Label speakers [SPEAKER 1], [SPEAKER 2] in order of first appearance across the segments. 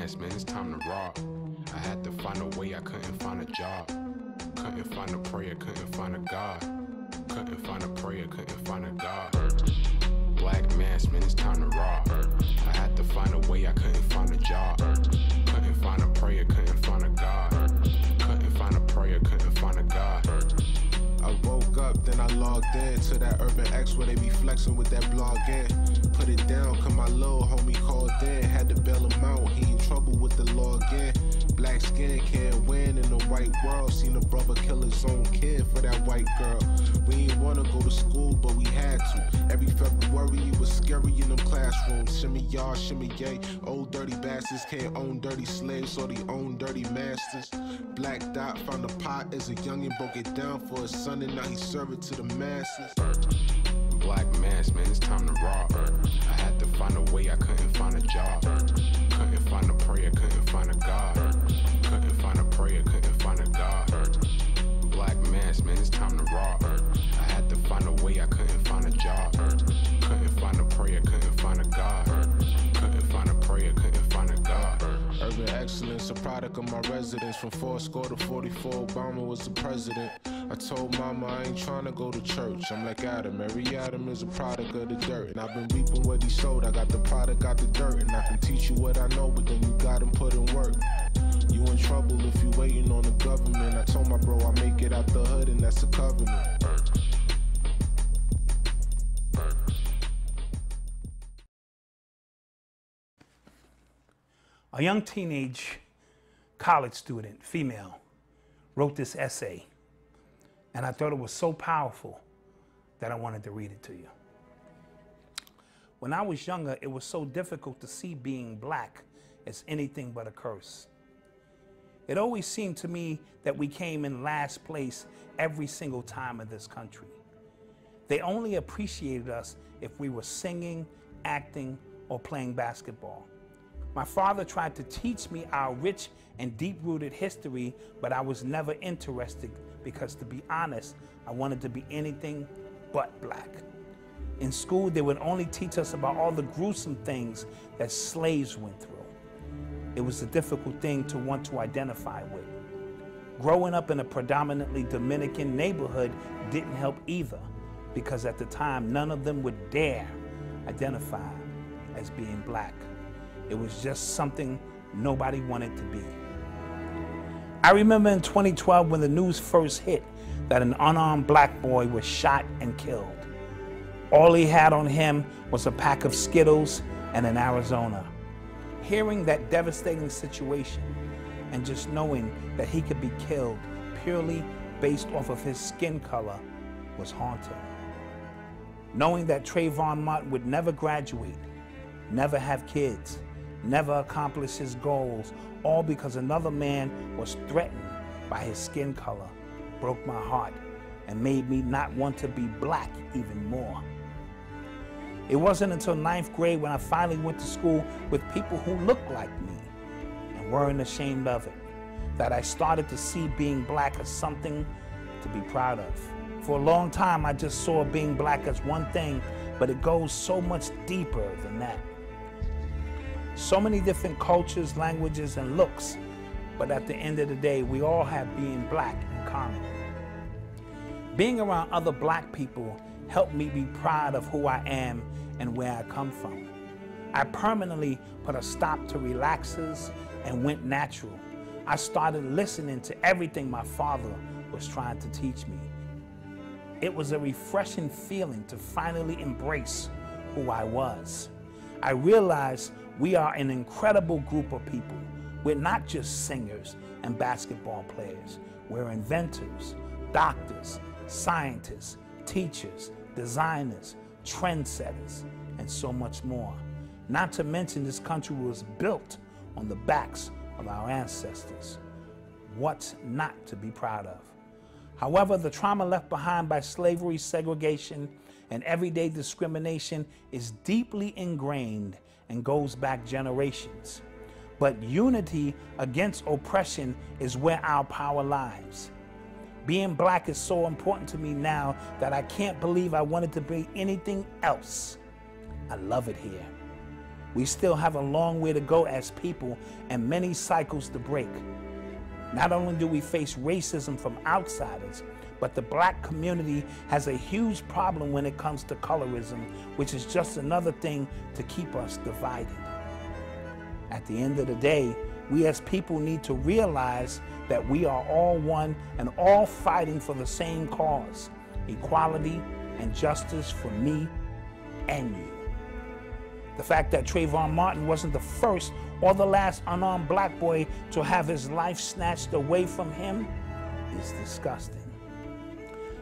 [SPEAKER 1] mass, man, it's time to rock. I had to find a way, I couldn't find a job. Couldn't find a prayer, couldn't find a God. Couldn't find a prayer, couldn't find a God. Black mass, man, it's time to rock. I had to find a way, I couldn't find a job. Couldn't find a prayer, couldn't find a God. Couldn't find a prayer, couldn't find a God.
[SPEAKER 2] I woke up, then I logged in to that Urban X where they be flexing with that blog in. Put it down, cause my little homie called in. Had to bail him out, he in trouble with the law again. Black skin can't win in the white world. Seen a brother kill his own kid for that white girl. We ain't wanna go to school, but we had to. Every February it was scary in them classrooms. Shimmy y'all, shimmy yay. Old dirty bastards can't own dirty slaves, so they own dirty masters. Black Dot found a pot as a youngin', broke it down for his son, and now he serve it to the masses.
[SPEAKER 1] Black mass, man, it's time to rock. I had to find a way, I couldn't find a job. Couldn't find a prayer, couldn't find a God. Couldn't find a prayer, couldn't find a God. Black mass, man, it's time to rock. I had to find a way, I couldn't find a job. Couldn't find a prayer, couldn't find a God. Couldn't find a prayer, couldn't find a God.
[SPEAKER 2] Urban Excellence, a product of my residence. From 4 to 44, Obama was the president. I told mama I ain't trying to go to church. I'm like Adam, every Adam is a product of the dirt. And I've been reaping what he sowed. I got the product, got the dirt. And I can teach you what I know, but then you gotta put in work. You in trouble if you waiting on the government. I told my bro I make it out the hood, and that's a covenant.
[SPEAKER 3] A young teenage college student, female, wrote this essay, and I thought it was so powerful that I wanted to read it to you. When I was younger, it was so difficult to see being black as anything but a curse. It always seemed to me that we came in last place every single time in this country. They only appreciated us if we were singing, acting, or playing basketball. My father tried to teach me our rich and deep-rooted history, but I was never interested because, to be honest, I wanted to be anything but black. In school, they would only teach us about all the gruesome things that slaves went through. It was a difficult thing to want to identify with. Growing up in a predominantly Dominican neighborhood didn't help either, because at the time, none of them would dare identify as being black. It was just something nobody wanted to be. I remember in 2012 when the news first hit that an unarmed black boy was shot and killed. All he had on him was a pack of Skittles and an Arizona. Hearing that devastating situation and just knowing that he could be killed purely based off of his skin color was haunting. Knowing that Trayvon Martin would never graduate, never have kids, never accomplish his goals, all because another man was threatened by his skin color, broke my heart and made me not want to be black even more. It wasn't until 9th grade when I finally went to school with people who looked like me and weren't ashamed of it, that I started to see being black as something to be proud of. For a long time, I just saw being black as one thing, but it goes so much deeper than that. So many different cultures, languages, and looks, but at the end of the day, we all have being black in common. Being around other black people helped me be proud of who I am and where I come from. I permanently put a stop to relaxers and went natural. I started listening to everything my father was trying to teach me. It was a refreshing feeling to finally embrace who I was. I realized we are an incredible group of people. We're not just singers and basketball players. We're inventors, doctors, scientists, teachers, designers, trendsetters, and so much more. Not to mention this country was built on the backs of our ancestors. What's not to be proud of? However, the trauma left behind by slavery, segregation, and everyday discrimination is deeply ingrained and goes back generations. But unity against oppression is where our power lies. Being black is so important to me now that I can't believe I wanted to be anything else. I love it here. We still have a long way to go as people and many cycles to break. Not only do we face racism from outsiders, but the black community has a huge problem when it comes to colorism, which is just another thing to keep us divided. At the end of the day, we as people need to realize that we are all one and all fighting for the same cause, equality and justice for me and you. The fact that Trayvon Martin wasn't the first or the last unarmed black boy to have his life snatched away from him is disgusting.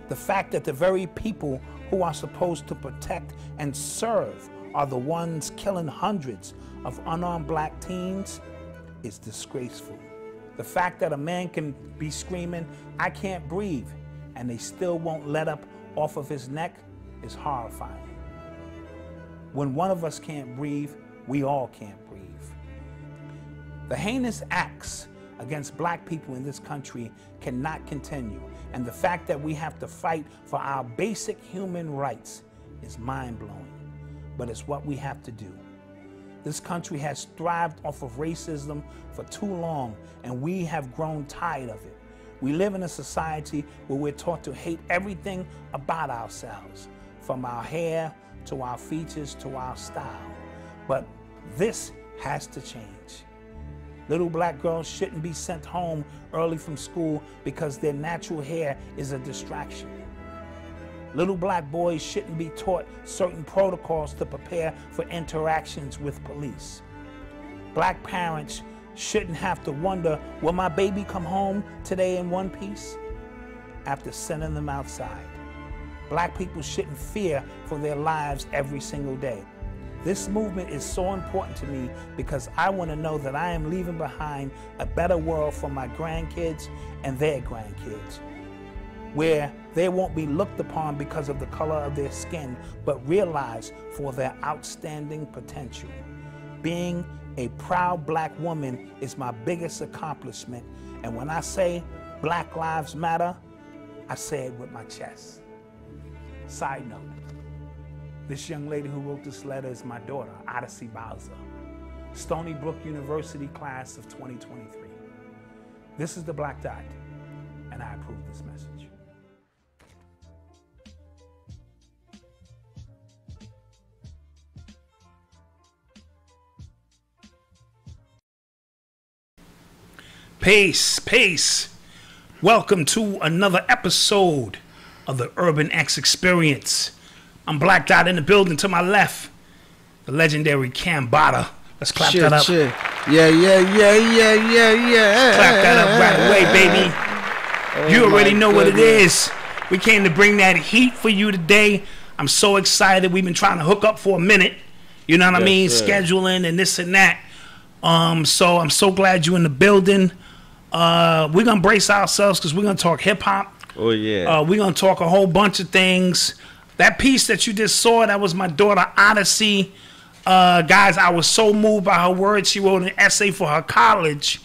[SPEAKER 3] The fact that the very people who are supposed to protect and serve are the ones killing hundreds of unarmed black teens is disgraceful. The fact that a man can be screaming, "I can't breathe," and they still won't let up off of his neck is horrifying. When one of us can't breathe, we all can't breathe. The heinous acts against black people in this country cannot continue, and the fact that we have to fight for our basic human rights is mind-blowing, but it's what we have to do. This country has thrived off of racism for too long, and we have grown tired of it. We live in a society where we're taught to hate everything about ourselves, from our hair to our features to our style. But this has to change. Little black girls shouldn't be sent home early from school because their natural hair is a distraction. Little black boys shouldn't be taught certain protocols to prepare for interactions with police. Black parents shouldn't have to wonder, will my baby come home today in one piece? After sending them outside. Black people shouldn't fear for their lives every single day. This movement is so important to me because I want to know that I am leaving behind a better world for my grandkids and their grandkids, where they won't be looked upon because of the color of their skin, but realized for their outstanding potential. Being a proud black woman is my biggest accomplishment, and when I say Black Lives Matter, I say it with my chest. Side note, this young lady who wrote this letter is my daughter, Odyssey Bowser, Stony Brook University class of 2023. This is the Black Dot, and I approve this message. Peace, peace. Welcome to another episode of the Urban X Experience. I'm Black Dot in the building. To my left, the legendary Cambatta. Let's clap that up.
[SPEAKER 4] Shit. Yeah.
[SPEAKER 3] Clap that up right away, baby. You already know what it is. We came to bring that heat for you today. I'm so excited. We've been trying to hook up for a minute. You know what I mean? Sir. Scheduling and this and that. So I'm so glad you're in the building. We're going to brace ourselves because we're going to talk hip-hop.
[SPEAKER 4] Oh, yeah.
[SPEAKER 3] We're going to talk a whole bunch of things. That piece that you just saw, that was my daughter, Odyssey. Guys, I was so moved by her words. She wrote an essay for her college.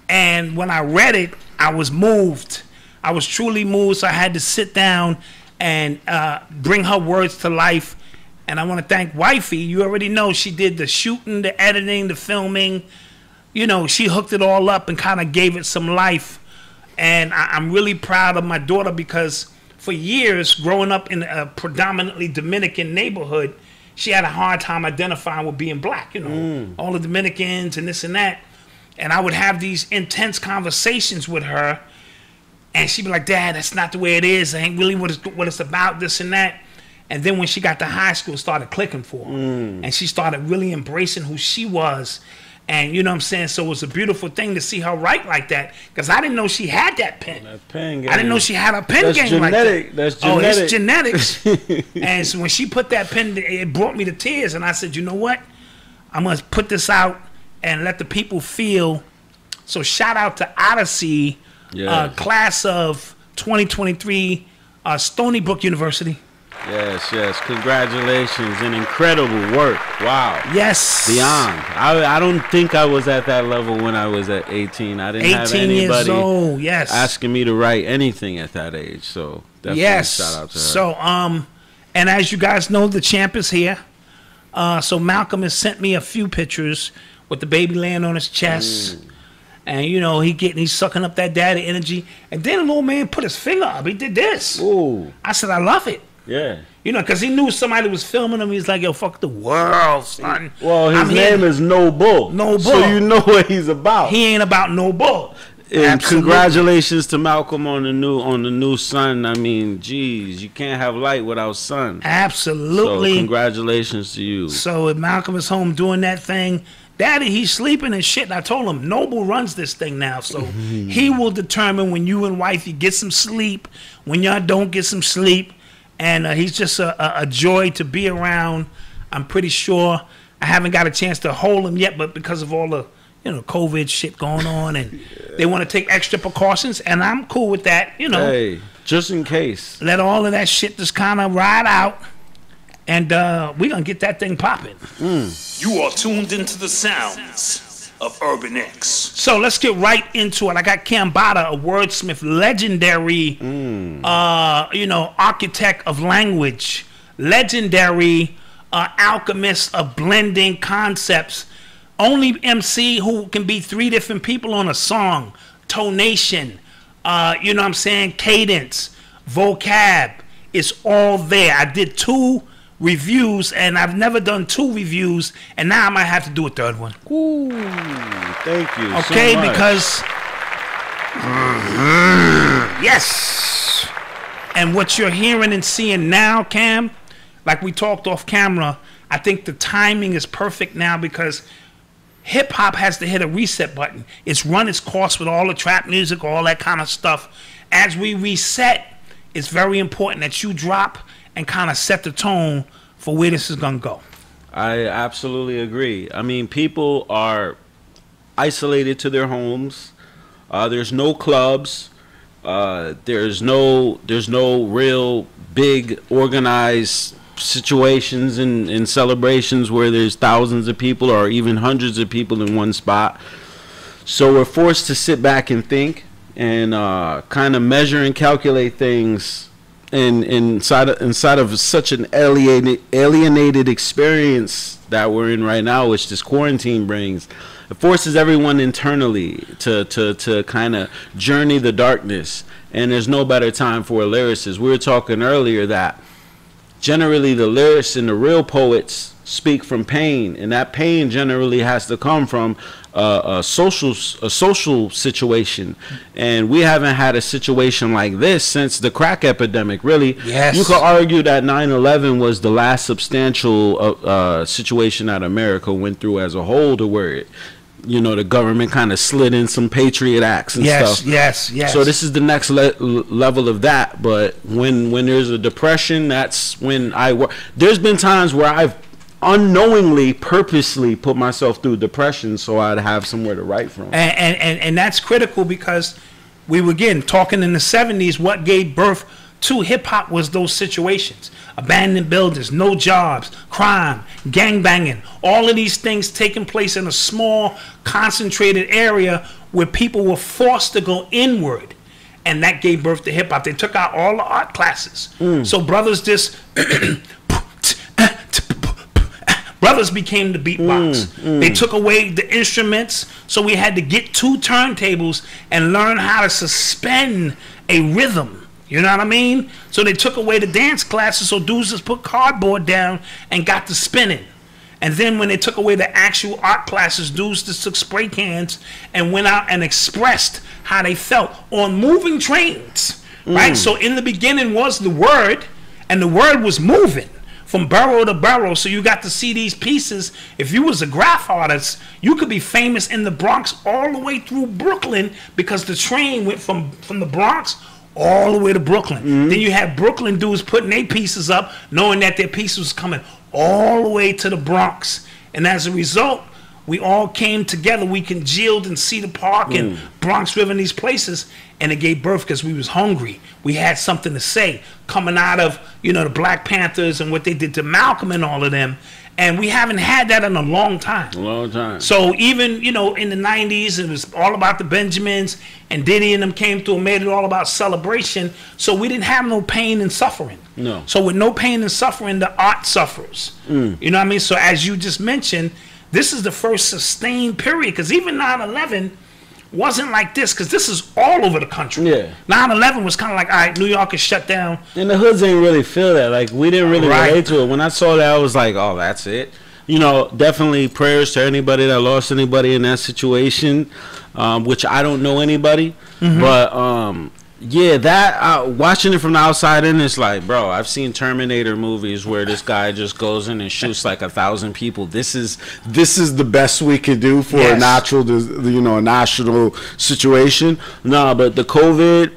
[SPEAKER 3] And when I read it, I was moved. I was truly moved, so I had to sit down and bring her words to life. And I want to thank Wifey. You already know she did the shooting, the editing, the filming. You know, she hooked it all up and kind of gave it some life. And I'm really proud of my daughter because for years, growing up in a predominantly Dominican neighborhood, she had a hard time identifying with being black, you know, all the Dominicans and this and that. And I would have these intense conversations with her, and she'd be like, "Dad, that's not the way it is. It ain't really what it's about, this and that." And then when she got to high school, it started clicking for her. And she started really embracing who she was. And you know what I'm saying? So it was a beautiful thing to see her write like that, because I didn't know she had that pen.
[SPEAKER 4] That pen game.
[SPEAKER 3] I didn't know she had a pen game
[SPEAKER 4] genetic.
[SPEAKER 3] like that.
[SPEAKER 4] That's genetic.
[SPEAKER 3] Oh, it's genetics. And so when she put that pen, it brought me to tears. And I said, you know what? I'm going to put this out and let the people feel. So shout out to Odyssey, class of 2023, Stony Brook University.
[SPEAKER 4] Yes. Congratulations. An incredible work. Wow.
[SPEAKER 3] Yes.
[SPEAKER 4] Beyond. I don't think I was at that level when I was at 18. I didn't have
[SPEAKER 3] 18 years
[SPEAKER 4] anybody
[SPEAKER 3] old, yes,
[SPEAKER 4] asking me to write anything at that age. So definitely shout out to her.
[SPEAKER 3] So and as you guys know, the champ is here. So Malcolm has sent me a few pictures with the baby laying on his chest. And, you know, he's sucking up that daddy energy. And then the little man put his finger up. He did this.
[SPEAKER 4] Ooh.
[SPEAKER 3] I said, I love it.
[SPEAKER 4] Yeah.
[SPEAKER 3] You know, because he knew somebody was filming him. He's like, yo, fuck the world, son.
[SPEAKER 4] Well, his name is No Bull.
[SPEAKER 3] No Bull.
[SPEAKER 4] So you know what he's about.
[SPEAKER 3] He ain't about no bull.
[SPEAKER 4] And
[SPEAKER 3] Absolutely.
[SPEAKER 4] congratulations to Malcolm on the new son. I mean, geez, you can't have light without sun.
[SPEAKER 3] Absolutely.
[SPEAKER 4] So congratulations to you.
[SPEAKER 3] So if Malcolm is home doing that thing, Daddy, he's sleeping and shit. And I told him, Noble runs this thing now. So he will determine when you and wifey get some sleep, when y'all don't get some sleep. And he's just a joy to be around. I'm pretty sure I haven't got a chance to hold him yet, but because of all the, you know, COVID shit going on, and they want to take extra precautions, and I'm cool with that, you know.
[SPEAKER 4] Hey, just in case.
[SPEAKER 3] Let all of that shit just kind of ride out, and we're going to get that thing popping.
[SPEAKER 5] You are tuned into the sounds of Urban X.
[SPEAKER 3] So let's get right into it. I got Cambatta, a wordsmith, legendary, you know, architect of language, legendary alchemist of blending concepts. Only MC who can be 3 different people on a song. Tonation, you know what I'm saying? Cadence, vocab. It's all there. I did 2 reviews, and I've never done 2 reviews, and now I might have to do a 3rd one.
[SPEAKER 4] Ooh, thank you.
[SPEAKER 3] Okay,
[SPEAKER 4] so much.
[SPEAKER 3] because yes. And what you're hearing and seeing now, Cam, like we talked off camera, I think the timing is perfect now because hip hop has to hit a reset button. It's run its course with all the trap music, all that kind of stuff. As we reset, it's very important that you drop and kind of set the tone for where this is gonna go.
[SPEAKER 4] I absolutely agree. I mean, people are isolated to their homes. There's no clubs. There's no real big organized situations and celebrations where there's thousands of people or even hundreds of people in one spot. So we're forced to sit back and think and kind of measure and calculate things inside of such an alienated experience that we're in right now, which this quarantine brings. It forces everyone internally to kind of journey the darkness, and there's no better time for a lyricist. We were talking earlier that generally the lyrics and the real poets speak from pain, and that pain generally has to come from a social situation, and we haven't had a situation like this since the crack epidemic, really.
[SPEAKER 3] Yes.
[SPEAKER 4] You could argue that 9/11 was the last substantial situation that America went through as a whole, to where you know, the government kind of slid in some Patriot Acts and stuff.
[SPEAKER 3] Yes.
[SPEAKER 4] So this is the next level of that. But when there's a depression, that's when I work. There's been times where I've unknowingly, purposely put myself through depression so I'd have somewhere to write from.
[SPEAKER 3] And that's critical because we were, again, talking in the 70s, what gave birth to hip-hop was those situations. Abandoned buildings, no jobs, crime, gangbanging, all of these things taking place in a small, concentrated area where people were forced to go inward. And that gave birth to hip-hop. They took out all the art classes. So brothers just... brothers became the beatbox. They took away the instruments, so we had to get 2 turntables and learn how to suspend a rhythm. You know what I mean? So they took away the dance classes, so dudes just put cardboard down and got to spinning. And then when they took away the actual art classes, dudes just took spray cans and went out and expressed how they felt on moving trains, right? So in the beginning was the word, and the word was moving from borough to borough. So you got to see these pieces. If you was a graph artist, you could be famous in the Bronx all the way through Brooklyn because the train went from the Bronx all the way to Brooklyn. Then you had Brooklyn dudes putting their pieces up, knowing that their piece was coming all the way to the Bronx. And as a result, we all came together. We congealed in Cedar Park and Bronx River and these places, and it gave birth because we was hungry. We had something to say coming out of, you know, the Black Panthers and what they did to Malcolm and all of them. And we haven't had that in a long time.
[SPEAKER 4] A long time.
[SPEAKER 3] So even, you know, in the 90s, it was all about the Benjamins, and Diddy and them came through and made it all about celebration. So we didn't have no pain and suffering.
[SPEAKER 4] No.
[SPEAKER 3] So with no pain and suffering, the art suffers. You know what I mean? So as you just mentioned, this is the first sustained period, because even 9/11 wasn't like this, because this is all over the country.
[SPEAKER 4] Yeah.
[SPEAKER 3] 9/11 was kind of like, all right, New York is shut down.
[SPEAKER 4] And the hoods ain't really feel that. Like, we didn't really relate to it. When I saw that, I was like, oh, that's it. You know, definitely prayers to anybody that lost anybody in that situation, which I don't know anybody. But, yeah, that, watching it from the outside in, it's like, bro, I've seen Terminator movies where this guy just goes in and shoots like 1,000 people. This is the best we could do for a natural, you know, a national situation. No, but the COVID,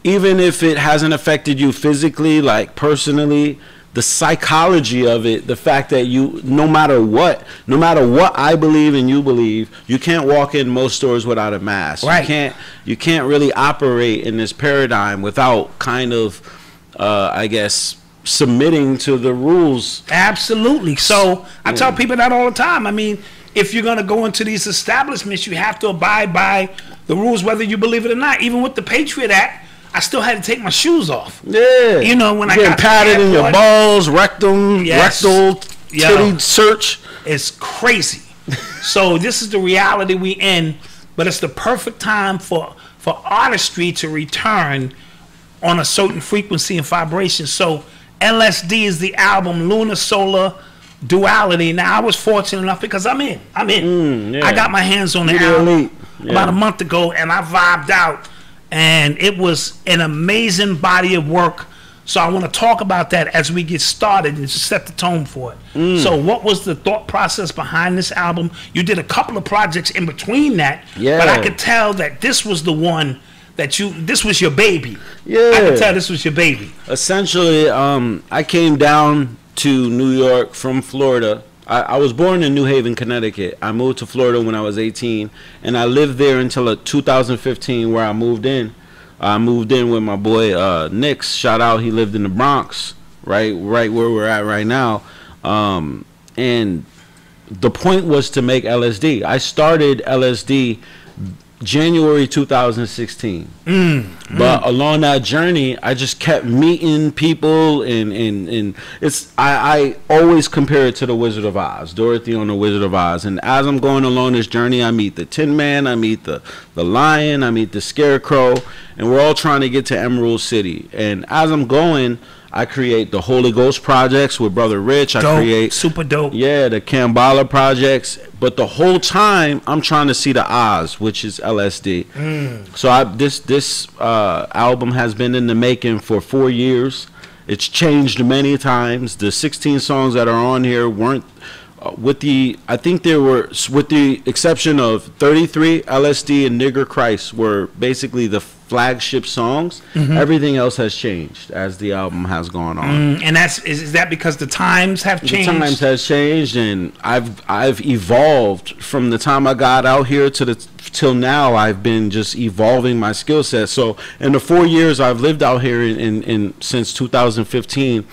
[SPEAKER 4] even if it hasn't affected you physically, like personally, the psychology of it, the fact that you, no matter what I believe and you believe, you can't walk in most stores without a mask.
[SPEAKER 3] Right.
[SPEAKER 4] You can't really operate in this paradigm without kind of, I guess, submitting to the rules.
[SPEAKER 3] Absolutely. So I tell people that all the time. I mean, if you're going to go into these establishments, you have to abide by the rules, whether you believe it or not. Even with the Patriot Act, I still had to take my shoes off.
[SPEAKER 4] Yeah.
[SPEAKER 3] You know, when I
[SPEAKER 4] got patted in your balls, rectal, titty search.
[SPEAKER 3] It's crazy. So this is the reality we in, but it's the perfect time for artistry to return on a certain frequency and vibration. So LSD is the album, Lunar Solar Duality. Now I was fortunate enough because I'm in. I got my hands on the album about a month ago, and I vibed out. And it was an amazing body of work. So I want to talk about that as we get started and just set the tone for it. So what was the thought process behind this album? You did a couple of projects in between that, but I could tell that this was the one that this was your baby. Yeah. I could tell this was your baby.
[SPEAKER 4] Essentially, I came down to New York from Florida. I was born in New Haven, Connecticut. I moved to Florida when I was 18, and I lived there until 2015, where I moved in. I moved in with my boy Nix. Shout out, he lived in the Bronx, right where we're at right now. And the point was to make LSD. I started LSD January 2016. But along that journey, I just kept meeting people, and it's I always compare it to the Wizard of Oz, Dorothy on the Wizard of Oz. And as I'm going along this journey, I meet the Tin Man, I meet the Lion, I meet the Scarecrow, and we're all trying to get to Emerald City. And as I'm going, I create the Holy Ghost projects with Brother Rich. I create
[SPEAKER 3] super dope.
[SPEAKER 4] Yeah, the Cambatta projects. But the whole time I'm trying to see the Oz, which is LSD. So this album has been in the making for 4 years. It's changed many times. The 16 songs that are on here weren't with the exception of 33, LSD, and Nigger Christ were basically the flagship songs. Everything else has changed as the album has gone on.
[SPEAKER 3] And is that because the times have changed?
[SPEAKER 4] The times has changed, and I've evolved from the time I got out here till now. I've been just evolving my skill set. So in the 4 years I've lived out here in since 2015,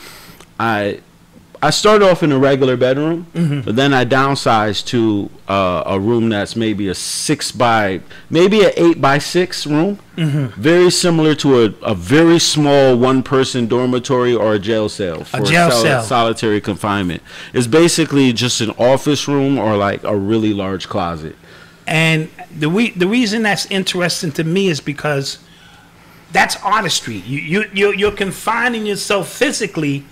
[SPEAKER 4] I started off in a regular bedroom, but then I downsized to a room that's maybe a 8 by 6 room, very similar to a very small one-person dormitory or a jail cell for solitary confinement. It's basically just an office room or like a really large closet.
[SPEAKER 3] And the reason that's interesting to me is because that's artistry. You're confining yourself physically,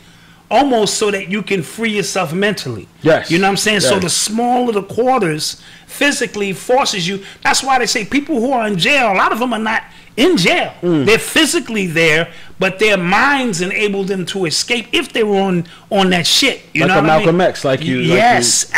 [SPEAKER 3] almost so that you can free yourself mentally.
[SPEAKER 4] Yes.
[SPEAKER 3] You know what I'm saying?
[SPEAKER 4] Yes.
[SPEAKER 3] So the smaller the quarters physically forces you. That's why they say people who are in jail, a lot of them are not in jail. They're physically there, but their minds enable them to escape if they were on that shit. You know what
[SPEAKER 4] Malcolm
[SPEAKER 3] I mean?
[SPEAKER 4] X, like you.
[SPEAKER 3] Yes,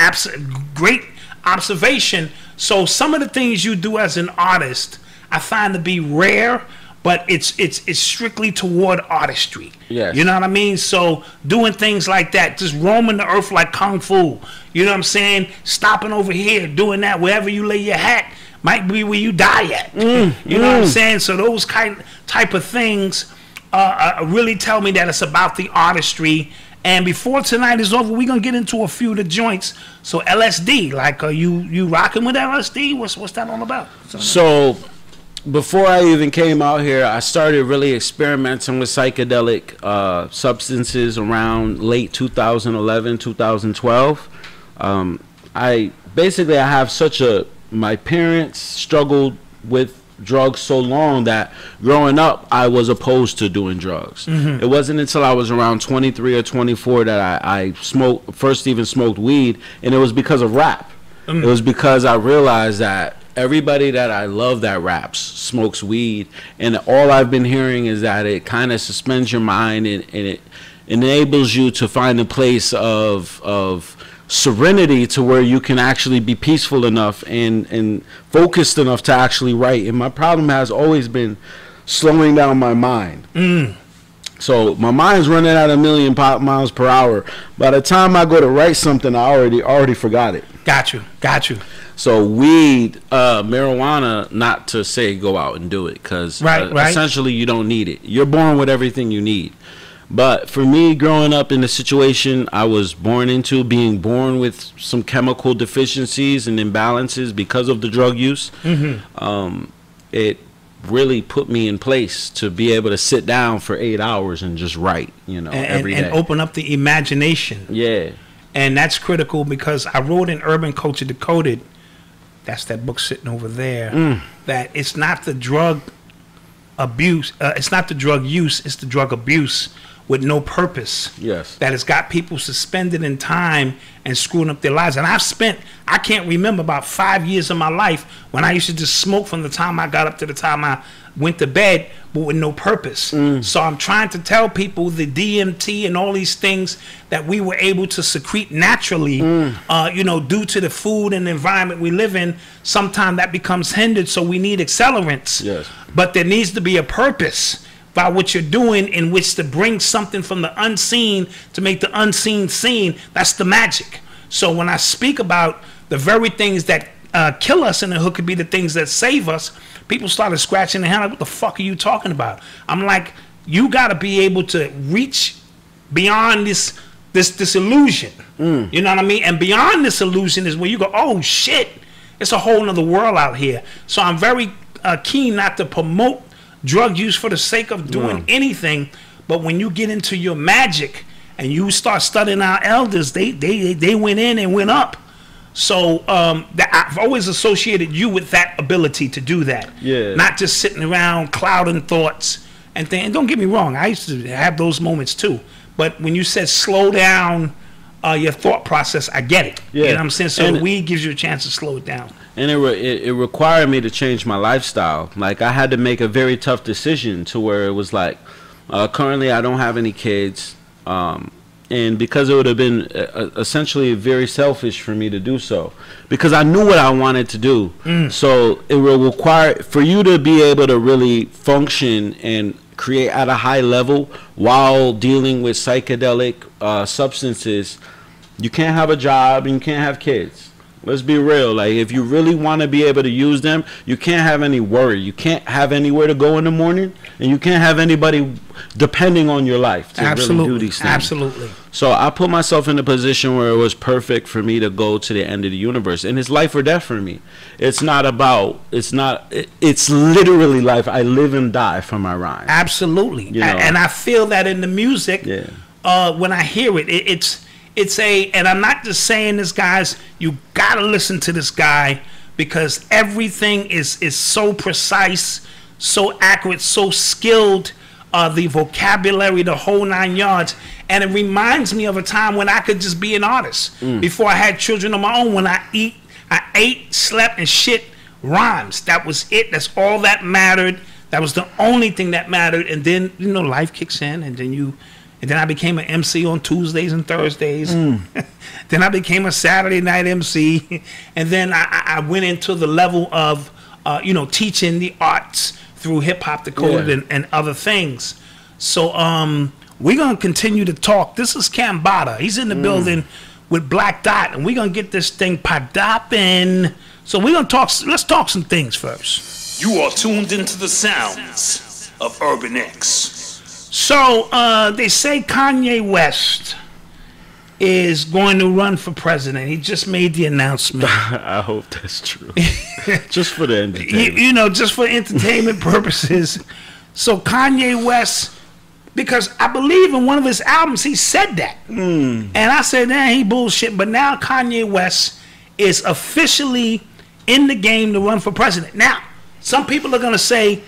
[SPEAKER 3] great observation. So some of the things you do as an artist, I find to be rare, but it's strictly toward artistry.
[SPEAKER 4] Yes.
[SPEAKER 3] You know what I mean? So doing things like that, just roaming the earth like kung fu. You know what I'm saying? Stopping over here, doing that, wherever you lay your hat might be where you die at. You know what I'm saying? So those type of things really tell me that it's about the artistry. And before tonight is over, we're gonna get into a few of the joints. So LSD, like, are you rocking with LSD? What's that all about?
[SPEAKER 4] So before I even came out here, I started really experimenting with psychedelic substances around late 2011, 2012. I have my parents struggled with drugs so long that growing up I was opposed to doing drugs. It wasn't until I was around 23 or 24 that I first smoked weed, and it was because of rap. It was because I realized that everybody that I love that raps smokes weed, and all I've been hearing is that it kind of suspends your mind, and it enables you to find a place of serenity to where you can actually be peaceful enough and focused enough to actually write. And my problem has always been slowing down my mind. So my mind's running at 1,000,000 miles per hour. By the time I go to write something, I already forgot it.
[SPEAKER 3] Got you.
[SPEAKER 4] So weed, marijuana, not to say go out and do it, because essentially you don't need it. You're born with everything you need. But for me, growing up in the situation I was born into, being born with some chemical deficiencies and imbalances because of the drug use, it really put me in place to be able to sit down for 8 hours and just write, every day.
[SPEAKER 3] And open up the imagination.
[SPEAKER 4] Yeah.
[SPEAKER 3] And that's critical, because I wrote in Urban Culture Decoded, that's that book sitting over there, that it's not the drug abuse, it's not the drug use, it's the drug abuse with no purpose.
[SPEAKER 4] Yes.
[SPEAKER 3] That has got people suspended in time and screwing up their lives. And I can't remember, about 5 years of my life when I used to just smoke from the time I got up to the time I went to bed, but with no purpose. So I'm trying to tell people the DMT and all these things that we were able to secrete naturally, due to the food and the environment we live in, sometimes that becomes hindered. So we need accelerants.
[SPEAKER 4] Yes.
[SPEAKER 3] But there needs to be a purpose by what you're doing, in which to bring something from the unseen to make the unseen seen. That's the magic. So when I speak about the very things that kill us, and the hook could be the things that save us, people started scratching their head like, what the fuck are you talking about? I'm like, you got to be able to reach beyond this illusion. You know what I mean? And beyond this illusion is where you go, oh shit, it's a whole nother world out here. So I'm very keen not to promote drug use for the sake of doing anything, but when you get into your magic and you start studying our elders, they went in and went up. So I've always associated you with that ability to do that.
[SPEAKER 4] Yeah.
[SPEAKER 3] Not just sitting around clouding thoughts and things. And don't get me wrong, I used to have those moments too. But when you said slow down your thought process, I get it.
[SPEAKER 4] Yeah.
[SPEAKER 3] You know what I'm saying? So the weed gives you a chance to slow it down.
[SPEAKER 4] And it required me to change my lifestyle. Like, I had to make a very tough decision to where it was like, currently I don't have any kids. And because it would have been essentially very selfish for me to do so, because I knew what I wanted to do. So it will require, for you to be able to really function and create at a high level while dealing with psychedelic substances, you can't have a job and you can't have kids. Let's be real. Like, if you really want to be able to use them, you can't have any worry. You can't have anywhere to go in the morning, and you can't have anybody depending on your life to really do these things.
[SPEAKER 3] Absolutely.
[SPEAKER 4] So I put myself in a position where it was perfect for me to go to the end of the universe, and it's life or death for me. It's literally life. I live and die for my rhyme.
[SPEAKER 3] Absolutely. And I feel that in the music. When I hear it, and I'm not just saying this, guys, you gotta listen to this guy, because everything is so precise, so accurate, so skilled, the vocabulary, the whole 9 yards. And it reminds me of a time when I could just be an artist before I had children of my own. When I ate, slept, and shit rhymes. That was it. That's all that mattered. That was the only thing that mattered. And then, life kicks in, and then I became an MC on Tuesdays and Thursdays. Then I became a Saturday night MC. And then I went into the level of, teaching the arts through Hip Hop Decoded and other things. So we're going to continue to talk. This is Cambatta. He's in the building with Black Dot, and we're going to get this thing poppin'. So we're going to talk. Let's talk some things first.
[SPEAKER 5] You are tuned into the sounds of Urban X.
[SPEAKER 3] So they say Kanye West is going to run for president. He just made the announcement.
[SPEAKER 4] I hope that's true. Just for the entertainment.
[SPEAKER 3] You know, just for entertainment purposes. So Kanye West, because I believe in one of his albums he said that. And I said, nah, he bullshit. But now Kanye West is officially in the game to run for president. Now, some people are going to say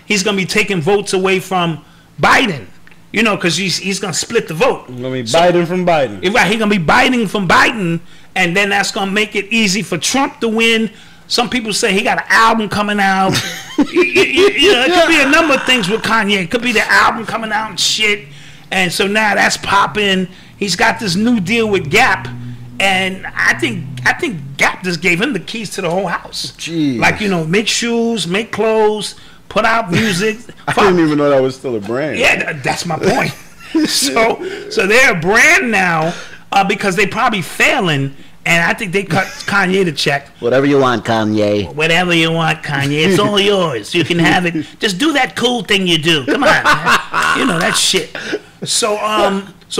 [SPEAKER 3] he's going to be taking votes away from Biden. You know, because he's going to split the vote.
[SPEAKER 4] Going to be Biden from Biden.
[SPEAKER 3] Right, he's going to be Biden from Biden, and then that's going to make it easy for Trump to win. Some people say he got an album coming out. You know, it could be a number of things with Kanye. It could be the album coming out and shit. And so now that's popping. He's got this new deal with Gap. And I think Gap just gave him the keys to the whole house.
[SPEAKER 4] Jeez.
[SPEAKER 3] Like, you know, make shoes, make clothes, put out music.
[SPEAKER 4] I didn't even know that was still a brand.
[SPEAKER 3] Yeah, that's my point. So they're a brand now because they probably failing, and I think they cut Kanye the check.
[SPEAKER 6] Whatever you want, Kanye.
[SPEAKER 3] Whatever you want, Kanye. It's all yours. You can have it. Just do that cool thing you do. Come on, man. You know that shit. So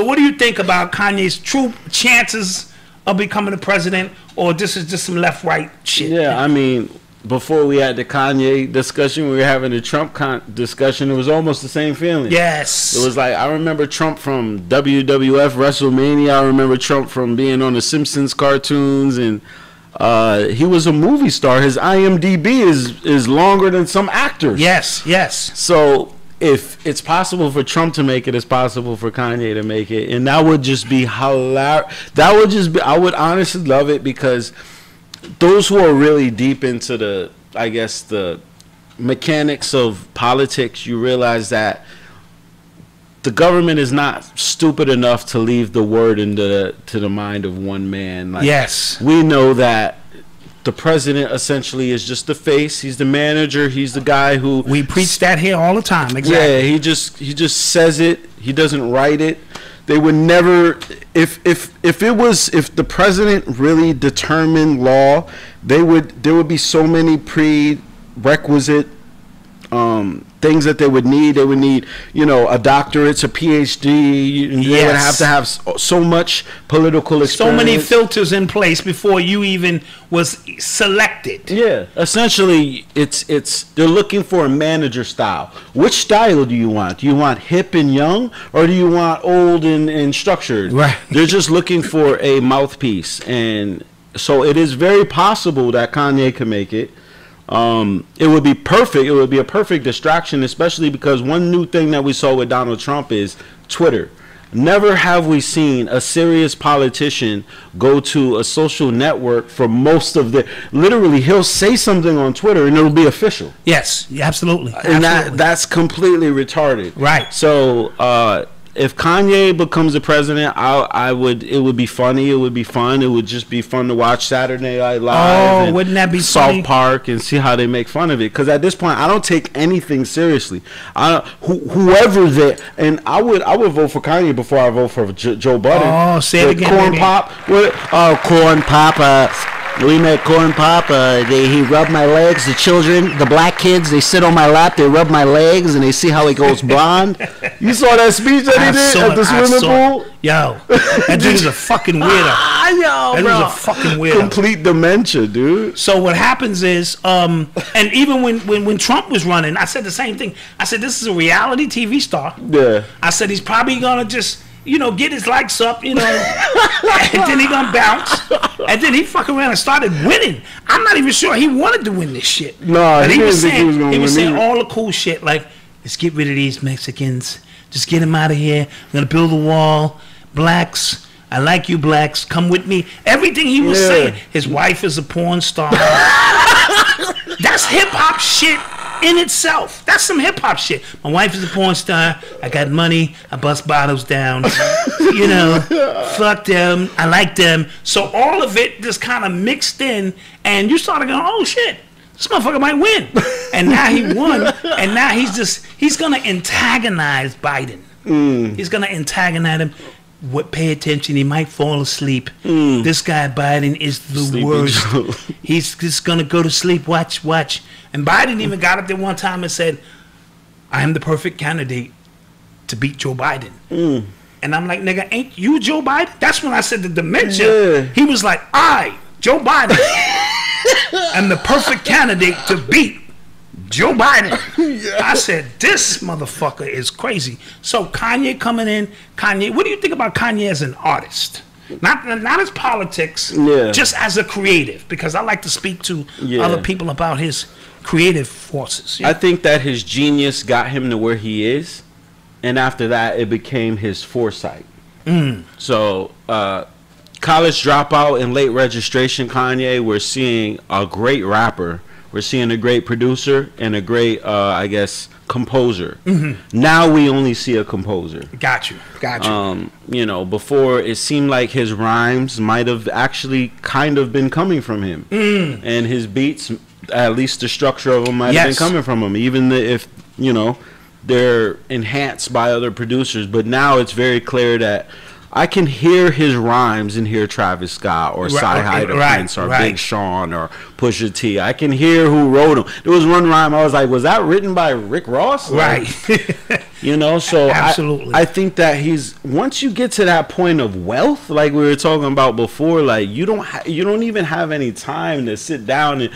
[SPEAKER 3] what do you think about Kanye's true chances of becoming the president, or this is just some left-right shit?
[SPEAKER 4] Yeah, I mean, before we had the Kanye discussion, we were having the Trump discussion. It was almost the same feeling.
[SPEAKER 3] Yes.
[SPEAKER 4] It was like, I remember Trump from WWF WrestleMania. I remember Trump from being on the Simpsons cartoons, and he was a movie star. His IMDb is longer than some actors.
[SPEAKER 3] Yes, yes.
[SPEAKER 4] So if it's possible for Trump to make it, it's possible for Kanye to make it, and that would just be hilarious. That would just be, I would honestly love it, because those who are really deep into the, I guess, the mechanics of politics, you realize that the government is not stupid enough to leave the word to the mind of one man. Like,
[SPEAKER 3] yes.
[SPEAKER 4] We know that the president essentially is just the face. He's the manager. He's the guy who...
[SPEAKER 3] We preach that here all the time. Exactly.
[SPEAKER 4] Yeah, he just says it. He doesn't write it. They would never, if the president really determined law, there would be so many prerequisite things that they would need. They would need, you know, a doctorate, a PhD. They would have to have so much political experience.
[SPEAKER 3] So many filters in place before you even was selected.
[SPEAKER 4] Yeah, essentially, they're looking for a manager style. Which style do you want? Do you want hip and young, or do you want old and structured?
[SPEAKER 3] Right.
[SPEAKER 4] They're just looking for a mouthpiece, and so it is very possible that Kanye can make it. It would be perfect. It would be a perfect distraction, especially because one new thing that we saw with Donald Trump is Twitter. Never have we seen a serious politician go to a social network for most of the... Literally, he'll say something on Twitter and it'll be official.
[SPEAKER 3] Yes, absolutely.
[SPEAKER 4] And that's completely retarded.
[SPEAKER 3] Right.
[SPEAKER 4] So, if Kanye becomes the president, it would be funny. It would be fun. It would just be fun to watch Saturday Night Live.
[SPEAKER 3] Oh, wouldn't that be
[SPEAKER 4] South
[SPEAKER 3] funny?
[SPEAKER 4] Park, and see how they make fun of it. Because at this point, I don't take anything seriously. Whoever they, and I would vote for Kanye before I vote for Joe Budden.
[SPEAKER 3] Oh, say it again,
[SPEAKER 4] Corn
[SPEAKER 3] baby.
[SPEAKER 4] Pop.
[SPEAKER 6] Corn Pop. We met Corn Pop. He rubbed my legs. The children, the black kids, they sit on my lap. They rub my legs, and they see how he goes blonde.
[SPEAKER 4] You saw that speech that he did at the swimming pool?
[SPEAKER 3] Yo, that dude is a fucking weirdo.
[SPEAKER 4] Yo,
[SPEAKER 3] that
[SPEAKER 4] bro.
[SPEAKER 3] dude's a fucking weirdo.
[SPEAKER 4] Complete dementia, dude.
[SPEAKER 3] So what happens is, and even when Trump was running, I said the same thing. I said, this is a reality TV star.
[SPEAKER 4] Yeah.
[SPEAKER 3] I said, he's probably going to just, you know, get his likes up, you know, and then he going to bounce. And then he fucking around and started winning. I'm not even sure he wanted to win this shit.
[SPEAKER 4] No, he was saying,
[SPEAKER 3] he was saying all the cool shit, like, let's get rid of these Mexicans. Just get them out of here. I'm going to build a wall. Blacks, I like you blacks. Come with me. Everything he was saying. His wife is a porn star. That's hip-hop shit in itself. That's some hip-hop shit. My wife is a porn star. I got money. I bust bottles down. You know, fuck them. I like them. So all of it just kind of mixed in, and you started going, oh, shit. this motherfucker might win. And now he won, and now he's gonna antagonize Biden. He's gonna antagonize him. Pay attention, he might fall asleep. This guy Biden is the worst. He's just gonna go to sleep. Watch. And Biden even got up there one time and said, I am the perfect candidate to beat Joe Biden. And I'm like, nigga, ain't you Joe Biden? That's when I said the dementia. Yeah. He was like, Joe Biden, am the perfect candidate to beat Joe Biden. I said, this motherfucker is crazy. So Kanye coming in. Kanye, what do you think about Kanye as an artist? Not as politics, just as a creative, because I like to speak to other people about his creative forces.
[SPEAKER 4] I think that his genius got him to where he is, and after that it became his foresight. So college dropout and late registration Kanye, we're seeing a great rapper, we're seeing a great producer, and a great I guess composer. Now we only see a composer.
[SPEAKER 3] Got you.
[SPEAKER 4] You know, before it seemed like his rhymes might have actually kind of been coming from him, and his beats, at least the structure of them, might have been coming from him, even if, you know, they're enhanced by other producers. But now it's very clear that I can hear his rhymes and hear Travis Scott or Sci-Hi the Prince or Big Sean or Pusha T. I can hear who wrote them. There was one rhyme I was like, was that written by Rick Ross?
[SPEAKER 3] Right.
[SPEAKER 4] You know, so
[SPEAKER 3] absolutely.
[SPEAKER 4] I think that once you get to that point of wealth, like we were talking about before, like you don't even have any time to sit down and,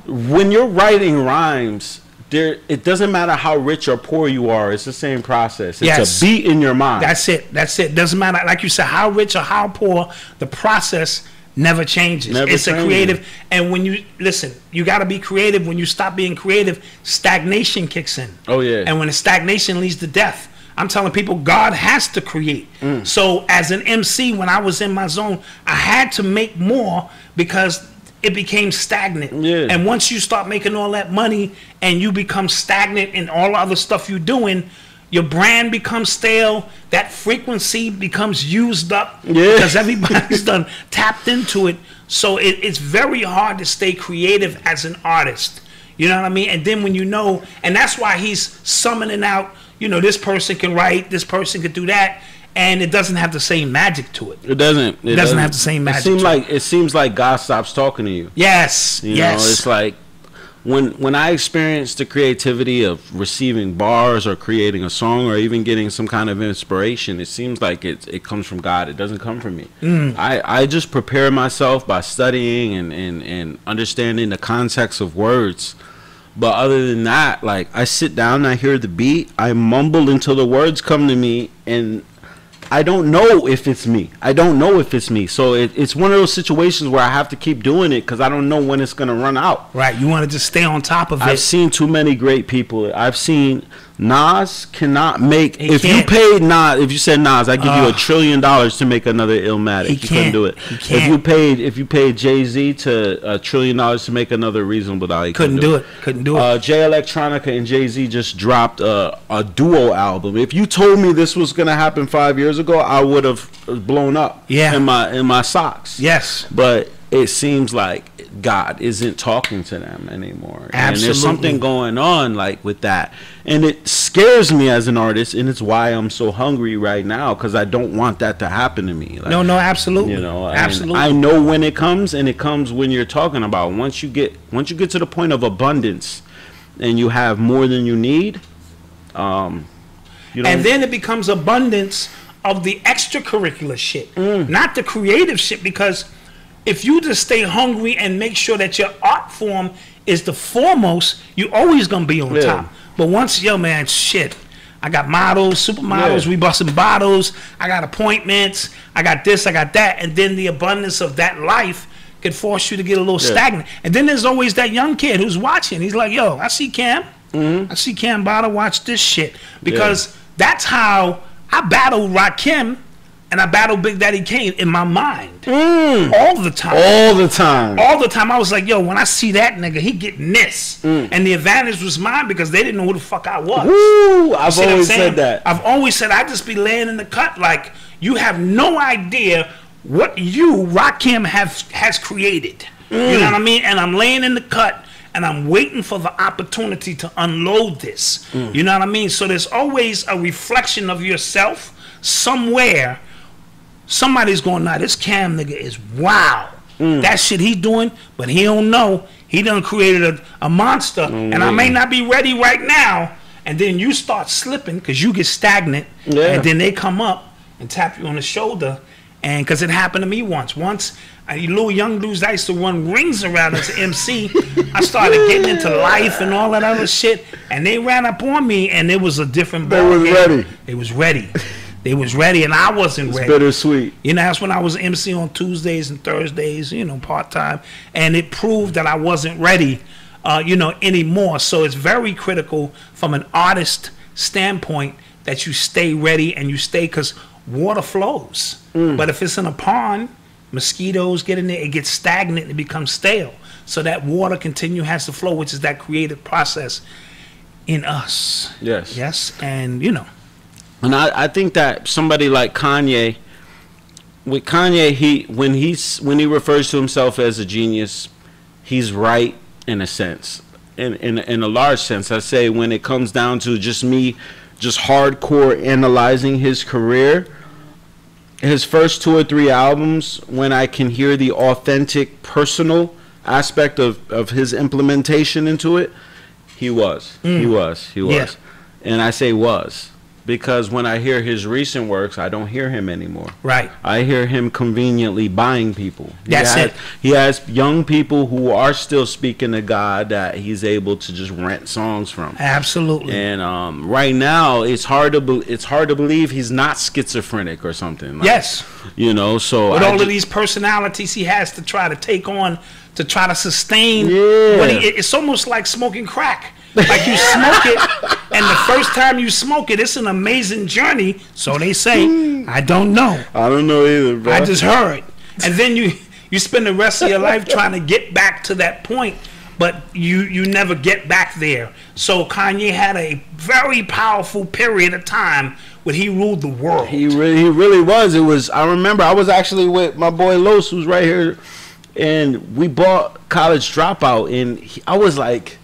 [SPEAKER 4] when you're writing rhymes, it doesn't matter how rich or poor you are. It's the same process. It's a beat in your mind.
[SPEAKER 3] That's it. Doesn't matter, like you said, how rich or how poor. The process never changes. It's a creative. And when you listen, you got to be creative. When you stop being creative, stagnation kicks in.
[SPEAKER 4] Oh yeah.
[SPEAKER 3] And when the stagnation leads to death, I'm telling people, God has to create. So as an MC, when I was in my zone, I had to make more because it became stagnant. And once you start making all that money and you become stagnant in all the other stuff you're doing, your brand becomes stale, that frequency becomes used up because everybody's done tapped into it. So it's very hard to stay creative as an artist. You know what I mean? And then when you know, and that's why he's summoning out, you know, this person can write, this person could do that. And it doesn't have the same magic to it.
[SPEAKER 4] It doesn't.
[SPEAKER 3] It doesn't have the same magic.
[SPEAKER 4] It seems like God stops talking to you.
[SPEAKER 3] Yes.
[SPEAKER 4] You know, it's like when I experience the creativity of receiving bars or creating a song or even getting some kind of inspiration, it seems like it comes from God. It doesn't come from me. I just prepare myself by studying and understanding the context of words. But other than that, like, I sit down, I hear the beat, I mumble until the words come to me, and I don't know if it's me. So it's one of those situations where I have to keep doing it because I don't know when it's going to run out.
[SPEAKER 3] Right. You want to just stay on top of it.
[SPEAKER 4] I've seen too many great people. I've seen Nas cannot make. If you said Nas, I give you $1 trillion to make another Illmatic. You couldn't do it. If you paid Jay-Z to $1 trillion to make another Reasonable Doubt, he couldn't do it. Jay Electronica and Jay-Z just dropped a duo album. If you told me this was going to happen 5 years ago, I would have blown up in my socks.
[SPEAKER 3] Yes.
[SPEAKER 4] But it seems like God isn't talking to them anymore.
[SPEAKER 3] Absolutely.
[SPEAKER 4] And there's something going on like with that. And it scares me as an artist, and it's why I'm so hungry right now, because I don't want that to happen to me. Like,
[SPEAKER 3] no, absolutely.
[SPEAKER 4] You know,
[SPEAKER 3] absolutely.
[SPEAKER 4] I know when it comes, and it comes when you're talking about once you get to the point of abundance and you have more than you need,
[SPEAKER 3] and then it becomes abundance of the extracurricular shit, not the creative shit, because if you just stay hungry and make sure that your art form is the foremost, you're always gonna be on top. But once, I got models, supermodels, we busting bottles, I got appointments, I got this, I got that, and then the abundance of that life could force you to get a little stagnant. And then there's always that young kid who's watching. He's like, yo, I see Cam. I see Cambatta, watch this shit. Because that's how I battle Rakim and I battle Big Daddy Kane in my mind. All the time. I was like, yo, when I see that nigga, he getting this. And the advantage was mine because they didn't know who the fuck I was.
[SPEAKER 4] I've always said that.
[SPEAKER 3] I've always said I just be laying in the cut like, you have no idea what Rakim has created. You know what I mean? And I'm laying in the cut and I'm waiting for the opportunity to unload this. You know what I mean? So there's always a reflection of yourself somewhere. Somebody's going, nah, this Cam nigga is wow. That shit he doing, but he don't know. He done created a monster, and I may not be ready right now. And then you start slipping because you get stagnant, and then they come up and tap you on the shoulder. And because it happened to me once. Little young dudes that used to run rings around as an MC, I started getting into life and all that other shit, and they ran up on me, and it was a different ball game.
[SPEAKER 4] ready.
[SPEAKER 3] They was ready. They was ready, and I wasn't ready.
[SPEAKER 4] Bittersweet.
[SPEAKER 3] You know, that's when I was MC on Tuesdays and Thursdays, you know, part-time, and it proved that I wasn't ready, you know, anymore. So it's very critical from an artist standpoint that you stay ready and you stay, because water flows. But if it's in a pond, mosquitoes get in there, it gets stagnant, it becomes stale. So that water has to flow, which is that creative process in us. Yes, and you know.
[SPEAKER 4] And I think that somebody like Kanye, with Kanye, when he refers to himself as a genius, he's right in a sense. In a large sense, I say, when it comes down to just hardcore analyzing his career, his first 2 or 3 albums, when I can hear the authentic personal aspect of his implementation into it, he was. Yeah. And I say was, because when I hear his recent works, I don't hear him anymore.
[SPEAKER 3] Right.
[SPEAKER 4] I hear him conveniently buying people.
[SPEAKER 3] That's it.
[SPEAKER 4] He has young people who are still speaking to God that he's able to just rent songs from.
[SPEAKER 3] Absolutely.
[SPEAKER 4] And right now, it's hard to believe he's not schizophrenic or something. Like,
[SPEAKER 3] yes.
[SPEAKER 4] You know, so
[SPEAKER 3] with all of these personalities he has to try to take on to try to sustain.
[SPEAKER 4] Yeah.
[SPEAKER 3] It's almost like smoking crack. Like you smoke it, and the first time you smoke it, it's an amazing journey. So they say. I don't know.
[SPEAKER 4] I don't know either, bro.
[SPEAKER 3] I just heard. And then you spend the rest of your life trying to get back to that point, but you never get back there. So Kanye had a very powerful period of time when he ruled the world.
[SPEAKER 4] He really was. I remember I was actually with my boy Los, who's right here, and we bought College Dropout, and I was like,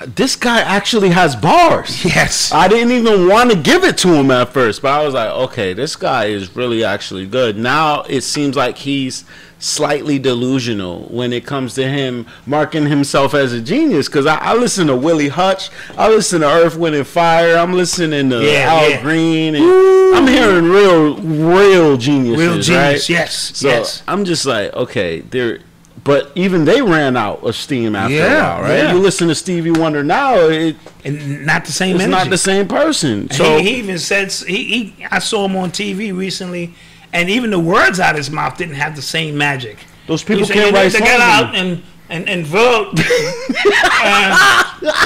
[SPEAKER 4] this guy actually has bars.
[SPEAKER 3] Yes.
[SPEAKER 4] I didn't even want to give it to him at first, but I was like, okay, this guy is really actually good. Now it seems like he's slightly delusional when it comes to him marking himself as a genius, because I listen to Willie Hutch, I listen to Earth, Wind and Fire, I'm listening to Al Green, and I'm hearing real geniuses,
[SPEAKER 3] real genius,
[SPEAKER 4] right?
[SPEAKER 3] Yes.
[SPEAKER 4] So I'm just like, okay, but even they ran out of steam after a while, right?
[SPEAKER 3] Yeah.
[SPEAKER 4] You listen to Stevie Wonder now,
[SPEAKER 3] and not the same
[SPEAKER 4] it's
[SPEAKER 3] energy.
[SPEAKER 4] not the same person. So
[SPEAKER 3] he even said, I saw him on TV recently, and even the words out of his mouth didn't have the same magic.
[SPEAKER 4] Those people can't write songs.
[SPEAKER 3] Get out and vote.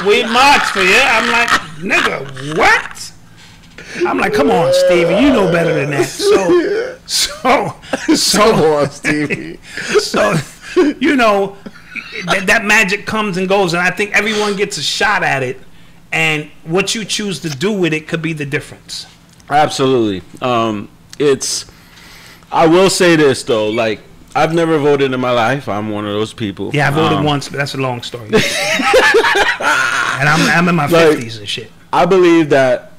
[SPEAKER 3] We march for you. I'm like, nigga, what? I'm like, come on, Stevie, you know better than that. So
[SPEAKER 4] come on, Stevie.
[SPEAKER 3] So, you know, that magic comes and goes, and I think everyone gets a shot at it, and what you choose to do with it could be the difference.
[SPEAKER 4] Absolutely. I will say this though, like, I've never voted in my life. I'm one of those people.
[SPEAKER 3] Yeah, I voted once, but that's a long story. And I'm in my 50s and shit.
[SPEAKER 4] I believe that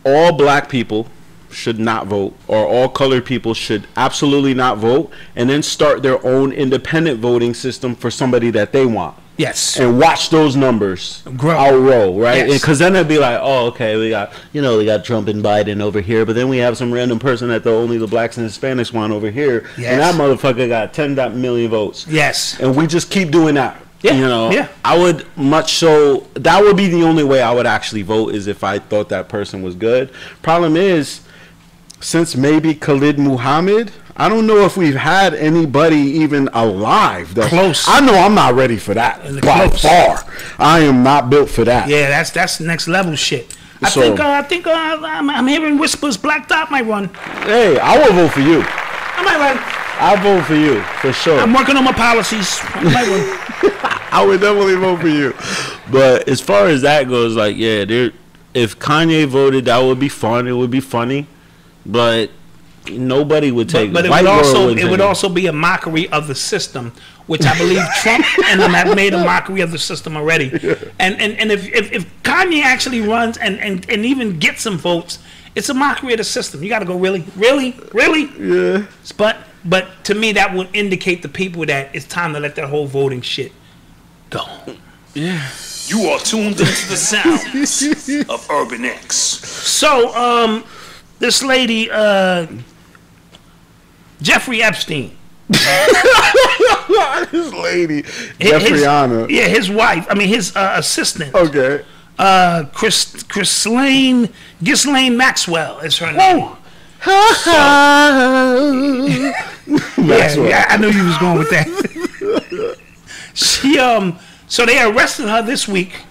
[SPEAKER 4] all black people should not vote, or all colored people should absolutely not vote, and then start their own independent voting system for somebody that they want.
[SPEAKER 3] Yes.
[SPEAKER 4] And watch those numbers outroll, right? Because then it'd be like, oh, okay, we got Trump and Biden over here, but then we have some random person that only the blacks and Hispanics want over here, and that motherfucker got 10 million votes.
[SPEAKER 3] Yes.
[SPEAKER 4] And we just keep doing that.
[SPEAKER 3] Yeah.
[SPEAKER 4] You know, I would that would be the only way I would actually vote, is if I thought that person was good. Problem is, since maybe Khalid Muhammad, I don't know if we've had anybody even alive that's
[SPEAKER 3] close.
[SPEAKER 4] I know I'm not ready for that by far. I am not built for that.
[SPEAKER 3] Yeah, that's next level shit. I think I'm hearing whispers Black Dot might run.
[SPEAKER 4] Hey, I will vote for you.
[SPEAKER 3] I might run.
[SPEAKER 4] I'll vote for you for sure.
[SPEAKER 3] I'm working on my policies. I might run.
[SPEAKER 4] I would definitely vote for you. But as far as that goes, like, yeah, if Kanye voted, that would be fun. It would be funny. But Nobody would take.
[SPEAKER 3] But it would also be a mockery of the system, which I believe Trump and them have made a mockery of the system already. And if Kanye actually runs and even gets some votes, it's a mockery of the system. You got to go really.
[SPEAKER 4] Yeah.
[SPEAKER 3] But to me, that would indicate the people that it's time to let that whole voting shit go.
[SPEAKER 4] Yeah.
[SPEAKER 5] You are tuned into the sounds of Urban X.
[SPEAKER 3] So, this lady, Jeffrey Epstein.
[SPEAKER 4] This lady, Jeffriana.
[SPEAKER 3] Yeah, his wife. I mean, his assistant.
[SPEAKER 4] Okay.
[SPEAKER 3] Ghislaine Maxwell is her name. Yeah, I knew you was going with that. So they arrested her this week.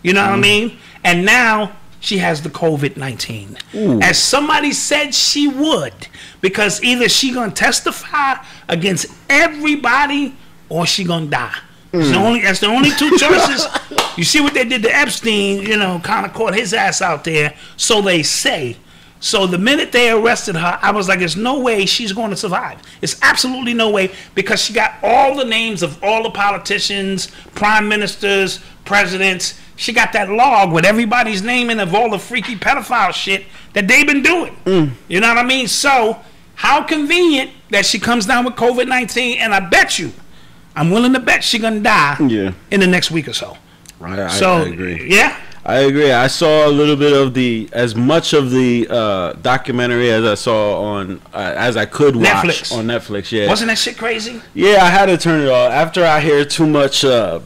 [SPEAKER 3] You know what I mean? And now she has the COVID-19. As somebody said she would, because either she gonna testify against everybody or she gonna die. That's the only two choices. You see what they did to Epstein, kind of caught his ass out there, so they say. So the minute they arrested her, I was like, there's no way she's going to survive. It's absolutely no way, because she got all the names of all the politicians, prime ministers, presidents. She got that log with everybody's name in of all the freaky pedophile shit that they've been doing. You know what I mean? So how convenient that she comes down with COVID-19, and I bet you, I'm willing to bet she's going to die in the next week or so.
[SPEAKER 4] I agree.
[SPEAKER 3] Yeah?
[SPEAKER 4] I agree. I saw a little bit of as much of the documentary as I saw on, as I could watch on Netflix. Yeah.
[SPEAKER 3] Wasn't that shit crazy?
[SPEAKER 4] Yeah, I had to turn it off after I hear too much, girl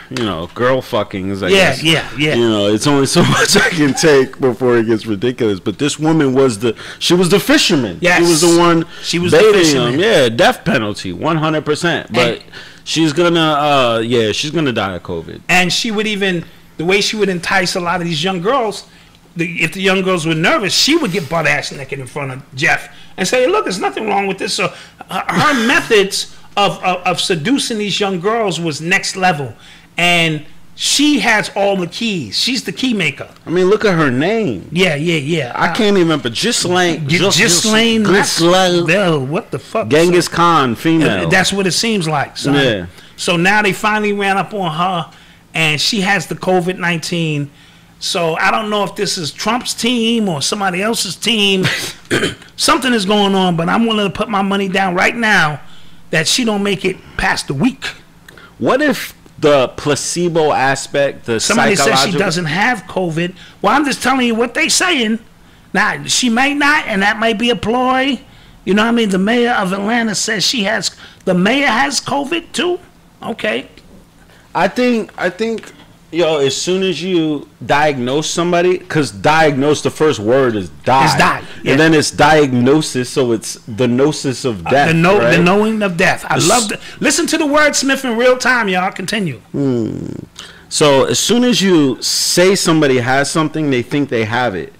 [SPEAKER 4] fuckings. I guess.
[SPEAKER 3] Yeah.
[SPEAKER 4] It's only so much I can take before it gets ridiculous. But this woman was the fisherman.
[SPEAKER 3] Yes.
[SPEAKER 4] She was the one.
[SPEAKER 3] She was
[SPEAKER 4] baiting
[SPEAKER 3] the fisherman.
[SPEAKER 4] him. Yeah, death penalty, 100%. But she's gonna, she's gonna die of COVID.
[SPEAKER 3] And she would even. The way she would entice a lot of these young girls, if the young girls were nervous, she would get butt-ass naked in front of Jeff and say, look, there's nothing wrong with this. So her methods of seducing these young girls was next level. And she has all the keys. She's the key maker.
[SPEAKER 4] I mean, look at her name.
[SPEAKER 3] Yeah.
[SPEAKER 4] I can't even remember. Ghislaine.
[SPEAKER 3] What the fuck?
[SPEAKER 4] Genghis Khan, female.
[SPEAKER 3] That's what it seems like, son.
[SPEAKER 4] Yeah.
[SPEAKER 3] So now they finally ran up on her, and she has the COVID-19. So I don't know if this is Trump's team or somebody else's team. Something is going on, but I'm willing to put my money down right now that she don't make it past the week.
[SPEAKER 4] What if the placebo aspect,
[SPEAKER 3] somebody says she doesn't have COVID? Well, I'm just telling you what they saying. Now, she may not, and that might be a ploy. You know what I mean? The mayor of Atlanta says the mayor has COVID too? Okay.
[SPEAKER 4] I think, as soon as you diagnose somebody, because diagnose, the first word is die.
[SPEAKER 3] It's die. Yeah.
[SPEAKER 4] And then it's diagnosis, so it's the gnosis of death.
[SPEAKER 3] The knowing of death. I love it. Listen to the wordsmith in real time, y'all. Continue.
[SPEAKER 4] So as soon as you say somebody has something, they think they have it.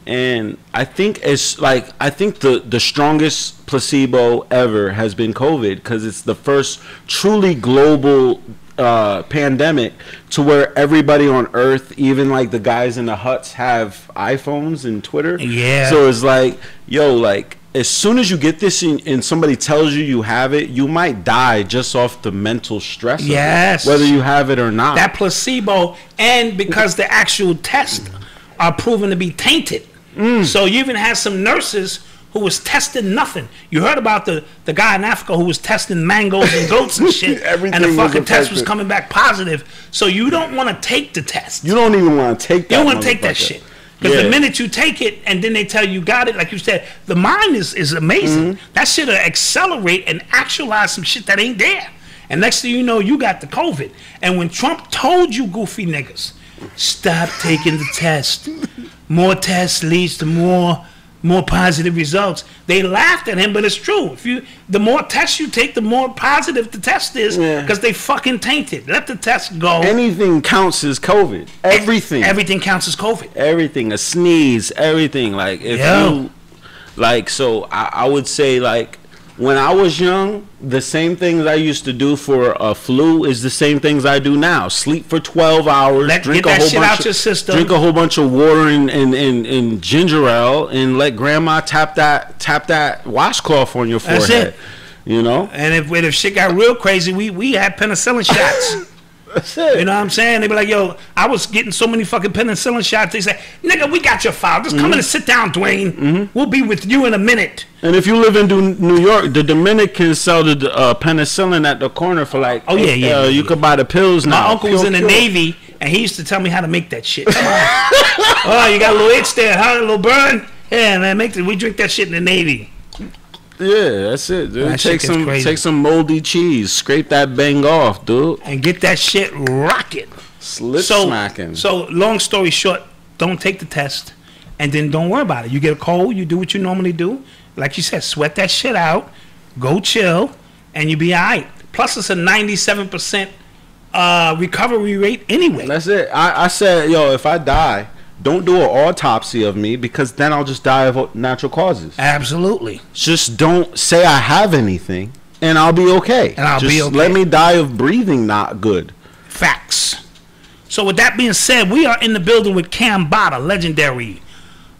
[SPEAKER 4] And I think the strongest placebo ever has been COVID, because it's the first truly global pandemic to where everybody on Earth, even like the guys in the huts, have iPhones and Twitter.
[SPEAKER 3] Yeah.
[SPEAKER 4] So it's like, as soon as you get this and somebody tells you have it, you might die just off the mental stress.
[SPEAKER 3] Yes.
[SPEAKER 4] Of it, whether you have it or not.
[SPEAKER 3] That placebo, and because the actual tests are proven to be tainted. So you even had some nurses who was testing nothing. You heard about the guy in Africa who was testing mangoes and goats and shit, and the fucking test was coming back positive. So you don't want to take the test.
[SPEAKER 4] You don't even want to take that.
[SPEAKER 3] You don't want to take that shit. Because the minute you take it and then they tell you got it, like you said, the mind is amazing. That shit will accelerate and actualize some shit that ain't there. And next thing you know, you got the COVID. And when Trump told you goofy niggas, stop taking the test. More tests leads to more positive results. They laughed at him, but it's true. The more tests you take, the more positive the test is, because they fucking tainted. Let the test go.
[SPEAKER 4] Anything counts as COVID. Everything.
[SPEAKER 3] Everything counts as COVID.
[SPEAKER 4] Everything. A sneeze. Everything. Like if you, like, so I would say, like when I was young, the same things I used to do for a flu is the same things I do now. Sleep for 12 hours,
[SPEAKER 3] Get that shit out your system.
[SPEAKER 4] Drink a whole bunch of water and ginger ale, and let grandma tap that washcloth on your forehead.
[SPEAKER 3] That's it.
[SPEAKER 4] You know?
[SPEAKER 3] And if shit got real crazy, we had penicillin shots.
[SPEAKER 4] That's it.
[SPEAKER 3] You know what I'm saying? They be like, yo, I was getting so many fucking penicillin shots. They say, nigga, we got your file. Just come in and sit down, Dwayne. We'll be with you in a minute.
[SPEAKER 4] And if you live in New York, the Dominicans sell the penicillin at the corner for like, you could buy the pills now.
[SPEAKER 3] My uncle was in the Navy, and he used to tell me how to make that shit. Come on. Oh, you got a little itch there, huh? A little burn? Yeah, man, we drink that shit in the Navy.
[SPEAKER 4] Yeah, that's it, dude.
[SPEAKER 3] That
[SPEAKER 4] Take some moldy cheese, scrape that bang off, dude,
[SPEAKER 3] and get that shit rocking.
[SPEAKER 4] Smacking.
[SPEAKER 3] So long story short, don't take the test, and then don't worry about it. You get a cold, you do what you normally do, like you said, sweat that shit out, go chill, and you be all right. Plus, it's a 97% recovery rate anyway.
[SPEAKER 4] That's it. I said, yo, if I die, don't do an autopsy of me, because then I'll just die of natural causes.
[SPEAKER 3] Absolutely.
[SPEAKER 4] Just don't say I have anything, and I'll be okay. Just let me die of breathing not good.
[SPEAKER 3] Facts. So with that being said, we are in the building with Cambatta, legendary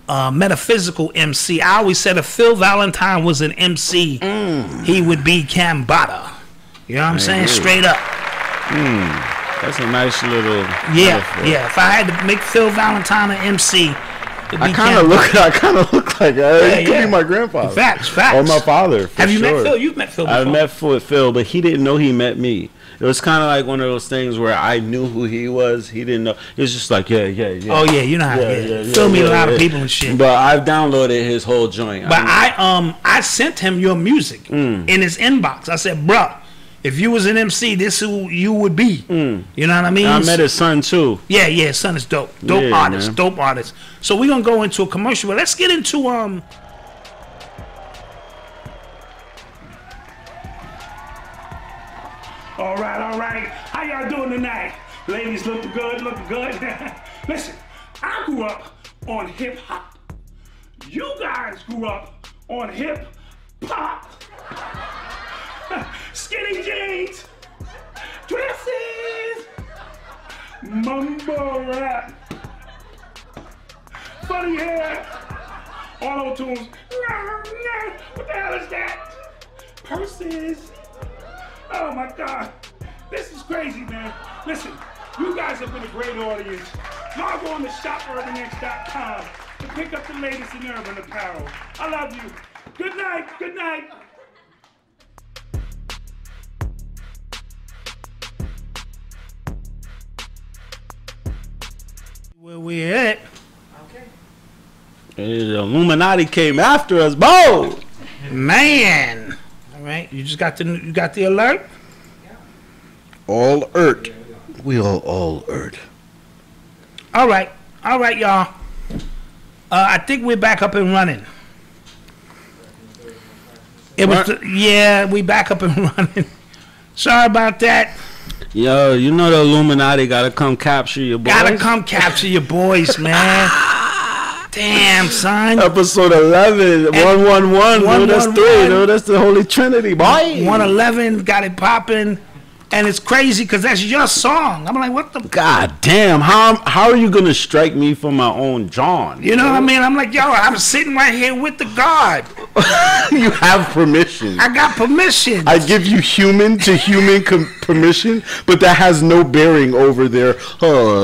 [SPEAKER 3] metaphysical MC. I always said if Phil Valentine was an MC, he would be Cambatta. You know what I'm saying? Straight up.
[SPEAKER 4] That's a nice little
[SPEAKER 3] metaphor. Yeah. If I had to make Phil Valentine an MC,
[SPEAKER 4] I kind of look like he could be my grandfather.
[SPEAKER 3] Facts.
[SPEAKER 4] Or my father.
[SPEAKER 3] Have you met Phil? You've met Phil before.
[SPEAKER 4] I've met Phil, but he didn't know he met me. It was kind of like one of those things where I knew who he was. He didn't know. It was just like, yeah.
[SPEAKER 3] Oh, yeah, you know how Phil meet a lot of people and shit.
[SPEAKER 4] But I've downloaded his whole joint.
[SPEAKER 3] But I sent him your music in his inbox. I said, bruh, if you was an MC, this who you would be. You know what I mean?
[SPEAKER 4] I met his son too.
[SPEAKER 3] Yeah, his son is dope. Dope artist. So we're gonna go into a commercial, but let's get into All right. How y'all doing tonight? Ladies looking good. Listen, I grew up on hip hop. You guys grew up on hip hop. Skinny jeans, dresses, mumble rap, funny hair, auto tunes. What the hell is that? Purses. Oh my God, this is crazy, man. Listen, you guys have been a great audience. Log on to shopurbinx.com to pick up the latest in urban apparel. I love you. Good night. Where we at? Okay.
[SPEAKER 4] The Illuminati came after us, Bo.
[SPEAKER 3] Man. All right, you got the alert?
[SPEAKER 4] All alert. We all alert.
[SPEAKER 3] All right, y'all. I think we're back up and running. We back up and running. Sorry about that.
[SPEAKER 4] Yo, you know the Illuminati gotta come capture your boys.
[SPEAKER 3] Gotta come capture your boys, man. Damn, son.
[SPEAKER 4] Episode 11, 111. No, that's 3. No, that's the Holy Trinity, boy.
[SPEAKER 3] 111, got it popping. And it's crazy because that's your song. I'm like, what the?
[SPEAKER 4] God damn, how are you going to strike me for my own John?
[SPEAKER 3] You know what I mean? I'm like, yo, I'm sitting right here with the God.
[SPEAKER 4] You have permission.
[SPEAKER 3] I got permission.
[SPEAKER 4] I give you human to human permission, but that has no bearing over their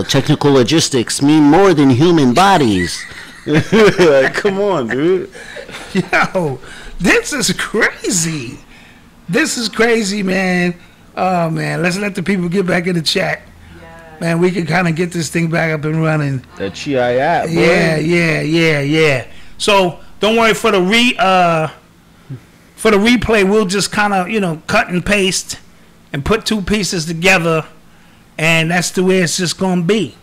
[SPEAKER 6] technical logistics mean more than human bodies.
[SPEAKER 4] Like, come on, dude.
[SPEAKER 3] Yo, this is crazy. This is crazy, man. Oh, man, let's let the people get back in the chat. Yeah. Man, we can kind of get this thing back up and running.
[SPEAKER 4] That Chi app, boy.
[SPEAKER 3] Yeah. So, don't worry, for the replay, we'll just kind of, cut and paste and put two pieces together, and that's the way it's just going to be.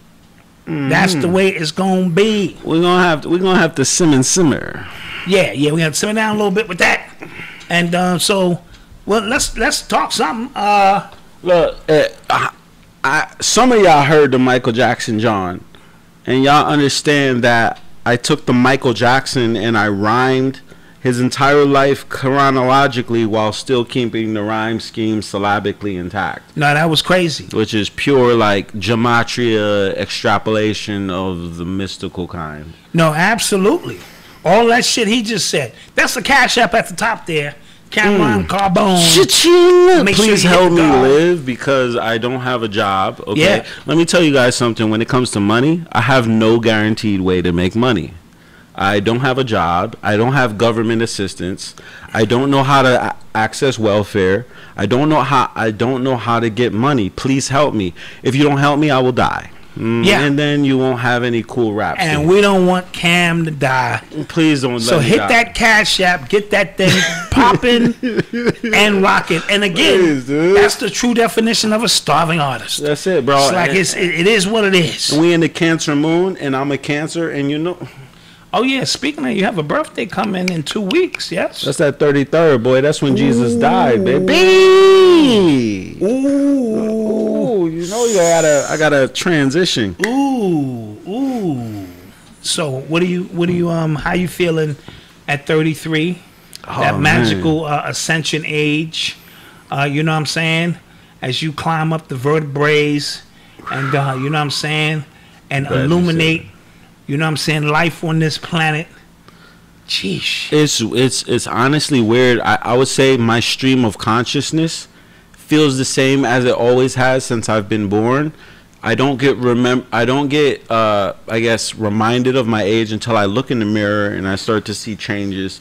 [SPEAKER 3] Mm-hmm. That's the way it's going to be.
[SPEAKER 4] We're gonna have to simmer.
[SPEAKER 3] Yeah, we got to simmer down a little bit with that. And so... Well, let's talk something.
[SPEAKER 4] Look, some of y'all heard the Michael Jackson John, and y'all understand that I took the Michael Jackson and I rhymed his entire life chronologically while still keeping the rhyme scheme syllabically intact.
[SPEAKER 3] No, that was crazy.
[SPEAKER 4] Which is pure like gematria extrapolation of the mystical kind.
[SPEAKER 3] No, absolutely. All that shit he just said. That's the Cash App at the top there. Cameron Carbone.
[SPEAKER 4] Cha-ching!
[SPEAKER 3] Make
[SPEAKER 4] Please
[SPEAKER 3] sure you
[SPEAKER 4] help
[SPEAKER 3] hit
[SPEAKER 4] me
[SPEAKER 3] the dog.
[SPEAKER 4] live because I don't have a job. Okay.
[SPEAKER 3] Yeah.
[SPEAKER 4] Let me tell you guys something. When it comes to money, I have no guaranteed way to make money. I don't have a job. I don't have government assistance. I don't know how to access welfare. I don't know how to get money. Please help me. If you don't help me, I will die.
[SPEAKER 3] Yeah.
[SPEAKER 4] And then you won't have any cool raps.
[SPEAKER 3] And we don't want Cam to die.
[SPEAKER 4] Please don't let
[SPEAKER 3] So
[SPEAKER 4] me
[SPEAKER 3] hit
[SPEAKER 4] die.
[SPEAKER 3] that Cash App, get that thing popping and rocking. And again,
[SPEAKER 4] Please, dude.
[SPEAKER 3] that's the true definition of a starving artist.
[SPEAKER 4] That's it, bro.
[SPEAKER 3] It's like it is what it is.
[SPEAKER 4] We in the Cancer moon, and I'm a Cancer, and you know.
[SPEAKER 3] Oh yeah, speaking of, you have a birthday coming in 2 weeks, yes?
[SPEAKER 4] That's that 33rd, boy. That's when Jesus died, baby. Ooh, you know I gotta transition.
[SPEAKER 3] Ooh. So what do you how you feeling at 33? That magical ascension age. You know what I'm saying? As you climb up the vertebrae and you know what I'm saying? And illuminate, you know what I'm saying, life on this planet. Sheesh.
[SPEAKER 4] It's honestly weird. I would say my stream of consciousness feels the same as it always has since I've been born. I don't get I guess reminded of my age until I look in the mirror and I start to see changes.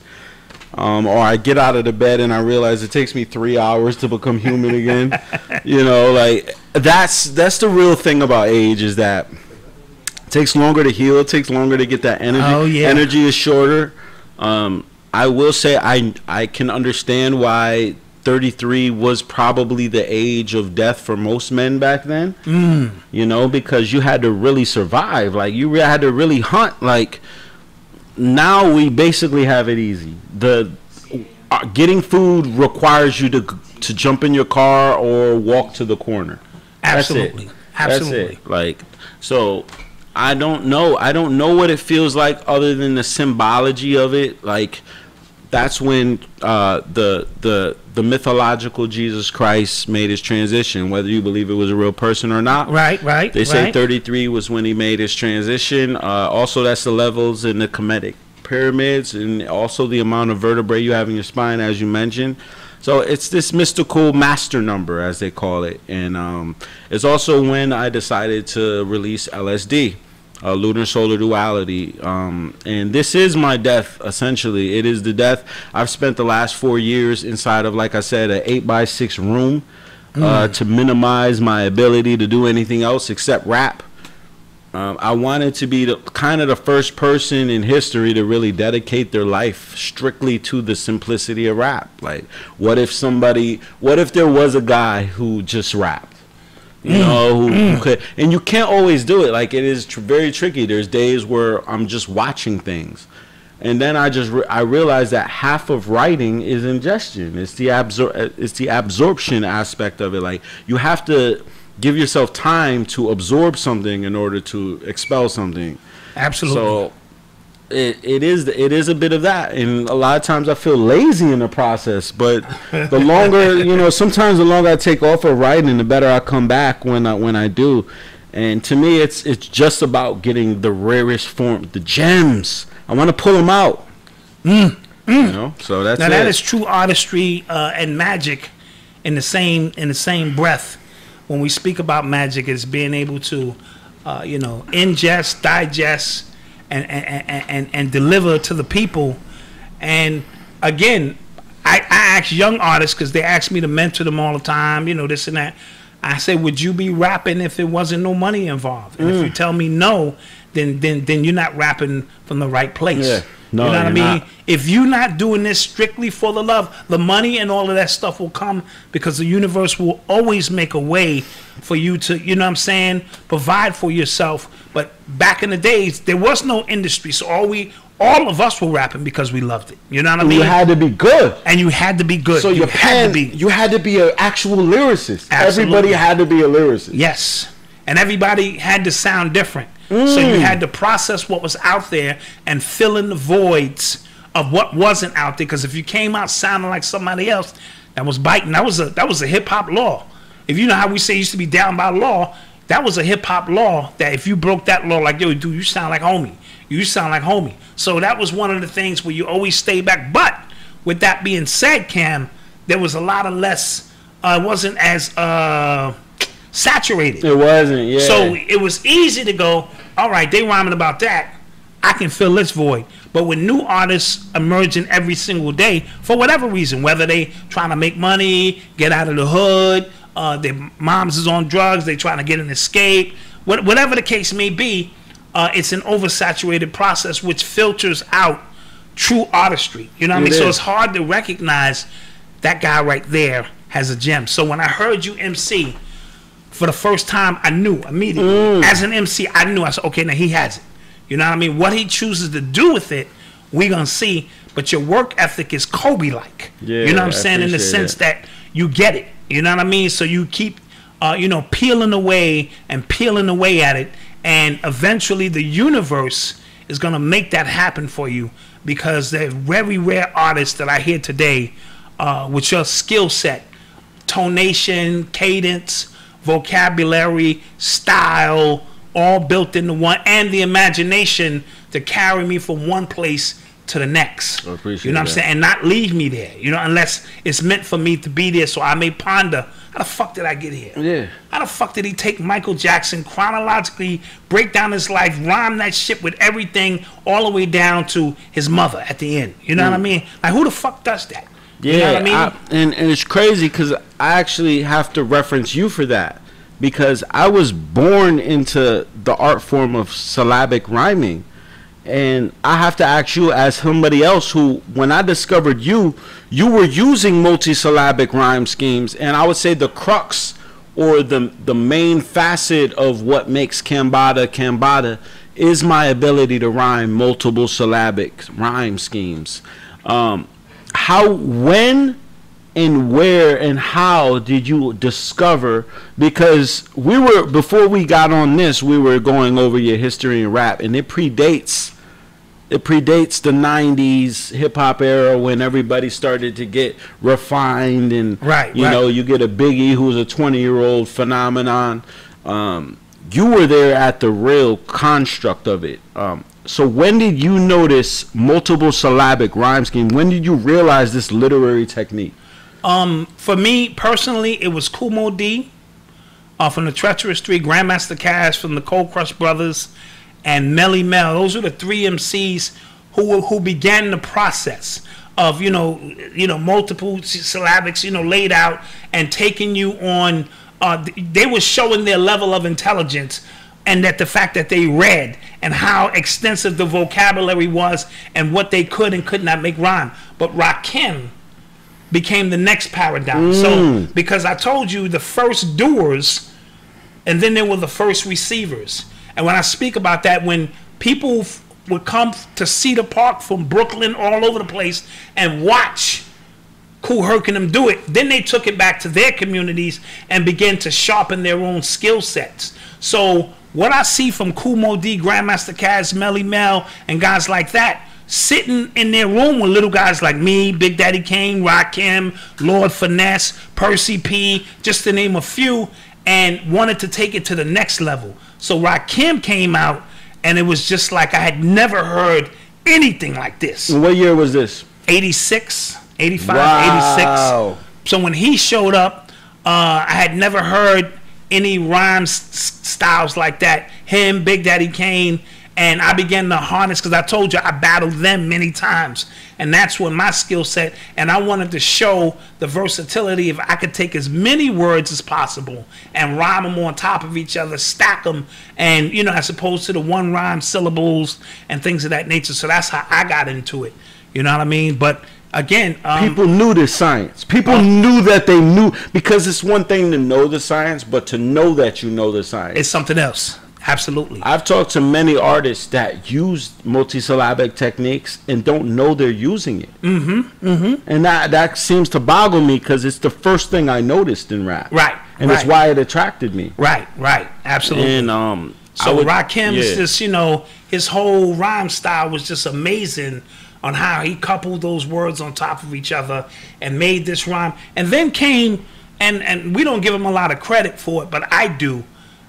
[SPEAKER 4] Or I get out of the bed and I realize it takes me 3 hours to become human again. You know, like that's the real thing about age is that it takes longer to heal. It takes longer to get that energy.
[SPEAKER 3] Oh, yeah.
[SPEAKER 4] Energy is shorter. I will say I can understand why 33 was probably the age of death for most men back then. You know, because you had to really survive. Like you had to really hunt. Like now we basically have it easy. Getting food requires you to jump in your car or walk to the corner.
[SPEAKER 3] Absolutely.
[SPEAKER 4] That's it. Like so. I don't know what it feels like other than the symbology of it. Like that's when the mythological Jesus Christ made his transition, whether you believe it was a real person or not.
[SPEAKER 3] Right.
[SPEAKER 4] They say 33 was when he made his transition. Also, that's the levels in the Kemetic pyramids, and also the amount of vertebrae you have in your spine, as you mentioned. So it's this mystical master number, as they call it. And it's also when I decided to release LSD, Lunar Solar Duality. And this is my death, essentially. It is the death. I've spent the last 4 years inside of, like I said, an 8x6 room to minimize my ability to do anything else except rap. I wanted to be the first person in history to really dedicate their life strictly to the simplicity of rap. Like, what if there was a guy who just rapped, you know, who could, and you can't always do it. Like, it is very tricky. There's days where I'm just watching things. And then I realized that half of writing is ingestion. It's the absorption aspect of it. Like, you have to give yourself time to absorb something in order to expel something.
[SPEAKER 3] Absolutely.
[SPEAKER 4] So it is a bit of that, and a lot of times I feel lazy in the process. But the longer, you know, sometimes the longer I take off of writing, the better I come back when I do. And to me, it's just about getting the rarest form, the gems. I want to pull them out. You know, so that's
[SPEAKER 3] now
[SPEAKER 4] it.
[SPEAKER 3] that is true artistry and magic in the same breath. When we speak about magic, it's being able to, you know, ingest, digest, and deliver to the people. And again, I ask young artists, because they ask me to mentor them all the time, you know, this and that. I say, would you be rapping if it wasn't no money involved? And if you tell me no, then you're not rapping from the right place.
[SPEAKER 4] Yeah. No,
[SPEAKER 3] you know what I mean?
[SPEAKER 4] not.
[SPEAKER 3] If you're not doing this strictly for the love, the money and all of that stuff will come, because the universe will always make a way for you to, you know what I'm saying, provide for yourself. But back in the days, there was no industry, so all of us were rapping because we loved it. You know what I mean?
[SPEAKER 4] You had to be good.
[SPEAKER 3] And you had to be good.
[SPEAKER 4] So you had to be an actual lyricist.
[SPEAKER 3] Absolutely.
[SPEAKER 4] Everybody had to be a lyricist.
[SPEAKER 3] Yes. And everybody had to sound different. So you had to process what was out there and fill in the voids of what wasn't out there. Because if you came out sounding like somebody else, that was biting. That was a hip hop law. If you know how we say it used to be down by law, that was a hip hop law. That if you broke that law, like, yo, dude, you sound like homie. You sound like homie. So that was one of the things where you always stay back. But with that being said, Cam, there was a lot of less. It wasn't as saturated.
[SPEAKER 4] It wasn't. Yeah.
[SPEAKER 3] So it was easy to go, all right, they rhyming about that. I can fill this void. But with new artists emerging every single day, for whatever reason, whether they trying to make money, get out of the hood, their moms is on drugs, they trying to get an escape, whatever the case may be, it's an oversaturated process which filters out true artistry. You know what I mean? So it's hard to recognize that guy right there has a gem. So when I heard you MC for the first time, I knew immediately. As an MC, I knew. I said, okay, now he has it. You know what I mean? What he chooses to do with it, we're going to see. But your work ethic is Kobe-like. Yeah, you know what I'm saying? In the sense that you get it. You know what I mean? So you keep, peeling away at it. And eventually the universe is going to make that happen for you, because there are very rare artists that I hear today with your skill set, tonation, cadence, vocabulary, style, all built into one, and the imagination to carry me from one place to the next.
[SPEAKER 4] I appreciate
[SPEAKER 3] you know what I'm saying? And not leave me there, unless it's meant for me to be there. So I may ponder, how the fuck did I get here?
[SPEAKER 4] Yeah.
[SPEAKER 3] How the fuck did he take Michael Jackson, chronologically break down his life, rhyme that shit with everything all the way down to his mother at the end? You know what I mean? Like, who the fuck does that?
[SPEAKER 4] Yeah,
[SPEAKER 3] you know what I mean?
[SPEAKER 4] And it's crazy because I actually have to reference you for that, because I was born into the art form of syllabic rhyming. And I have to ask you, as somebody else who, when I discovered you, you were using multisyllabic rhyme schemes, and I would say the crux or the main facet of what makes Cambatta is my ability to rhyme multiple syllabic rhyme schemes. How, when, and where and how did you discover? Because before we got on this, we were going over your history in rap, and it predates the 90s hip-hop era, when everybody started to get refined, and you know, you get a Biggie who's a 20-year-old phenomenon. You were there at the real construct of it. So when did you notice multiple syllabic rhyme scheme? When did you realize this literary technique?
[SPEAKER 3] For me personally, it was Kumo D from the Treacherous Three, Grandmaster Cash from the Cold Crush Brothers, and Melly Mel. Those are the three MCs who began the process of multiple syllabics laid out and taking you on. They were showing their level of intelligence, and that the fact that they read and how extensive the vocabulary was and what they could and could not make rhyme. But Rakim became the next paradigm. So because I told you, the first doers, and then there were the first receivers. And when I speak about that, when people would come to Cedar Park from Brooklyn, all over the place, and watch Kool Herc and them do it, then they took it back to their communities and began to sharpen their own skill sets. So what I see from Kumo D, Grandmaster Caz, Melly Mel, and guys like that, sitting in their room with little guys like me, Big Daddy Kane, Rakim, Lord Finesse, Percy P, just to name a few, and wanted to take it to the next level. So Rakim came out, and it was just like I had never heard anything like this.
[SPEAKER 4] And what year was this?
[SPEAKER 3] 86, 85, 86. So when he showed up, I had never heard any rhyme styles like that. Him, Big Daddy Kane, and I began to harness, because I told you I battled them many times. And that's when my skill set, and I wanted to show the versatility if I could take as many words as possible and rhyme them on top of each other, stack them, and, as opposed to the one rhyme syllables and things of that nature. So that's how I got into it. You know what I mean? But again,
[SPEAKER 4] people knew the science. People knew that they knew, because it's one thing to know the science, but to know that you know the science,
[SPEAKER 3] it's something else. Absolutely.
[SPEAKER 4] I've talked to many artists that use multisyllabic techniques and don't know they're using it. And that seems to boggle me, because it's the first thing I noticed in rap.
[SPEAKER 3] Right.
[SPEAKER 4] And it's why it attracted me.
[SPEAKER 3] Right. Absolutely.
[SPEAKER 4] And
[SPEAKER 3] so Rakim's just, his whole rhyme style was just amazing. on how he coupled those words on top of each other and made this rhyme. And then came, and we don't give him a lot of credit for it, but I do.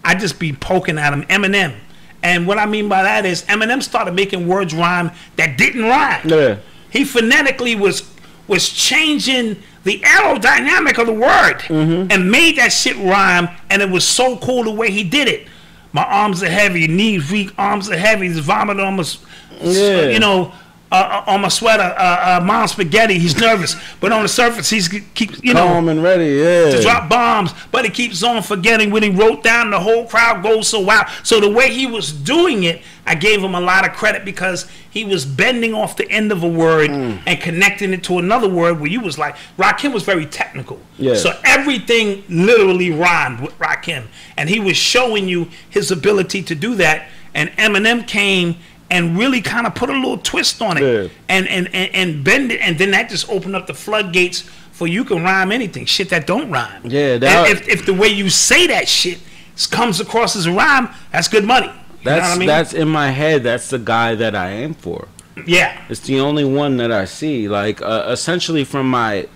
[SPEAKER 3] I just be poking at him, Eminem. And what I mean by that is Eminem started making words rhyme that didn't rhyme.
[SPEAKER 4] Yeah.
[SPEAKER 3] He phonetically was changing the aerodynamic of the word and made that shit rhyme, and it was so cool the way he did it. My arms are heavy, knees weak, arms are heavy, he's vomiting on my, you know, on my sweater, mom's spaghetti, he's nervous. But on the surface, he's keeps, you know,
[SPEAKER 4] calm and ready, to
[SPEAKER 3] drop bombs. But he keeps on forgetting what he wrote down. The whole crowd goes so wild. So the way he was doing it, I gave him a lot of credit because he was bending off the end of a word and connecting it to another word where you was like, Rakim was very technical.
[SPEAKER 4] Yes.
[SPEAKER 3] So everything literally rhymed with Rakim. And he was showing you his ability to do that. And Eminem came and really kind of put a little twist on it, and bend it, and then that just opened up the floodgates for you can rhyme anything, shit that don't rhyme.
[SPEAKER 4] Yeah, that,
[SPEAKER 3] if the way you say that shit comes across as a rhyme, that's good money. You know what I mean? That's
[SPEAKER 4] in my head. That's the guy that I aim for.
[SPEAKER 3] Yeah,
[SPEAKER 4] it's the only one that I see. Like essentially from my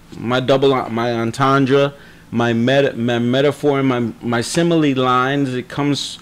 [SPEAKER 4] double, my entendre, my metaphor, my simile lines. It comes.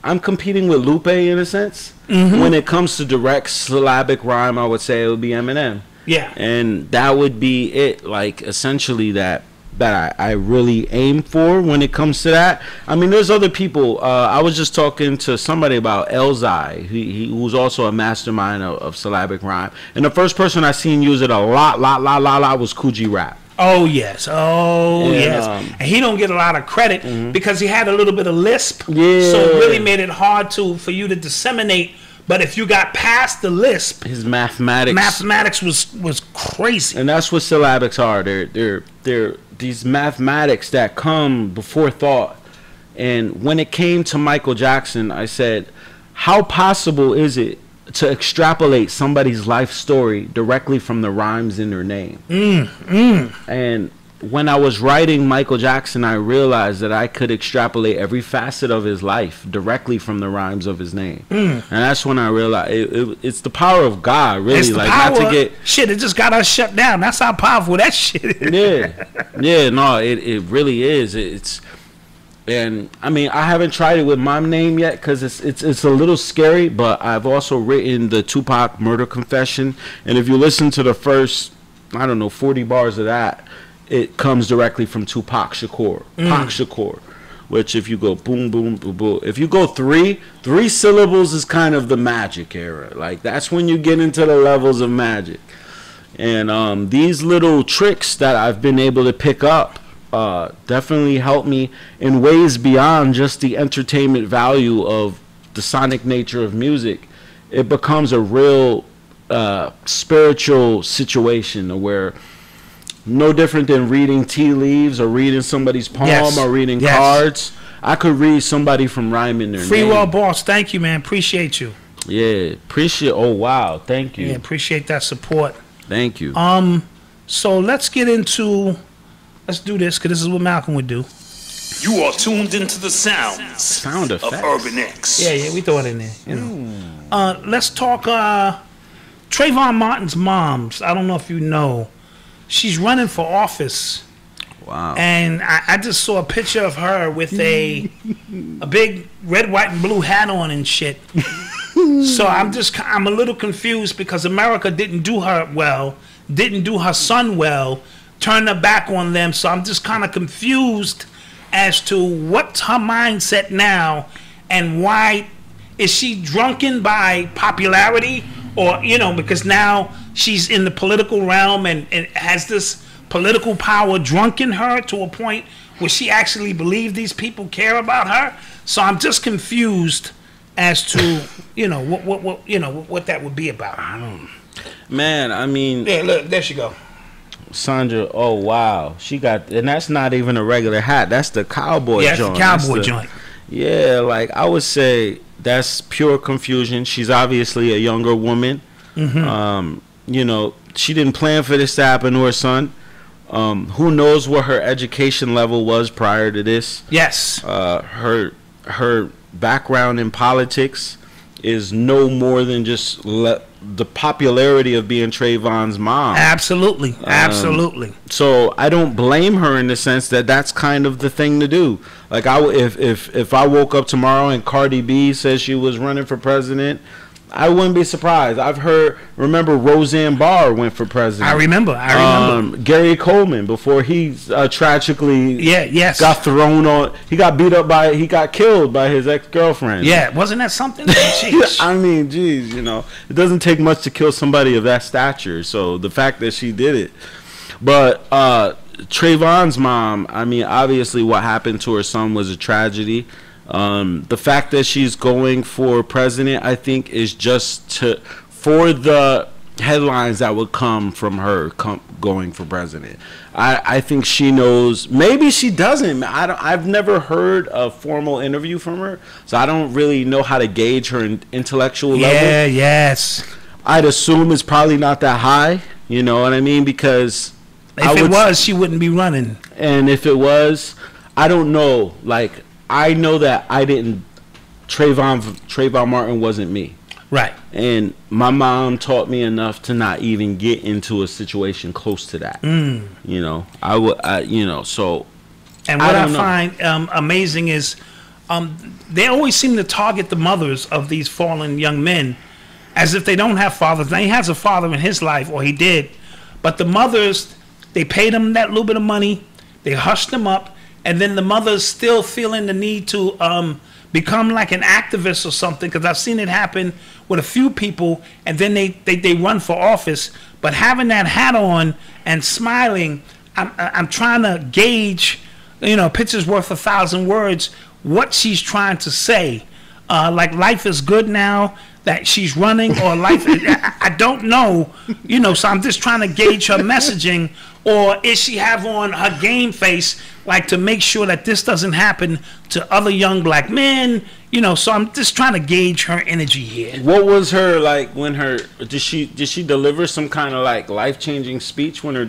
[SPEAKER 4] I'm competing with Lupe in a sense. When it comes to direct syllabic rhyme, I would say it would be Eminem.
[SPEAKER 3] Yeah.
[SPEAKER 4] And that would be it, like, essentially that I really aim for when it comes to that. I mean, there's other people. I was just talking to somebody about Elzai, he was also a mastermind of syllabic rhyme. And the first person I seen use it a lot was Coogee Rap.
[SPEAKER 3] Oh yes, yes, and he don't get a lot of credit because he had a little bit of lisp, so it really made it hard for you to disseminate. But if you got past the lisp,
[SPEAKER 4] his mathematics
[SPEAKER 3] was crazy.
[SPEAKER 4] And that's what syllabics are. They're these mathematics that come before thought. And when it came to Michael Jackson, I said, how possible is it to extrapolate somebody's life story directly from the rhymes in their name? And when I was writing Michael Jackson, I realized that I could extrapolate every facet of his life directly from the rhymes of his name. And that's when I realized it's the power of God, really.
[SPEAKER 3] It's the
[SPEAKER 4] like
[SPEAKER 3] power,
[SPEAKER 4] not to get
[SPEAKER 3] shit, it just got us shut down. That's how powerful that shit is.
[SPEAKER 4] No, it really is. And I mean, I haven't tried it with my name yet because it's a little scary. But I've also written the Tupac murder confession, and if you listen to the first, I don't know, 40 bars of that, it comes directly from Tupac Shakur, Pac Shakur. Which if you go boom boom boom boom, if you go three syllables is kind of the magic era. Like that's when you get into the levels of magic. And these little tricks that I've been able to pick up definitely help me in ways beyond just the entertainment value of the sonic nature of music. It becomes a real spiritual situation where no different than reading tea leaves or reading somebody's poem or reading cards. I could read somebody from rhyming their
[SPEAKER 3] Free
[SPEAKER 4] name.
[SPEAKER 3] Will Boss, thank you, man. Appreciate you.
[SPEAKER 4] Yeah, appreciate. Oh wow, thank you.
[SPEAKER 3] Yeah, appreciate that support.
[SPEAKER 4] Thank you.
[SPEAKER 3] So let's get into. Let's do this, because this is what Malcolm would do.
[SPEAKER 5] You are tuned into the sounds of Urban X.
[SPEAKER 3] Yeah, we throw it in there. You know. Let's talk Trayvon Martin's moms. I don't know if you know. She's running for office.
[SPEAKER 4] Wow.
[SPEAKER 3] And I just saw a picture of her with a big red, white, and blue hat on and shit. So I'm a little confused because America didn't do her well, didn't do her son well, turned her back on them. So I'm just kind of confused as to what's her mindset now and why is she drunken by popularity, or, you know, because now she's in the political realm and has this political power drunken her to a point where she actually believes these people care about her. So I'm just confused as to, you know, what that would be about.
[SPEAKER 4] Man, I mean,
[SPEAKER 3] yeah, look, there she go.
[SPEAKER 4] Sandra, oh wow, she got, and that's not even a regular hat. That's the cowboy joint.
[SPEAKER 3] Yeah, it's the cowboy joint.
[SPEAKER 4] Yeah, like I would say that's pure confusion. She's obviously a younger woman. You know, she didn't plan for this to happen to her son. Who knows what her education level was prior to this?
[SPEAKER 3] Yes.
[SPEAKER 4] Her background in politics is no more than just the popularity of being Trayvon's mom.
[SPEAKER 3] Absolutely, absolutely.
[SPEAKER 4] So I don't blame her in the sense that that's kind of the thing to do. Like if I woke up tomorrow and Cardi B says she was running for president, I wouldn't be surprised. Remember Roseanne Barr went for president.
[SPEAKER 3] I remember.
[SPEAKER 4] Gary Coleman, before he tragically got thrown on, he got killed by his ex-girlfriend.
[SPEAKER 3] Yeah, wasn't that something?
[SPEAKER 4] I mean, geez, you know, it doesn't take much to kill somebody of that stature. So the fact that she did it. But Trayvon's mom, I mean, obviously what happened to her son was a tragedy. The fact that she's going for president, I think, is just for the headlines that would come from her going for president. I think she knows. Maybe she doesn't. I've never heard a formal interview from her, so I don't really know how to gauge her intellectual level.
[SPEAKER 3] Yeah, yes.
[SPEAKER 4] I'd assume it's probably not that high. You know what I mean? Because
[SPEAKER 3] if it was, she wouldn't be running.
[SPEAKER 4] And if it was, I don't know. Like, I know that Trayvon Martin wasn't me.
[SPEAKER 3] Right.
[SPEAKER 4] And my mom taught me enough to not even get into a situation close to that. You know, so.
[SPEAKER 3] And what I find amazing is they always seem to target the mothers of these fallen young men as if they don't have fathers. Now, he has a father in his life, or he did. But the mothers, they paid him that little bit of money. They hushed him up. And then the mother's still feeling the need to become like an activist or something, because I've seen it happen with a few people, and then they run for office. But having that hat on and smiling, I'm trying to gauge, you know, picture's worth 1,000 words, what she's trying to say. Like, life is good now that she's running, or life, I don't know, you know, so I'm just trying to gauge her messaging. Or is she have on her game face, like, to make sure that this doesn't happen to other young black men, you know? So I'm just trying to gauge her energy here.
[SPEAKER 4] What was her, like, did she deliver some kind of, like, life-changing speech when her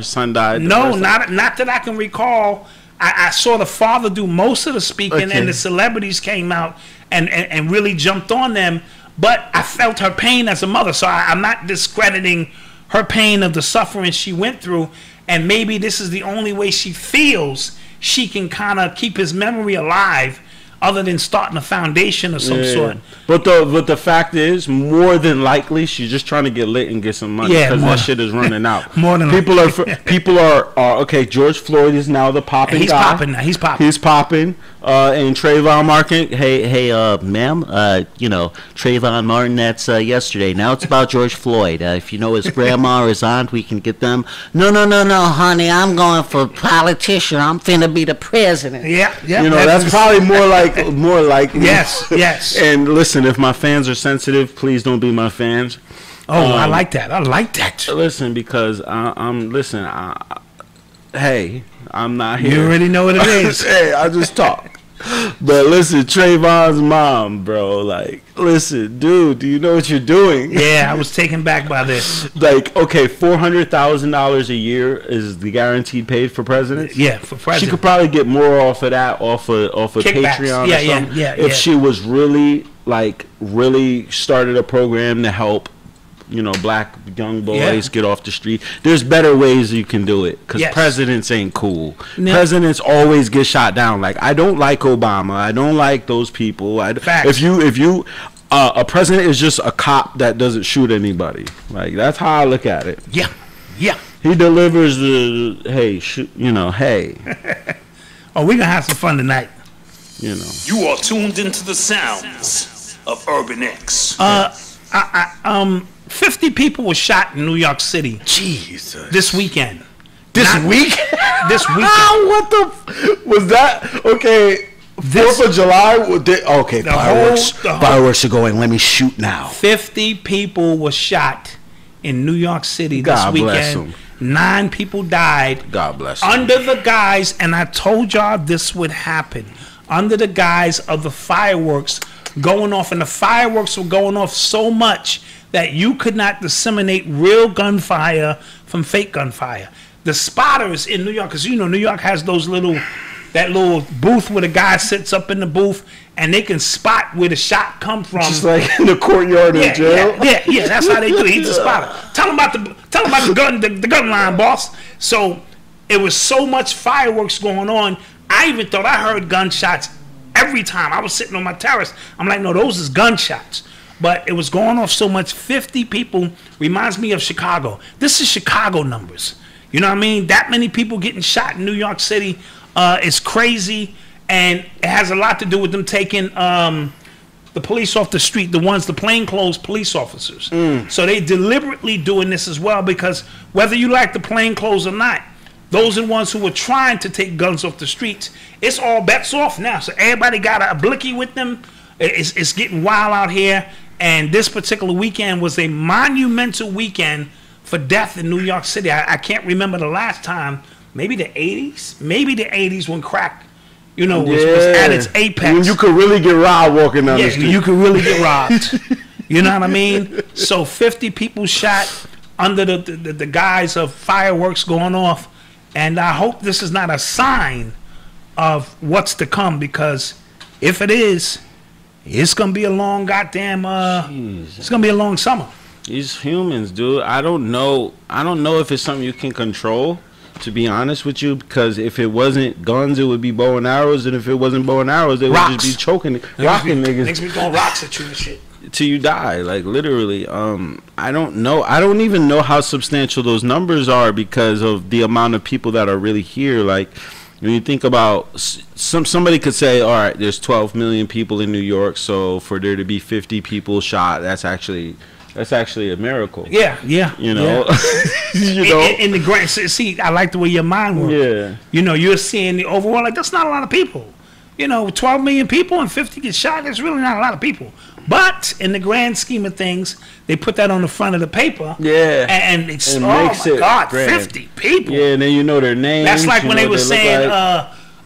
[SPEAKER 4] son died?
[SPEAKER 3] No, not that I can recall. I saw the father do most of the speaking, and the celebrities came out and really jumped on them. But I felt her pain as a mother, so I'm not discrediting her pain of the suffering she went through, and maybe this is the only way she feels she can kind of keep his memory alive, other than starting a foundation of some sort.
[SPEAKER 4] But the fact is, more than likely, she's just trying to get lit and get some money, because that shit is running out.
[SPEAKER 3] More than
[SPEAKER 4] people are okay. George Floyd is now the popping guy.
[SPEAKER 3] He's popping.
[SPEAKER 4] He's popping. And Trayvon Martin.
[SPEAKER 6] Hey, ma'am. You know, Trayvon Martin. That's yesterday. Now it's about George Floyd. If you know his grandma or his aunt, we can get them. No, honey. I'm going for politician. I'm finna be the president.
[SPEAKER 3] Yeah.
[SPEAKER 4] You know, that's probably more like.
[SPEAKER 3] Yes.
[SPEAKER 4] And listen, if my fans are sensitive, please don't be my fans.
[SPEAKER 3] Oh, I like that.
[SPEAKER 4] Listen, because hey, I'm not here.
[SPEAKER 3] You already know what it is.
[SPEAKER 4] Hey, I just talk. But listen, Trayvon's mom, bro. Like, listen, dude, do you know what you're doing?
[SPEAKER 3] Yeah, I was taken back by this.
[SPEAKER 4] Like, okay, $400,000 a year is the guaranteed paid for presidents.
[SPEAKER 3] Yeah, for president.
[SPEAKER 4] She could probably get more off of that, off of Patreon or something. If she was really started a program to help, you know, black young boys get off the street. There's better ways you can do it, because presidents ain't cool. No. Presidents always get shot down. Like, I don't like Obama. I don't like those people. If you a president is just a cop that doesn't shoot anybody. Like, that's how I look at it.
[SPEAKER 3] Yeah.
[SPEAKER 4] He delivers the hey.
[SPEAKER 3] Oh, we're gonna have some fun tonight.
[SPEAKER 4] You know.
[SPEAKER 5] You are tuned into the sounds of Urban X.
[SPEAKER 3] 50 people were shot in New York City.
[SPEAKER 4] Jesus.
[SPEAKER 3] This weekend.
[SPEAKER 4] This weekend? What the was that? Okay. 4th of July? Okay, fireworks are going. Let me shoot now.
[SPEAKER 3] 50 people were shot in New York City this weekend.
[SPEAKER 4] Bless them.
[SPEAKER 3] 9 people died.
[SPEAKER 4] God bless them.
[SPEAKER 3] Under the guise, and I told y'all this would happen, under the guise of the fireworks going off. And the fireworks were going off so much that you could not disseminate real gunfire from fake gunfire. The spotters in New York, because you know New York has those little that little booth where the guy sits up in the booth, and they can spot where the shot come from.
[SPEAKER 4] Just like in the courtyard of jail.
[SPEAKER 3] Yeah. That's how they do it. He's a spotter. Tell him about the gun line, boss. So it was so much fireworks going on. I even thought I heard gunshots every time. I was sitting on my terrace. I'm like, no, those is gunshots. But it was going off so much. 50 people reminds me of Chicago. This is Chicago numbers. You know what I mean? That many people getting shot in New York City is crazy. And it has a lot to do with them taking the police off the street, the plainclothes police officers. So they deliberately doing this as well, because whether you like the plainclothes or not, those are the ones who were trying to take guns off the streets. It's all bets off now. So everybody got a blicky with them. It's getting wild out here. And this particular weekend was a monumental weekend for death in New York City. I can't remember the last time. Maybe the 80s? Maybe the 80s when crack, was at its apex.
[SPEAKER 4] When you could really get robbed walking down the street.
[SPEAKER 3] You could really get robbed. You know what I mean? So 50 people shot under the guise of fireworks going off. And I hope this is not a sign of what's to come, because if it is, it's gonna be a long goddamn. It's gonna be a long summer.
[SPEAKER 4] These humans, dude. I don't know if it's something you can control, to be honest with you, because if it wasn't guns, it would be bow and arrows, and if it wasn't bow and arrows, they would just be choking, rocking niggas.
[SPEAKER 3] Niggas be throwing rocks at you and shit
[SPEAKER 4] till you die, like literally. I don't know. I don't even know how substantial those numbers are because of the amount of people that are really here. Like, when you think about somebody could say, all right, there's 12 million people in New York, so for there to be 50 people shot, that's actually a miracle.
[SPEAKER 3] Yeah.
[SPEAKER 4] You know,
[SPEAKER 3] in the grand. See, I like the way your mind works.
[SPEAKER 4] Yeah.
[SPEAKER 3] You're seeing the overall, like, that's not a lot of people. 12 million people and 50 get shot. That's really not a lot of people. But in the grand scheme of things, they put that on the front of the paper.
[SPEAKER 4] Yeah.
[SPEAKER 3] And it's, oh my God, grand. 50 people.
[SPEAKER 4] Yeah, and then you know their names.
[SPEAKER 3] That's like when they were saying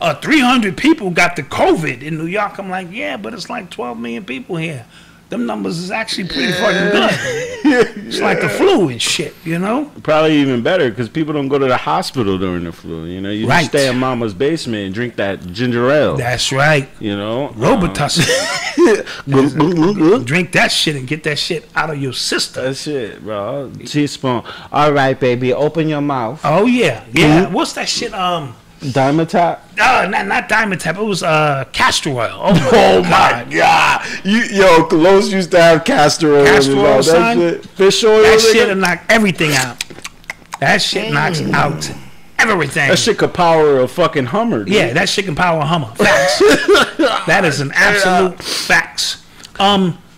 [SPEAKER 3] 300 people got the COVID in New York. I'm like, yeah, but it's like 12 million people here. Them numbers is actually pretty fucking good. It's like the flu and shit,
[SPEAKER 4] Probably even better, because people don't go to the hospital during the flu. You just stay in mama's basement and drink that ginger ale.
[SPEAKER 3] That's right. Robitussin. Drink that shit and get that shit out of your system.
[SPEAKER 4] That's it, bro. Teaspoon. All right, baby, open your mouth.
[SPEAKER 3] Oh yeah. What's that shit?
[SPEAKER 4] Dimetap?
[SPEAKER 3] Not Dimetap. It was castor oil. Oh my God.
[SPEAKER 4] Los used to have castor oil.
[SPEAKER 3] Castor oil, son.
[SPEAKER 4] That shit. Fish oil.
[SPEAKER 3] That shit knock everything out. That shit knocks out everything.
[SPEAKER 4] That shit could power a fucking Hummer. Dude.
[SPEAKER 3] Yeah, that shit can power a Hummer. Facts. That is an absolute facts.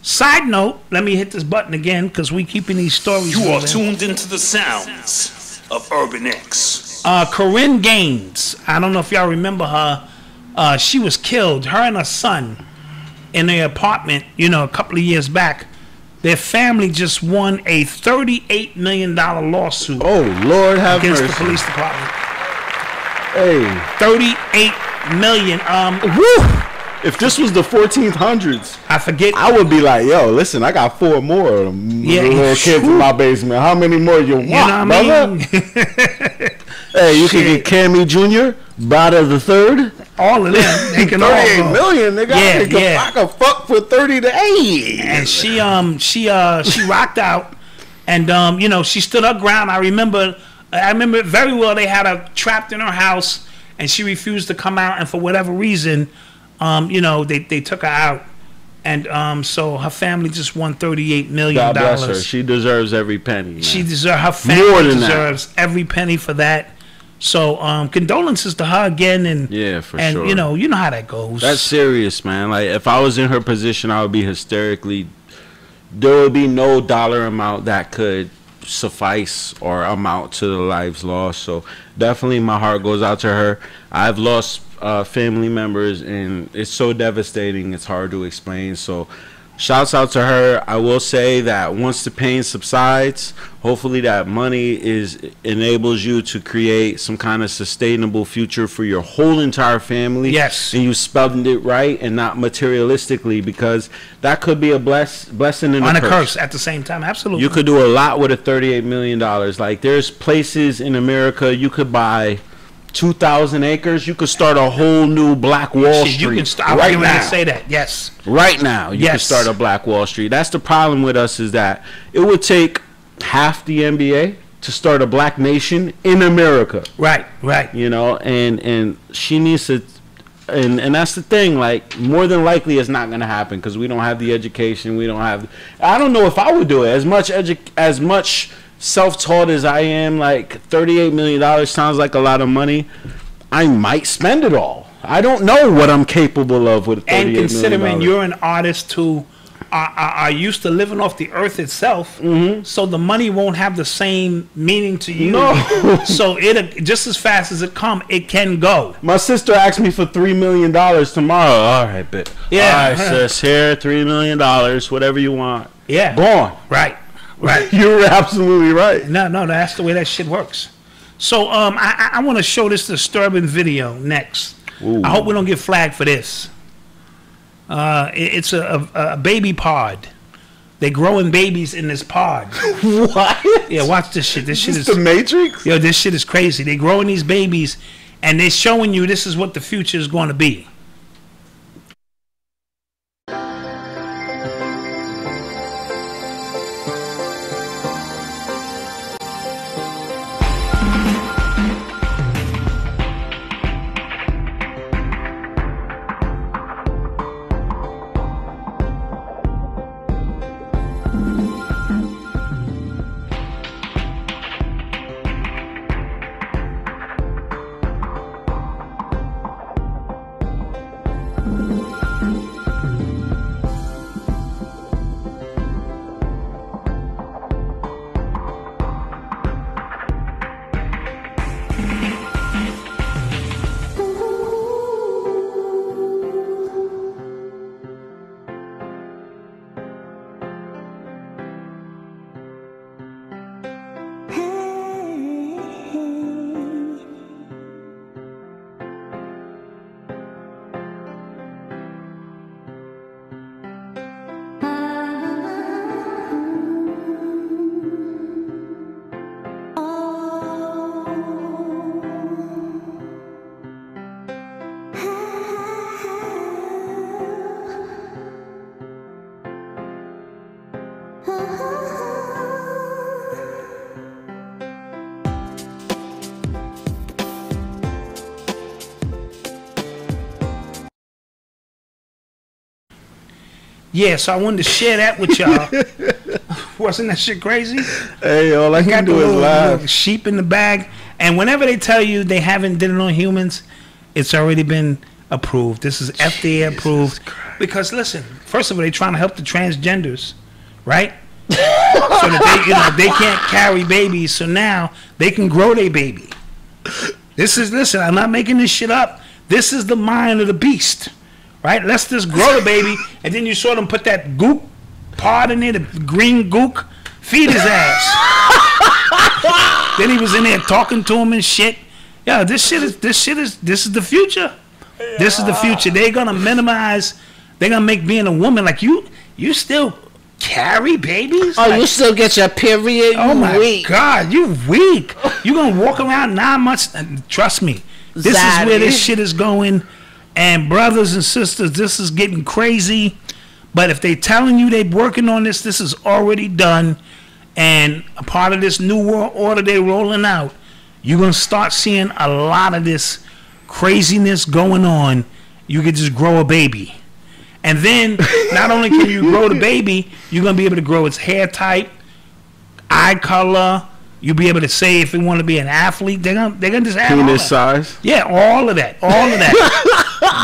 [SPEAKER 3] Side note, let me hit this button again, because we keeping these stories.
[SPEAKER 5] You are tuned into the sounds of Urban X.
[SPEAKER 3] Corinne Gaines, I don't know if y'all remember her. She was killed, her and her son, in their apartment, a couple of years back. Their family just won a $38 million lawsuit.
[SPEAKER 4] Oh, Lord have
[SPEAKER 3] against
[SPEAKER 4] mercy.
[SPEAKER 3] the police department.
[SPEAKER 4] Hey.
[SPEAKER 3] $38 million.
[SPEAKER 4] Woo! If this was the 1400s, I would be like, yo, listen, I got 4 more of them little kids in my basement. How many more you want, brother? Hey, you can get Cammy Jr., Bada the Third.
[SPEAKER 3] All of them. They can
[SPEAKER 4] 38 million, nigga. I can fuck for 30 to 80.
[SPEAKER 3] And she rocked out, and she stood her ground. I remember it very well. They had her trapped in her house, and she refused to come out, and for whatever reason, they took her out, and so her family just won $38 million.
[SPEAKER 4] God bless her. She deserves every penny. Man.
[SPEAKER 3] She deserves. Her family deserves every penny for that. So condolences to her again, and
[SPEAKER 4] for
[SPEAKER 3] sure.
[SPEAKER 4] And
[SPEAKER 3] you know how that goes.
[SPEAKER 4] That's serious, man. Like, if I was in her position, I would be hysterically. There would be no dollar amount that could suffice or amount to the lives lost. So definitely, my heart goes out to her. I've lost family members, and it's so devastating. It's hard to explain. So shouts out to her. I will say that once the pain subsides, hopefully that money enables you to create some kind of sustainable future for your whole entire family.
[SPEAKER 3] Yes.
[SPEAKER 4] And you spelled it right and not materialistically, because that could be a blessing and a curse
[SPEAKER 3] at the same time. Absolutely.
[SPEAKER 4] You could do a lot with a $38 million. Like, there's places in America you could buy 2,000 acres, you could start a whole new Black Wall Street.
[SPEAKER 3] You can start
[SPEAKER 4] right now.
[SPEAKER 3] To say that, yes.
[SPEAKER 4] Right now, you can start a Black Wall Street. That's the problem with us, is that it would take half the NBA to start a black nation in America.
[SPEAKER 3] Right, right.
[SPEAKER 4] You know, and she needs to, and that's the thing. Like, more than likely, it's not going to happen because we don't have the education. We don't have. I don't know if I would do it as much self-taught as I am. Like, $38 million sounds like a lot of money. I might spend it all. I don't know what I'm capable of with $38 million.
[SPEAKER 3] And considering you're an artist who are used to living off the earth itself, so the money won't have the same meaning to you.
[SPEAKER 4] No. So
[SPEAKER 3] it just as fast as it come, it can go.
[SPEAKER 4] My sister asked me for $3 million tomorrow. All right, bet.
[SPEAKER 3] Yeah.
[SPEAKER 4] All right, sis, here, $3 million, whatever you want.
[SPEAKER 3] Yeah.
[SPEAKER 4] Gone.
[SPEAKER 3] Right. Right.
[SPEAKER 4] You're absolutely right.
[SPEAKER 3] No, that's the way that shit works. So I want to show this disturbing video next.
[SPEAKER 4] Ooh.
[SPEAKER 3] I hope we don't get flagged for this. It's a baby pod. They're growing babies in this pod.
[SPEAKER 4] What?
[SPEAKER 3] Yeah, watch this shit. This shit is
[SPEAKER 4] the Matrix.
[SPEAKER 3] Yo, this shit is crazy. They're growing these babies, and they're showing you this is what the future is going to be. Yeah, so I wanted to share that with y'all. Wasn't that shit crazy?
[SPEAKER 4] Hey, all I can do is laugh.
[SPEAKER 3] Sheep in the bag. And whenever they tell you they haven't did it on humans, it's already been approved. This is FDA approved. Because listen, first of all, they're trying to help the transgenders, right? So that they can't carry babies, so now they can grow their baby. Listen, I'm not making this shit up. This is the mind of the beast. Right? Let's just grow the baby, and then you saw them put that gook pod in there, the green gook, feed his ass. Then he was in there talking to him and shit. Yeah, this is the future. This is the future. They're gonna minimize. They're gonna make being a woman like you still carry babies.
[SPEAKER 6] Oh,
[SPEAKER 3] like,
[SPEAKER 6] you still get your period.
[SPEAKER 3] Oh my
[SPEAKER 6] weak.
[SPEAKER 3] God, you weak. You gonna walk around 9 months? Trust me, this is where this shit is going. And brothers and sisters, this is getting crazy. But if they telling you they working on this, this is already done. And a part of this new world order they rolling out, you're going to start seeing a lot of this craziness going on. You could just grow a baby. And then not only can you grow the baby, you're going to be able to grow its hair type, eye color. You'll be able to say if you want to be an athlete, they're gonna just add all that.
[SPEAKER 4] Size.
[SPEAKER 3] Yeah, all of that.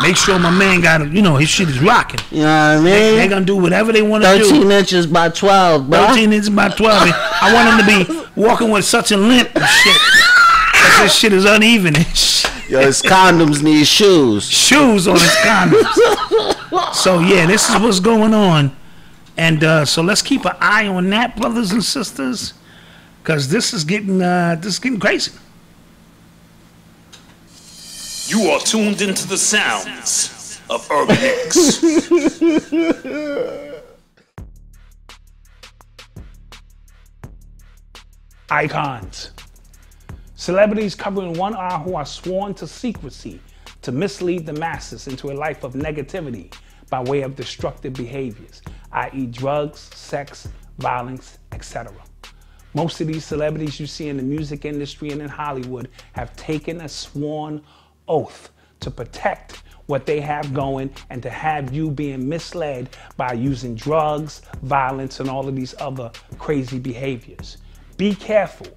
[SPEAKER 3] Make sure my man got his shit is rocking.
[SPEAKER 6] You know what I mean?
[SPEAKER 3] They're gonna do whatever they want to do.
[SPEAKER 6] 13 inches by 12, bro.
[SPEAKER 3] 13 inches by 12. I want him to be walking with such a limp and shit. Cause this shit is uneven and shit.
[SPEAKER 6] Yo, his condoms need shoes.
[SPEAKER 3] Shoes on his condoms. So yeah, this is what's going on, and so let's keep an eye on that, brothers and sisters. Because this is getting crazy.
[SPEAKER 5] You are tuned into the sounds of Urban X.
[SPEAKER 3] Icons. Celebrities covering one eye who are sworn to secrecy to mislead the masses into a life of negativity by way of destructive behaviors, i.e. drugs, sex, violence, etc. Most of these celebrities you see in the music industry and in Hollywood have taken a sworn oath to protect what they have going and to have you being misled by using drugs, violence, and all of these other crazy behaviors. Be careful.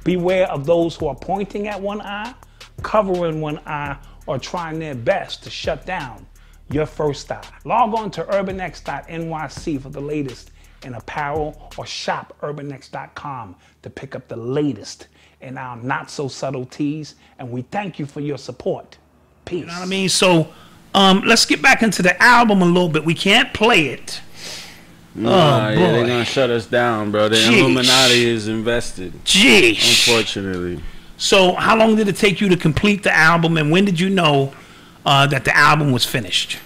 [SPEAKER 3] Beware of those who are pointing at one eye, covering one eye, or trying their best to shut down your first eye. Log on to urbanx.nyc for the latest in apparel, or shop urbanx.com to pick up the latest in our not so subtle teas, and we thank you for your support. Peace. You know what I mean? So let's get back into the album a little bit. We can't play it.
[SPEAKER 4] Nah, yeah, they're gonna shut us down, bro. The Illuminati is invested. Jeez. Unfortunately.
[SPEAKER 3] So how long did it take you to complete the album, and when did you know that the album was finished?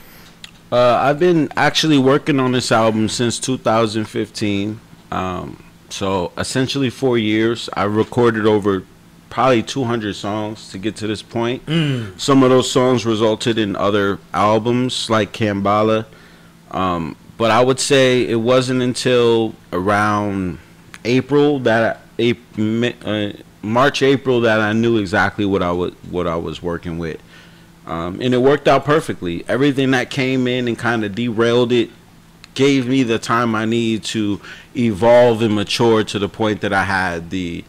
[SPEAKER 4] I've been actually working on this album since 2015. So essentially 4 years. I recorded over probably 200 songs to get to this point. Some of those songs resulted in other albums like Cambatta. But I would say it wasn't until around April that March, April that I knew exactly what I was working with. And it worked out perfectly. Everything that came in and kind of derailed it gave me the time I need to evolve and mature to the point that I had the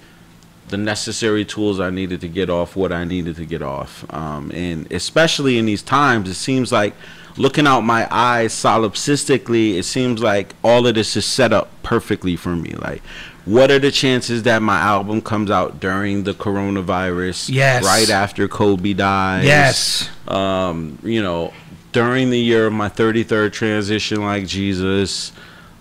[SPEAKER 4] necessary tools I needed to get off what I needed to get off. And especially in these times, it seems like, looking out my eyes solipsistically, it seems like all of this is set up perfectly for me. Like, what are the chances that my album comes out during the coronavirus?
[SPEAKER 3] Yes.
[SPEAKER 4] Right after Kobe dies?
[SPEAKER 3] Yes.
[SPEAKER 4] You know, during the year of my 33rd transition like Jesus.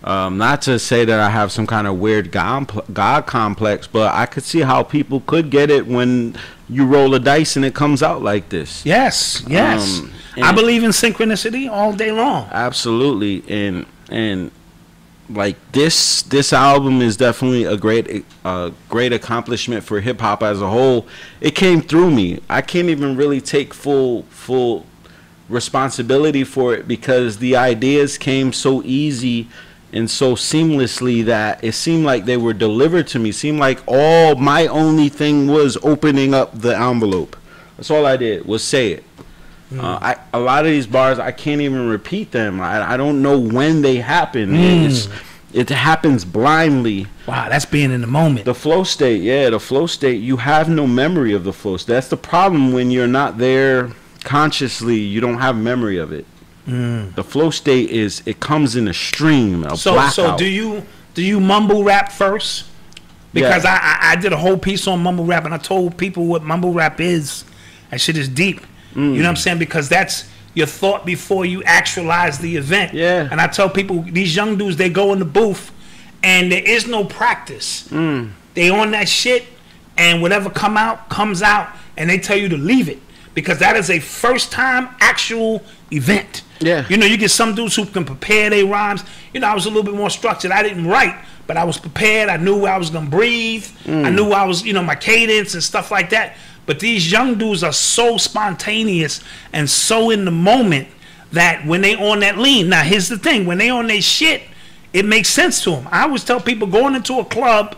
[SPEAKER 4] Not to say that I have some kind of weird God complex, but I could see how people could get it when you roll a dice and it comes out like this.
[SPEAKER 3] Yes, yes. I believe in synchronicity all day long.
[SPEAKER 4] Absolutely. And like this album is definitely a great accomplishment for hip hop as a whole. It came through me. I can't even really take full responsibility for it because the ideas came so easy and so seamlessly that it seemed like they were delivered to me. It seemed like all my only thing was opening up the envelope. That's all I did was say it. A lot of these bars, I can't even repeat them. I don't know when they happen. It happens blindly.
[SPEAKER 3] Wow, that's being in the moment.
[SPEAKER 4] The flow state, yeah, the flow state. You have no memory of the flow state. That's the problem when you're not there consciously. You don't have memory of it. The flow state it comes in a stream, blackout.
[SPEAKER 3] So do you mumble rap first? Because I did a whole piece on mumble rap, and I told people what mumble rap is. That shit is deep. You know what I'm saying? Because that's your thought before you actualize the event.
[SPEAKER 4] Yeah.
[SPEAKER 3] And I tell people, these young dudes, they go in the booth, and there is no practice. They on that shit, and whatever comes out, and they tell you to leave it. Because that is a first time actual event.
[SPEAKER 4] Yeah.
[SPEAKER 3] You know, you get some dudes who can prepare their rhymes. You know, I was a little bit more structured. I didn't write, but I was prepared. I knew where I was going to breathe. I knew I was, my cadence and stuff like that. But these young dudes are so spontaneous and so in the moment that when they on that lean. Now, here's the thing. When they on their shit, it makes sense to them. I always tell people going into a club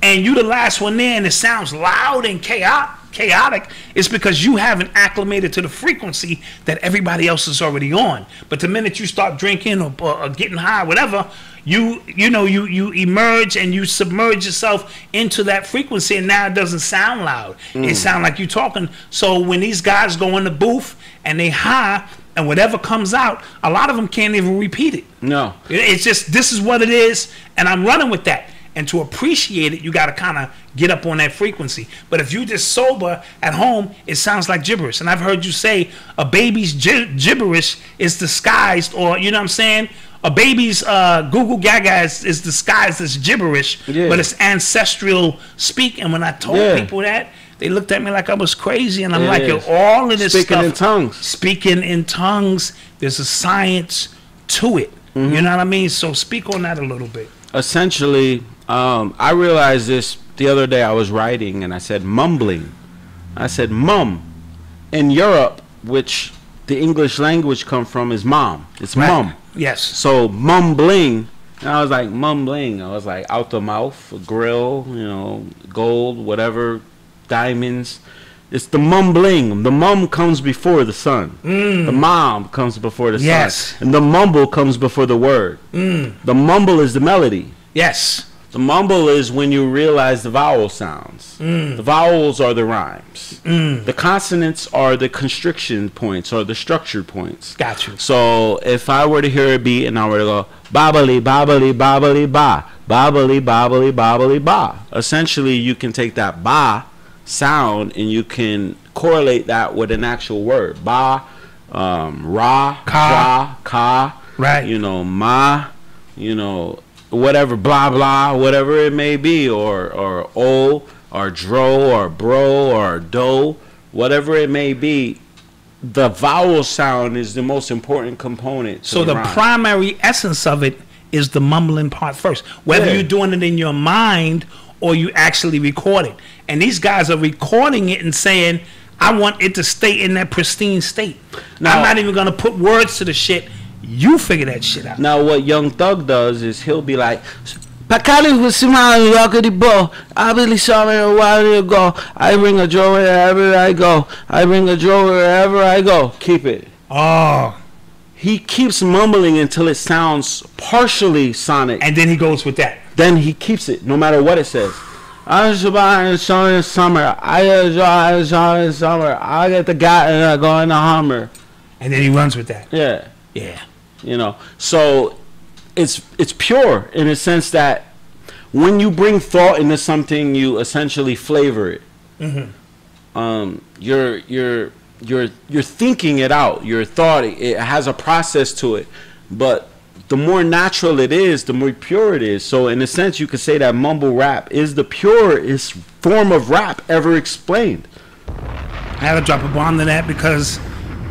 [SPEAKER 3] and you the last one there and it sounds loud and chaotic, it's because you haven't acclimated to the frequency that everybody else is already on. But the minute you start drinking or getting high, whatever, you emerge and you submerge yourself into that frequency, and now it doesn't sound loud. It sounds like you talking. So when these guys go in the booth and they high, and whatever comes out, a lot of them can't even repeat it.
[SPEAKER 4] No.
[SPEAKER 3] It's just, this is what it is, and I'm running with that. And to appreciate it, you got to kind of get up on that frequency. But if you just sober at home, it sounds like gibberish. And I've heard you say a baby's gibberish is disguised, or, you know what I'm saying? A baby's Google Gaga is disguised as gibberish, but it's ancestral speak. And when I told people that, they looked at me like I was crazy. And I'm like, yo, all of this
[SPEAKER 4] Speaking in tongues.
[SPEAKER 3] Speaking in tongues, there's a science to it. You know what I mean? So speak on that a little bit.
[SPEAKER 4] Essentially, I realized this the other day I was writing and I said mumbling. I said mum. In Europe, which the English language come from, is mom. It's
[SPEAKER 3] Right.
[SPEAKER 4] mum.
[SPEAKER 3] Yes.
[SPEAKER 4] So mumbling, and I was like mumbling. I was like out the mouth, grill, you know, gold, whatever, diamonds. It's the mumbling. The mum comes before the son. The mom comes before the
[SPEAKER 3] Yes.
[SPEAKER 4] son. And the mumble comes before the word. The mumble is the melody.
[SPEAKER 3] Yes.
[SPEAKER 4] The mumble is when you realize the vowel sounds. The vowels are the rhymes. The consonants are the constriction points or the structured points.
[SPEAKER 3] Got you.
[SPEAKER 4] So if I were to hear a beat and I were to go bobbly, bobbly, bobbly, ba, bobbly, bobbly, bobbly, ba. Essentially, you can take that ba sound and you can correlate that with an actual word. Ba, ra, ka,
[SPEAKER 3] Right.
[SPEAKER 4] you know, ma, you know, whatever, blah blah, whatever it may be, or o, or dro, or bro, or do, whatever it may be. The vowel sound is the most important component to
[SPEAKER 3] So the
[SPEAKER 4] rhyme.
[SPEAKER 3] primary essence of it is the mumbling part first. Whether
[SPEAKER 4] Yeah.
[SPEAKER 3] you're doing it in your mind or you actually record it. And these guys are recording it and saying, I want it to stay in that pristine state.
[SPEAKER 4] Now-
[SPEAKER 3] I'm not even going to put words to the shit. You figure that shit out.
[SPEAKER 4] Now what Young Thug does is he'll be like, Pakali was smiling, rockety ball. I really saw it a while ago. I bring a drawer wherever I go. I bring a drawer wherever I go. Keep it.
[SPEAKER 3] Oh.
[SPEAKER 4] He keeps mumbling until it sounds partially sonic.
[SPEAKER 3] And then he goes with that.
[SPEAKER 4] Then he keeps it no matter what it says. I was about in summer. I saw in summer. I get the guy and I go in the Hummer.
[SPEAKER 3] And then he runs with that.
[SPEAKER 4] Yeah.
[SPEAKER 3] Yeah.
[SPEAKER 4] You know, so it's pure in a sense that when you bring thought into something, you essentially flavor it. You're thinking it out. Your thought, it has a process to it, but the more natural it is, the more pure it is. So in a sense, you could say that mumble rap is the purest form of rap ever explained.
[SPEAKER 3] I had to drop a bomb to that because,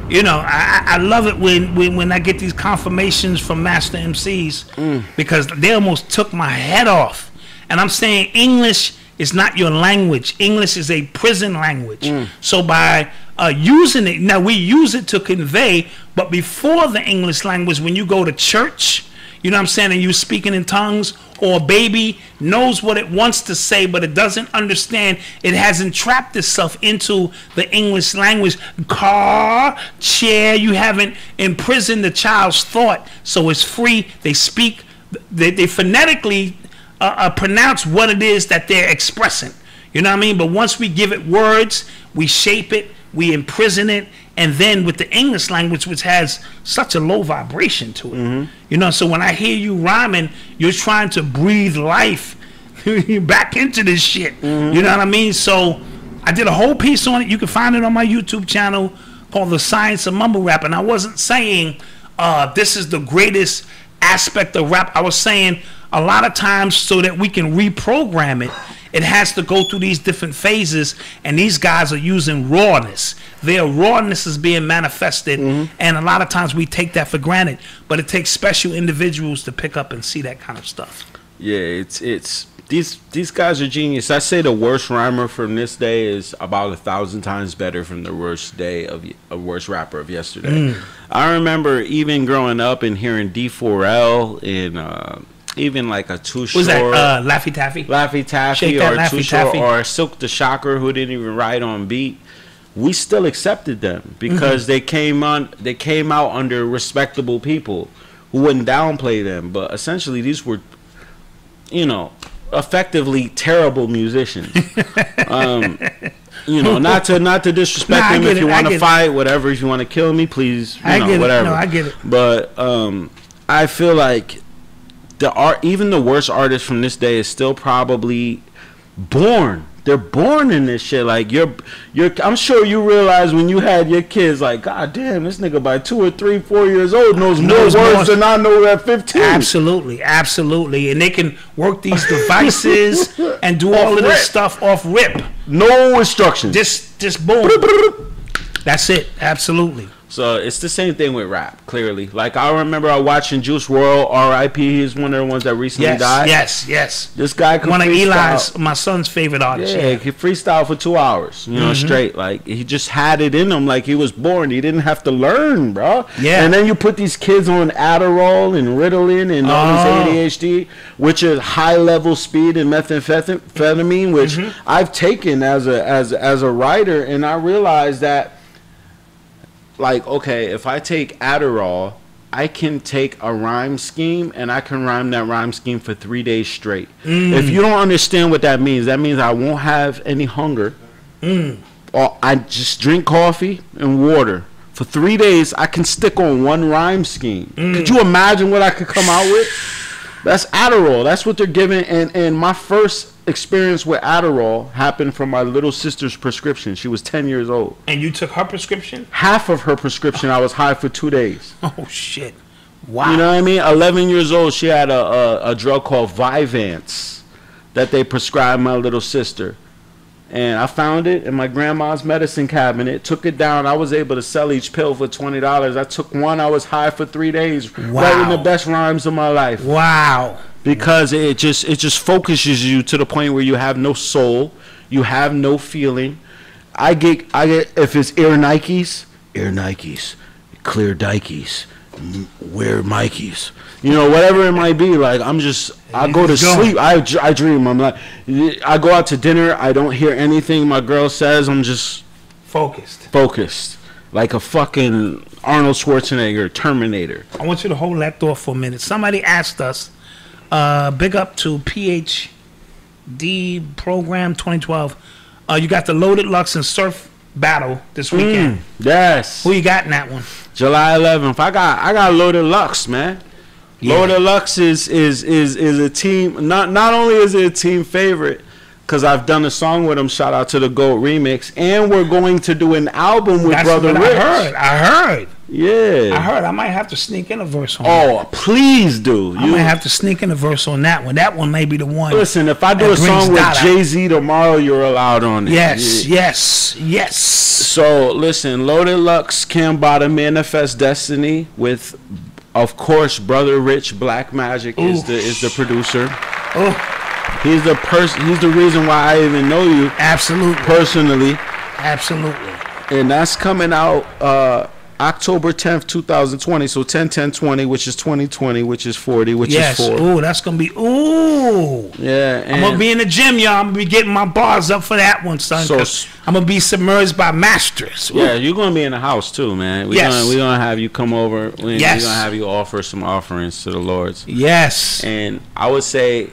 [SPEAKER 3] you know, I love it when I get these confirmations from master MCs because they almost took my head off. And I'm saying English is not your language. English is a prison language. So by using it, now we use it to convey, but before the English language, when you go to church, you know what I'm saying, and you speaking in tongues, or a baby knows what it wants to say, but it doesn't understand. It hasn't trapped itself into the English language. Car, chair, you haven't imprisoned the child's thought, so it's free. They speak, they phonetically pronounce what it is that they're expressing. You know what I mean? But once we give it words, we shape it, we imprison it, and then with the English language, which has such a low vibration to it, you know, so when I hear you rhyming, you're trying to breathe life back into this shit. You know what I mean? So I did a whole piece on it. You can find it on my YouTube channel called The Science of Mumble Rap. And I wasn't saying this is the greatest aspect of rap. I was saying a lot of times so that we can reprogram it, it has to go through these different phases, and these guys are using rawness. Their rawness is being manifested, and a lot of times we take that for granted. But it takes special individuals to pick up and see that kind of stuff.
[SPEAKER 4] Yeah, it's these guys are genius. I say the worst rhymer from this day is about 1,000 times better from the worst day of a worst rapper of yesterday. I remember even growing up and hearing D4L and even like a Too Short.
[SPEAKER 3] Was that Laffy Taffy?
[SPEAKER 4] Laffy Taffy
[SPEAKER 3] Shake that
[SPEAKER 4] or
[SPEAKER 3] Laffy
[SPEAKER 4] Too Short
[SPEAKER 3] Taffy.
[SPEAKER 4] or Silk the Shocker, who didn't even write on beat. We still accepted them because they came out under respectable people who wouldn't downplay them. But essentially, these were, you know, effectively terrible musicians. You know, not to disrespect them. If you want to fight, whatever. If you want to kill me, please, you know, whatever.
[SPEAKER 3] No, I get it.
[SPEAKER 4] But I feel like even the worst artists from this day is still probably born. They're born in this shit. Like I'm sure you realize when you had your kids, like, God damn, this nigga by 2 or 3, 4 years old knows more words than I know at 15.
[SPEAKER 3] Absolutely, absolutely. And they can work these devices and do all of this stuff off rip.
[SPEAKER 4] No instructions.
[SPEAKER 3] Just boom. That's it. Absolutely.
[SPEAKER 4] So it's the same thing with rap, clearly. Like, I remember watching Juice WRLD, R.I.P. He's one of the ones that recently died.
[SPEAKER 3] Yes.
[SPEAKER 4] This guy could
[SPEAKER 3] one of
[SPEAKER 4] freestyle.
[SPEAKER 3] Eli's, my son's favorite artist.
[SPEAKER 4] Yeah, he freestyled for 2 hours, you know, straight. Like, he just had it in him like he was born. He didn't have to learn, bro.
[SPEAKER 3] Yeah.
[SPEAKER 4] And then you put these kids on Adderall and Ritalin and all this ADHD, which is high-level speed and methamphetamine, which I've taken as a writer, and I realized that, like, okay, if I take Adderall, I can take a rhyme scheme and I can rhyme that rhyme scheme for 3 days straight. If you don't understand what that means I won't have any hunger. Or I just drink coffee and water. For 3 days, I can stick on one rhyme scheme. Could you imagine what I could come out with? That's Adderall. That's what they're giving. And my first experience with Adderall happened from my little sister's prescription. She was 10 years old.
[SPEAKER 3] And you took her prescription?
[SPEAKER 4] Half of her prescription, I was high for 2 days.
[SPEAKER 3] Oh, shit. Wow.
[SPEAKER 4] You know what I mean? 11 years old, she had a drug called Vyvanse that they prescribed my little sister. And I found it in my grandma's medicine cabinet, took it down. I was able to sell each pill for $20. I took one. I was high for 3 days.
[SPEAKER 3] Wow.
[SPEAKER 4] Writing the best rhymes of my life.
[SPEAKER 3] Wow.
[SPEAKER 4] Because it just focuses you to the point where you have no soul, you have no feeling. I get if it's Air Nikes, clear Dikes, wear Mikes, you know, whatever it might be. Like, I go to sleep. I dream. I'm like, I go out to dinner. I don't hear anything my girl says. I'm just focused, like a fucking Arnold Schwarzenegger Terminator.
[SPEAKER 3] I want you to hold that thought for a minute. Somebody asked us. Big up to PhD program 2012. You got the Loaded Lux and Surf battle this weekend.
[SPEAKER 4] Yes.
[SPEAKER 3] Who you got in that one?
[SPEAKER 4] July 11th. I got Loaded Lux, man. Yeah. Loaded Lux is a team. Not only is it a team favorite, because I've done a song with him. Shout out to the GOAT remix, and we're going to do an album with Brother Rich.
[SPEAKER 3] I heard.
[SPEAKER 4] Yeah.
[SPEAKER 3] I heard. I might have to sneak in a verse on
[SPEAKER 4] that. Please do.
[SPEAKER 3] I might have to sneak in a verse on that one. That one may be the one.
[SPEAKER 4] Listen, if I do a song with Jay-Z tomorrow, you're allowed on it.
[SPEAKER 3] Yes.
[SPEAKER 4] So, listen, Loaded Lux, Cambatta, Manifest Destiny with, of course, Brother Rich, Black Magic is the producer. He's the reason why I even know you.
[SPEAKER 3] Absolutely.
[SPEAKER 4] Personally.
[SPEAKER 3] Absolutely.
[SPEAKER 4] And that's coming out October 10th, 2020. So 10/10/20, which is 2020, which is 40, which is 4.
[SPEAKER 3] Ooh, that's going to be,
[SPEAKER 4] Yeah.
[SPEAKER 3] I'm going to be in the gym, y'all. I'm going to be getting my bars up for that one, son. So, I'm going to be submerged by masters. Ooh.
[SPEAKER 4] Yeah, you're going to be in the house too, man. We're going to have you come over. We're going to have you offer some offerings to the Lords.
[SPEAKER 3] Yes.
[SPEAKER 4] And I would say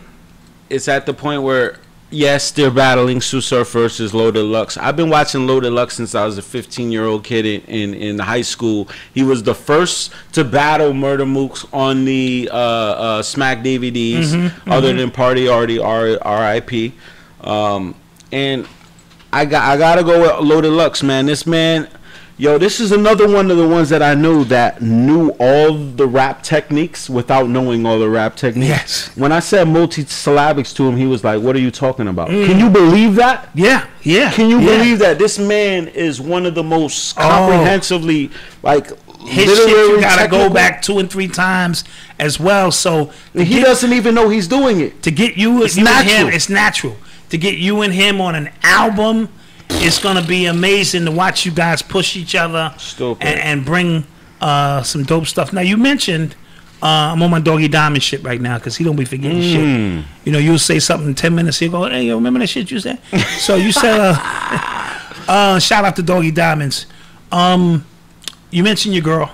[SPEAKER 4] it's at the point where, yes, they're battling Sue Surf versus Loaded Lux. I've been watching Loaded Lux since I was a 15-year-old kid in high school. He was the first to battle Murder Mooks on the Smack DVDs, other than Party Artie, R.I.P. And I gotta go with Loaded Lux, man. This man, yo, this is another one of the ones that I knew that knew all the rap techniques without knowing all the rap techniques.
[SPEAKER 3] Yes.
[SPEAKER 4] When I said multi-syllabics to him, he was like, what are you talking about? Can you believe that?
[SPEAKER 3] Yeah.
[SPEAKER 4] Can you believe that? This man is one of the most comprehensively, like,
[SPEAKER 3] his shit you gotta go back 2 and 3 times as well. So
[SPEAKER 4] he doesn't even know he's doing it.
[SPEAKER 3] To get you and him, it's natural. To get you and him on an album, it's going to be amazing to watch you guys push each other and bring some dope stuff. Now, you mentioned, I'm on my Doggy Diamond shit right now because he don't be forgetting shit. You know, you'll say something in 10 minutes, he'll go, hey, you remember that shit you said? So you said, shout out to Doggy Diamonds. You mentioned your girl.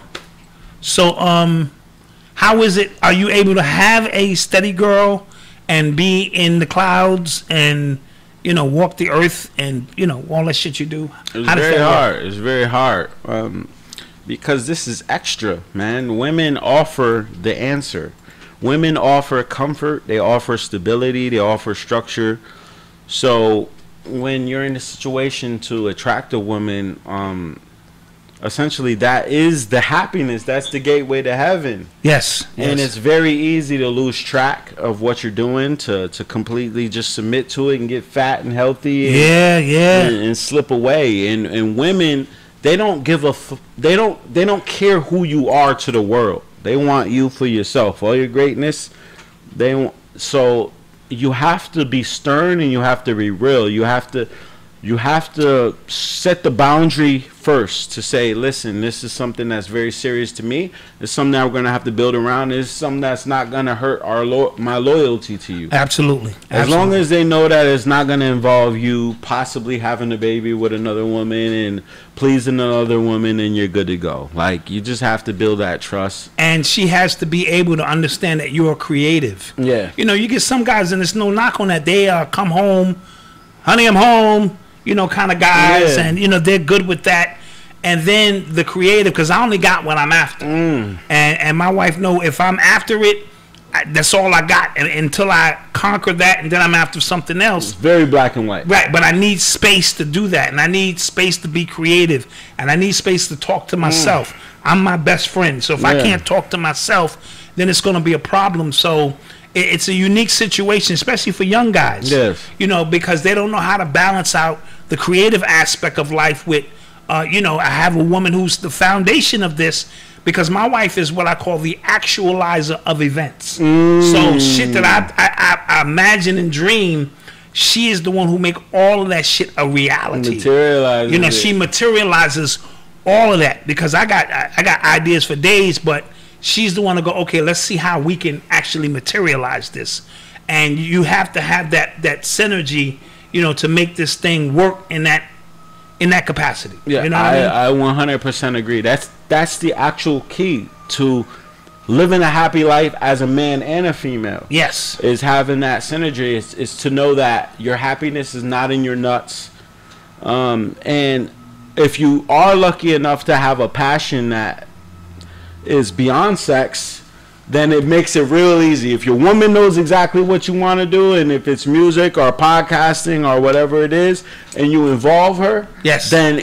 [SPEAKER 3] So how is it, are you able to have a steady girl and be in the clouds and, you know, walk the earth and, you know, all that shit you do?
[SPEAKER 4] It's very hard. It's very hard. Because this is extra, man. Women offer the answer. Women offer comfort. They offer stability. They offer structure. So when you're in a situation to attract a woman, essentially that is the happiness. That's the gateway to heaven.
[SPEAKER 3] Yes.
[SPEAKER 4] And it's very easy to lose track of what you're doing, to completely just submit to it and get fat and healthy and, and slip away. And women they don't give a they don't care who you are to the world. They want you for yourself. All your greatness, they want. So you have to be stern and you have to be real. You have to set the boundary first to say, listen, this is something that's very serious to me. It's something that we're going to have to build around. It's something that's not going to hurt my loyalty to you.
[SPEAKER 3] Absolutely.
[SPEAKER 4] As long as they know that it's not going to involve you possibly having a baby with another woman and pleasing another woman, and you're good to go. Like, you just have to build that trust.
[SPEAKER 3] And she has to be able to understand that you're creative.
[SPEAKER 4] Yeah.
[SPEAKER 3] You know, you get some guys, and there's no knock on that. They come home, honey, I'm home, you know, kind of guys.
[SPEAKER 4] Yeah.
[SPEAKER 3] And, you know, they're good with that. And then the creative, because I only got what I'm after. And my wife know if I'm after it, that's all I got. And until I conquer that, and then I'm after something else.
[SPEAKER 4] It's very black and white.
[SPEAKER 3] Right, but I need space to do that. And I need space to be creative. And I need space to talk to myself. I'm my best friend. So if I can't talk to myself, then it's going to be a problem. So it's a unique situation, especially for young guys.
[SPEAKER 4] Yes.
[SPEAKER 3] You know, because they don't know how to balance out the creative aspect of life with, you know, I have a woman who's the foundation of this, because my wife is what I call the actualizer of events. So shit that I imagine and dream, she is the one who make all of that shit a reality.
[SPEAKER 4] Materializes.
[SPEAKER 3] You know, she materializes all of that, because I got ideas for days, but she's the one to go, okay, let's see how we can actually materialize this. And you have to have that synergy, you know, to make this thing work in that capacity.
[SPEAKER 4] Yeah,
[SPEAKER 3] you know what I mean?
[SPEAKER 4] I 100% agree. That's the actual key to living a happy life as a man and a female.
[SPEAKER 3] Yes.
[SPEAKER 4] Is having that synergy. Is to know that your happiness is not in your nuts. And if you are lucky enough to have a passion that is beyond sex, then it makes it real easy. If your woman knows exactly what you want to do, and if it's music or podcasting or whatever it is, and you involve her,
[SPEAKER 3] yes,
[SPEAKER 4] then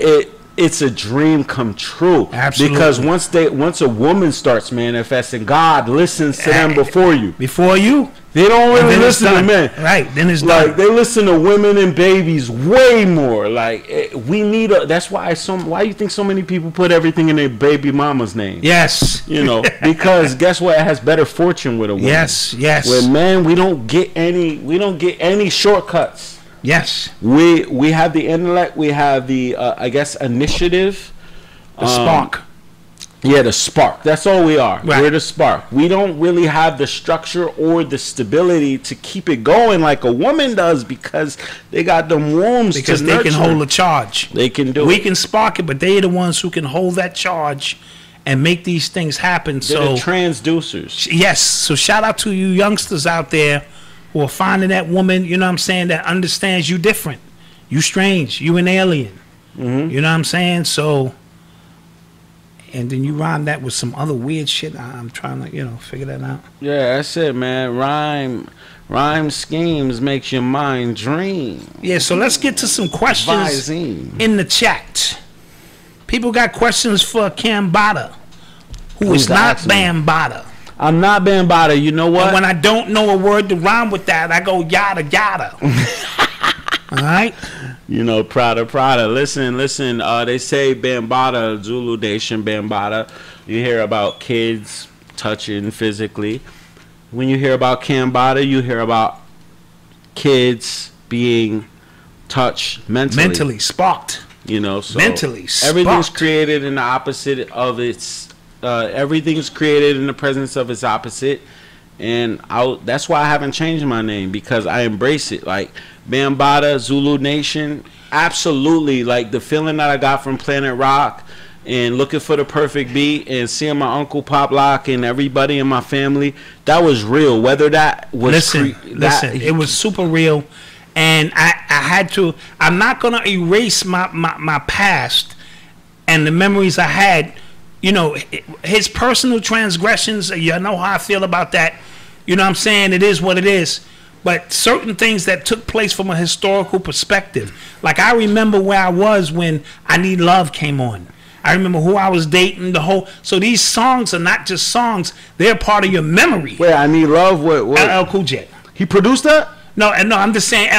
[SPEAKER 4] it's a dream come true.
[SPEAKER 3] Absolutely.
[SPEAKER 4] Because once a woman starts manifesting, God listens to them before you.
[SPEAKER 3] Before you?
[SPEAKER 4] They don't really listen to men.
[SPEAKER 3] Right, then it's
[SPEAKER 4] like
[SPEAKER 3] done.
[SPEAKER 4] They listen to women and babies way more. Like, we need that's why why you think so many people put everything in their baby mama's name?
[SPEAKER 3] Yes.
[SPEAKER 4] You know, because guess what? It has better fortune with a woman.
[SPEAKER 3] Yes, yes.
[SPEAKER 4] With men, we don't get any shortcuts.
[SPEAKER 3] Yes.
[SPEAKER 4] We have the intellect, we have the I guess initiative.
[SPEAKER 3] The spark.
[SPEAKER 4] Yeah, the spark. That's all we are.
[SPEAKER 3] Right.
[SPEAKER 4] We're the spark. We don't really have the structure or the stability to keep it going like a woman does, because they got them wombs
[SPEAKER 3] because
[SPEAKER 4] to
[SPEAKER 3] they
[SPEAKER 4] nurture.
[SPEAKER 3] can hold a charge.
[SPEAKER 4] They can do
[SPEAKER 3] We
[SPEAKER 4] it.
[SPEAKER 3] can spark it, but they are the ones who can hold that charge and make these things happen.
[SPEAKER 4] They're
[SPEAKER 3] So
[SPEAKER 4] the transducers.
[SPEAKER 3] yes. So shout out to you youngsters out there who are finding that woman, you know what I'm saying, that understands you different. You strange. You an alien.
[SPEAKER 4] Mm-hmm.
[SPEAKER 3] You know what I'm saying? So, and then you rhyme that with some other weird shit. I'm trying to, you know, figure that out.
[SPEAKER 4] Yeah, that's it, man. Rhyme schemes makes your mind dream.
[SPEAKER 3] Yeah, so let's get to some questions
[SPEAKER 4] Visine.
[SPEAKER 3] in the chat. People got questions for Cambatta, who
[SPEAKER 4] Who's
[SPEAKER 3] is not
[SPEAKER 4] asking?
[SPEAKER 3] Bambata.
[SPEAKER 4] I'm not Bambata. You know what?
[SPEAKER 3] And when I don't know a word to rhyme with that, I go yada yada. All right?
[SPEAKER 4] You know, Prada. Listen. They say Bambata, Zulu Nation, Bambata. You hear about kids touching physically. When you hear about Cambatta, you hear about kids being touched mentally.
[SPEAKER 3] Mentally sparked.
[SPEAKER 4] You know, so
[SPEAKER 3] Mentally
[SPEAKER 4] everything's
[SPEAKER 3] sparked.
[SPEAKER 4] created in the opposite of its. Everything's created in the presence of its opposite. And that's why I haven't changed my name, because I embrace it. Like Bambata, Zulu Nation, absolutely. Like the feeling that I got from Planet Rock and looking for the perfect beat and seeing my uncle Pop Lock and everybody in my family, that was real. Whether that was
[SPEAKER 3] Listen, it was super real. And I had to, I'm not going to erase my past and the memories I had. You know, his personal transgressions, you know how I feel about that. You know what I'm saying? It is what it is. But certain things that took place from a historical perspective. Like I remember where I was when I Need Love came on. I remember who I was dating, the whole. So these songs are not just songs. They're part of your memory.
[SPEAKER 4] Wait, I Need Love? What?
[SPEAKER 3] LL Cool J.
[SPEAKER 4] He produced that?
[SPEAKER 3] No, I'm just saying.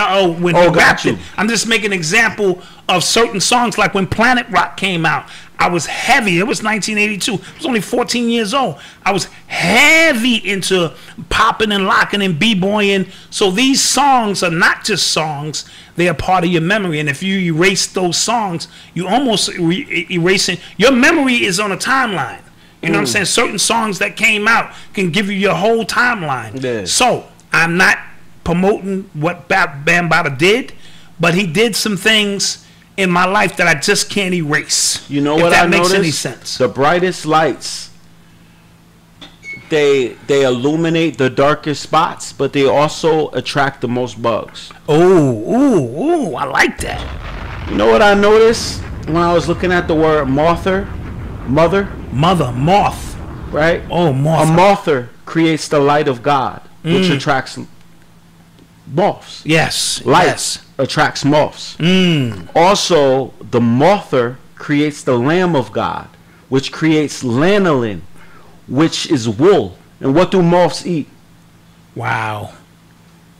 [SPEAKER 3] When
[SPEAKER 4] Oh,
[SPEAKER 3] he
[SPEAKER 4] got
[SPEAKER 3] rapped
[SPEAKER 4] you.
[SPEAKER 3] it, I'm just making an example of certain songs. Like when Planet Rock came out, I was heavy. It was 1982. I was only 14 years old. I was heavy into popping and locking and b-boying. So these songs are not just songs; they are part of your memory. And if you erase those songs, you almost erasing your memory is on a timeline. You know what I'm saying? Certain songs that came out can give you your whole timeline.
[SPEAKER 4] Yeah.
[SPEAKER 3] So I'm not promoting what Bambaataa did, but he did some things in my life that I just can't erase.
[SPEAKER 4] You know
[SPEAKER 3] if
[SPEAKER 4] what
[SPEAKER 3] that
[SPEAKER 4] I
[SPEAKER 3] makes
[SPEAKER 4] noticed?
[SPEAKER 3] any sense.
[SPEAKER 4] The brightest lights, they illuminate the darkest spots, but they also attract the most bugs.
[SPEAKER 3] Oh, I like that.
[SPEAKER 4] You know what I noticed when I was looking at the word mother,
[SPEAKER 3] Moth.
[SPEAKER 4] right?
[SPEAKER 3] Oh, moth.
[SPEAKER 4] A mother creates the light of God, which attracts moths.
[SPEAKER 3] Yes.
[SPEAKER 4] Light
[SPEAKER 3] Yes.
[SPEAKER 4] attracts moths. Also, the mother creates the Lamb of God, which creates lanolin, which is wool. And what do moths eat?
[SPEAKER 3] Wow.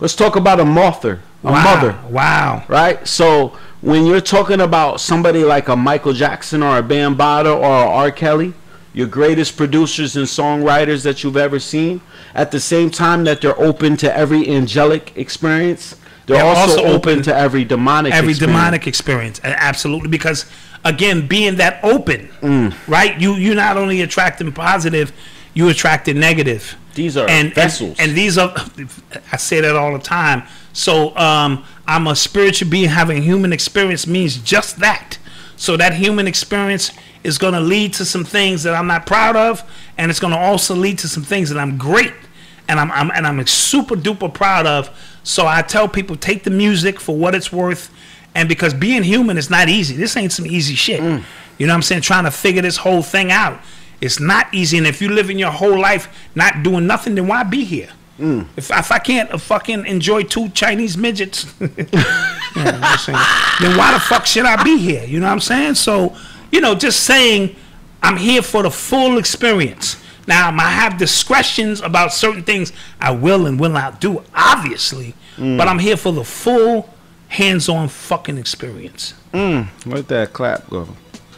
[SPEAKER 4] Let's talk about a mother, a mother,
[SPEAKER 3] Wow.
[SPEAKER 4] right? So when you're talking about somebody like a Michael Jackson or a Bambaataa or a R. Kelly, your greatest producers and songwriters that you've ever seen, at the same time that they're open to every angelic experience, they're also open to every demonic
[SPEAKER 3] experience. Absolutely, because again, being that open, right? You not only attracting positive, you attracting negative.
[SPEAKER 4] These are vessels.
[SPEAKER 3] And these are, I say that all the time. So I'm a spiritual being having human experience means just that. So that human experience is going to lead to some things that I'm not proud of, and it's going to also lead to some things that I'm great and I'm super duper proud of. So I tell people, take the music for what it's worth, and because being human is not easy. This ain't some easy shit. You know what I'm saying? Trying to figure this whole thing out. It's not easy, and if you live in your whole life not doing nothing, then why be here? If I can't fucking enjoy 2 Chinese midgets, then why the fuck should I be here? You know what I'm saying? So, you know, just saying I'm here for the full experience. Now, I have discretions about certain things I will and will not do, obviously, but I'm here for the full hands-on fucking experience.
[SPEAKER 4] Where'd that clap go?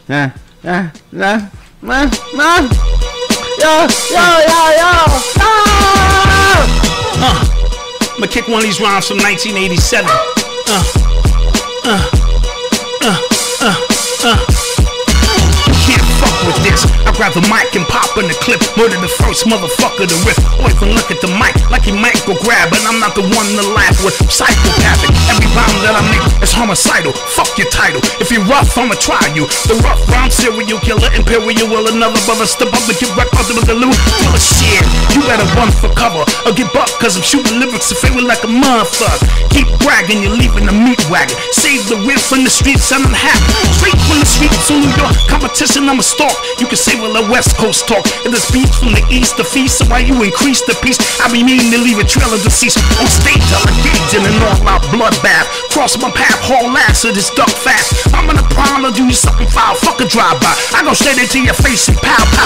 [SPEAKER 3] I'm gonna kick one of these rhymes from 1987. Can't fuck with this. I grab the mic and pop in the clip. Murder the first motherfucker to rip. Boy, can look at the mic like he might go grab, and I'm not the one to laugh with. Psychopathic. Every rhyme that I make is homicidal. Fuck your title. If you're rough, I'ma try you. The rough rhyme serial killer, imperial will another brother step up and get wrecked out with the loot. Full of shit. You better run for cover or get bucked, cause I'm shooting lyrics to favor like a motherfucker. Keep bragging, you're leaving the meat wagon. Save the whip from the streets, I'm happy. Straight from the streets of New York. Competition, I'm a stalk. You can say, well, the West Coast talk. And the speech from the East to feast. So why you increase the peace? I be meaning to leave a trail of deceased. On stage, I'll engage in an all-out bloodbath. Cross my path, haul ass of this duck fast. I'm in a prime to do you something foul. Fuck a drive-by. I go straight into your face and pow, pow.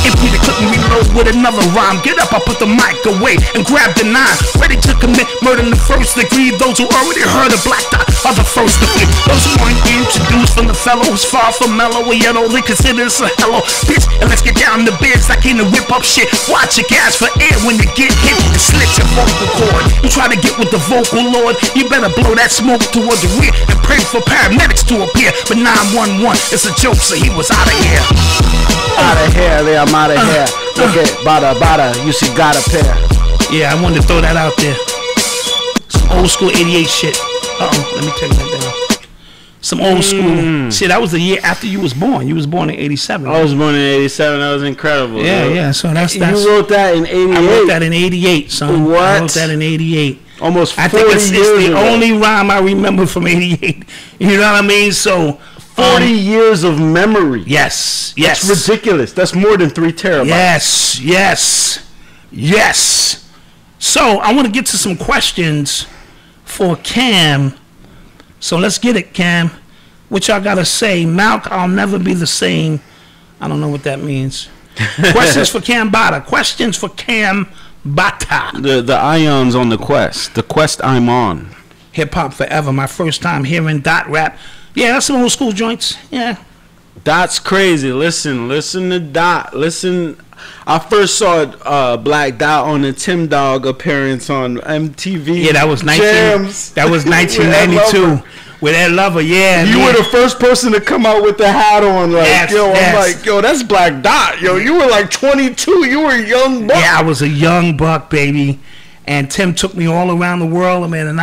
[SPEAKER 3] Empty the clip and reload with another rhyme. Get up, I put the mic away and grab the 9. Ready to commit murder in the first degree. Those who already heard of Black Dot are the first to flee. Those who aren't introduced from the fellow who's far from mellow, yet all they consider this a hello bitch. And let's get down to biz like in the whip up shit. Watch your gas for air when you get hit and slit your vocal cord. You try to get with the vocal lord, you better blow that smoke towards the rear and pray for paramedics to appear. But 911, it's a joke, so he was out of here.
[SPEAKER 4] Out of here, I'm out of here. Look at bada, you see, got a pair.
[SPEAKER 3] Yeah, I wanted to throw that out there. Some old school 88 shit. Let me take that down. Some old school shit. That was the year after you was born. You was born in 87.
[SPEAKER 4] I was born in 87. That was incredible.
[SPEAKER 3] Yeah, yeah. So that's
[SPEAKER 4] you wrote that in 88.
[SPEAKER 3] I wrote that in 88, son.
[SPEAKER 4] What?
[SPEAKER 3] I wrote that in 88.
[SPEAKER 4] Almost 40
[SPEAKER 3] I think it's the
[SPEAKER 4] ago.
[SPEAKER 3] only rhyme I remember from 88. You know what I mean? So
[SPEAKER 4] 40 years of memory.
[SPEAKER 3] Yes, yes.
[SPEAKER 4] That's ridiculous. That's more than 3 terabytes.
[SPEAKER 3] Yes, yes, yes. So I want to get to some questions for Cam. So let's get it, Cam. What y'all gotta say? Malk, I'll never be the same. I don't know what that means. Questions for Cambatta. Questions for Cambatta. Cambatta.
[SPEAKER 4] The ions on the quest I'm on.
[SPEAKER 3] Hip hop forever. My first time hearing dot rap. Yeah, that's some old school joints. Yeah.
[SPEAKER 4] Dot's crazy. Listen to Dot. Listen, I first saw Black Dot on the Tim Dog appearance on MTV.
[SPEAKER 3] Yeah, that was 1992 with Ed Lover. Yeah,
[SPEAKER 4] you were the first person to come out with the hat on. Like,
[SPEAKER 3] yes,
[SPEAKER 4] I'm
[SPEAKER 3] yes.
[SPEAKER 4] like, yo, that's Black Dot. Yo, you were like 22. You were a young buck.
[SPEAKER 3] Yeah, I was a young buck, baby, and Tim took me all around the world, man, and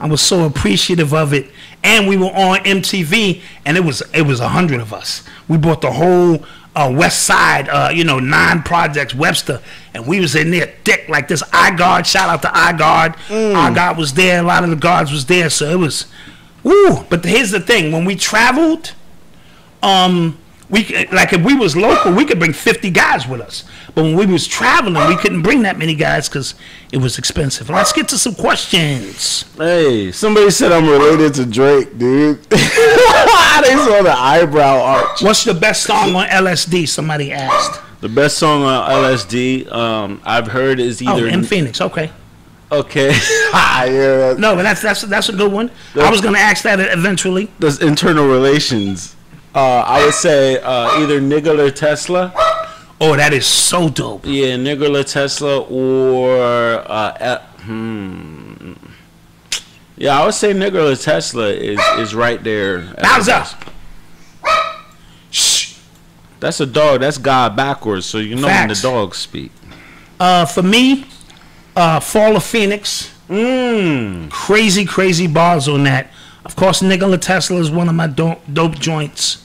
[SPEAKER 3] I was so appreciative of it. And we were on MTV, and it was 100 of us. We bought the whole West Side, 9 projects, Webster, and we was in there thick like this. iGuard, shout out to iGuard. iGuard was there. A lot of the guards was there, so it was, woo. But here's the thing: when we traveled, if we was local, we could bring 50 guys with us. But when we was traveling, we couldn't bring that many guys because it was expensive. Let's get to some questions.
[SPEAKER 4] Hey, somebody said I'm related to Drake, dude. They saw the eyebrow arch.
[SPEAKER 3] What's the best song on LSD? Somebody asked.
[SPEAKER 4] The best song on LSD, I've heard is either
[SPEAKER 3] in Phoenix. Okay.
[SPEAKER 4] Okay. Yeah,
[SPEAKER 3] no, but that's a good one. I was gonna ask that eventually.
[SPEAKER 4] That's internal relations. I would say either Nigga or Tesla.
[SPEAKER 3] Oh, that is so dope.
[SPEAKER 4] Yeah, Nigga or Tesla, or yeah, I would say Nigga or Tesla is right there.
[SPEAKER 3] Bowser.
[SPEAKER 4] Shh. That's a dog. That's God backwards, so you know
[SPEAKER 3] Facts.
[SPEAKER 4] when the dogs speak.
[SPEAKER 3] For me, Fall of Phoenix. Crazy bars on that. Of course, Nigga Tesla is one of my dope joints.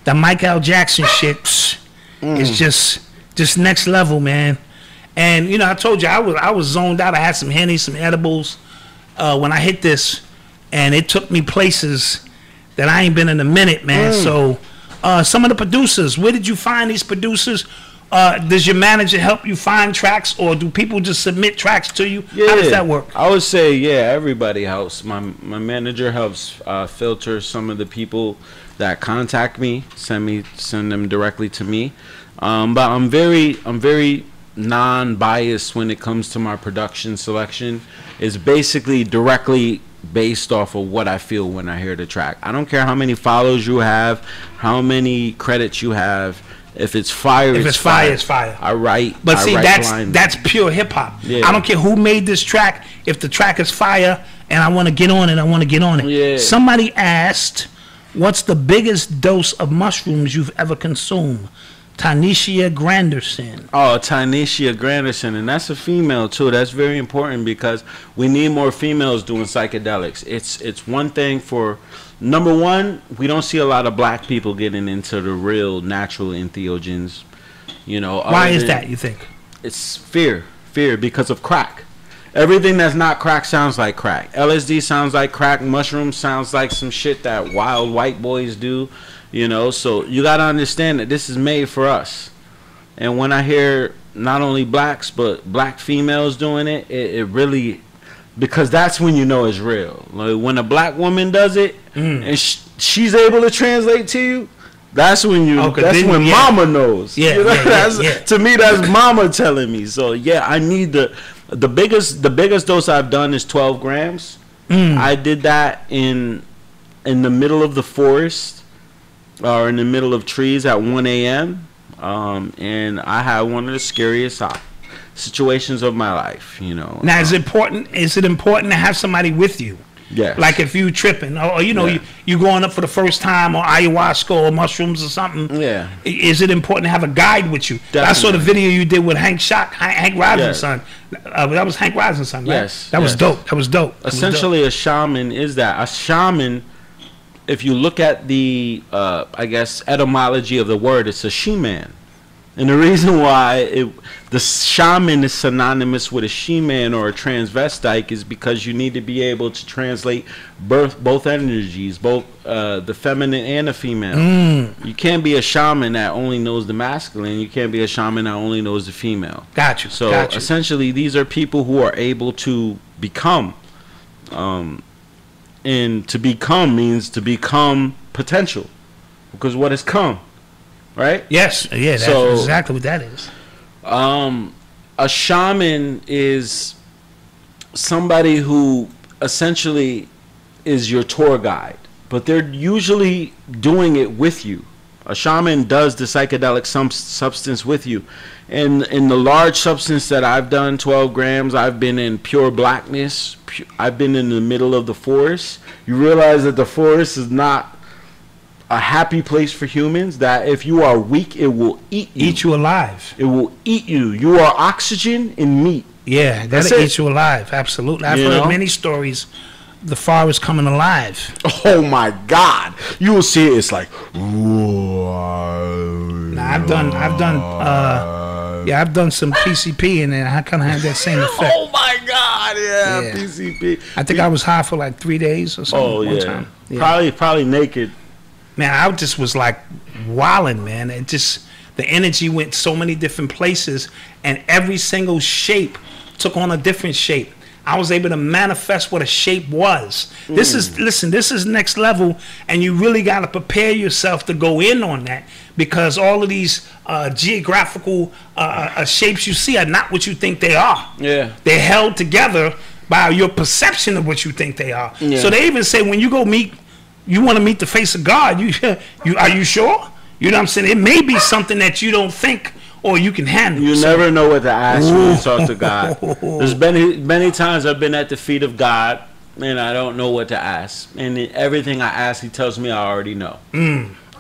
[SPEAKER 3] The Michael Jackson shit is just next level, man. And I told you I was zoned out. I had some Henny, some edibles when I hit this, and it took me places that I ain't been in a minute, man. So some of the producers, where did you find these producers? Does your manager help you find tracks, or do people just submit tracks to you?
[SPEAKER 4] Yeah,
[SPEAKER 3] how does that work?
[SPEAKER 4] I would say, yeah, everybody helps. My manager helps filter some of the people that contact me, send them directly to me. But I'm very non-biased when it comes to my production selection. It's basically directly based off of what I feel when I hear the track. I don't care how many follows you have, how many credits you have. If it's fire,
[SPEAKER 3] it's fire. It's fire.
[SPEAKER 4] I write.
[SPEAKER 3] But see,
[SPEAKER 4] blindly.
[SPEAKER 3] that's pure hip hop.
[SPEAKER 4] Yeah.
[SPEAKER 3] I don't care who made this track. If the track is fire and I want to get on it, I want to get on it.
[SPEAKER 4] Yeah.
[SPEAKER 3] Somebody asked, "What's the biggest dose of mushrooms you've ever consumed?" Tanisha Granderson.
[SPEAKER 4] Oh, Tanisha Granderson, and that's a female too. That's very important because we need more females doing psychedelics. It's one thing for. Number one, we don't see a lot of black people getting into the real natural entheogens.
[SPEAKER 3] Why is that, you think?
[SPEAKER 4] It's fear because of crack. Everything that's not crack sounds like crack. LSD sounds like crack. Mushroom sounds like some shit that wild white boys do. So you gotta understand that this is made for us. And when I hear not only blacks but black females doing it, it really. Because that's when you know it's real. Like when a black woman does it and she's able to translate to you, that's when that's when mama knows.
[SPEAKER 3] Yeah,
[SPEAKER 4] To me, that's mama telling me. So yeah, I need the biggest dose I've done is 12 grams. I did that in the middle of the forest or in the middle of trees at 1 a.m. And I had one of the scariest situations of my life,
[SPEAKER 3] Now, is it important to have somebody with you?
[SPEAKER 4] Yeah.
[SPEAKER 3] Like if you tripping, or you going up for the first time, or ayahuasca or mushrooms or something.
[SPEAKER 4] Yeah.
[SPEAKER 3] Is it important to have a guide with you?
[SPEAKER 4] Definitely.
[SPEAKER 3] I saw the video you did with Hank Risen's son. That was Hank Risen's son, right?
[SPEAKER 4] Yes.
[SPEAKER 3] That was dope. That was dope.
[SPEAKER 4] Essentially, a shaman is that. A shaman, if you look at the, I guess, etymology of the word, it's a she-man. And the reason why the shaman is synonymous with a she-man or a transvestite is because you need to be able to translate both energies, both the feminine and the female. You can't be a shaman that only knows the masculine. You can't be a shaman that only knows the female.
[SPEAKER 3] Gotcha.
[SPEAKER 4] So essentially, these are people who are able to become. And to become means to become potential. Because what has come? Right?
[SPEAKER 3] Yes. Yeah, that's exactly what that is.
[SPEAKER 4] A shaman is somebody who essentially is your tour guide, but they're usually doing it with you. A shaman does the psychedelic substance with you. And in the large substance that I've done, 12 grams, I've been in pure blackness. I've been in the middle of the forest. You realize that the forest is not a happy place for humans, that if you are weak, it will eat you.
[SPEAKER 3] Eat you alive.
[SPEAKER 4] It will eat you. You are oxygen and meat.
[SPEAKER 3] Yeah, that'll eat you alive. Absolutely. I've heard many stories. The forest coming alive.
[SPEAKER 4] Oh my God! You will see it. It's like.
[SPEAKER 3] Nah, I've done some PCP and then I kind of had that same effect.
[SPEAKER 4] Oh my God! Yeah, PCP.
[SPEAKER 3] I think I was high for like 3 days or something.
[SPEAKER 4] Oh
[SPEAKER 3] one time.
[SPEAKER 4] Probably naked.
[SPEAKER 3] Man, I just was like wilding, man. It just, the energy went so many different places, and every single shape took on a different shape. I was able to manifest what a shape was. This is, listen, this is next level, and you really got to prepare yourself to go in on that, because all of these geographical shapes you see are not what you think they are. Yeah, they're held together by your perception of what you think they are. Yeah. So they even say when you go meet, you want to meet the face of God, you are you sure? You know what I'm saying? It may be something that you don't think or you can handle.
[SPEAKER 4] You never know what to ask when you talk to God. There's many times I've been at the feet of God and I don't know what to ask. And everything I ask, he tells me I already know.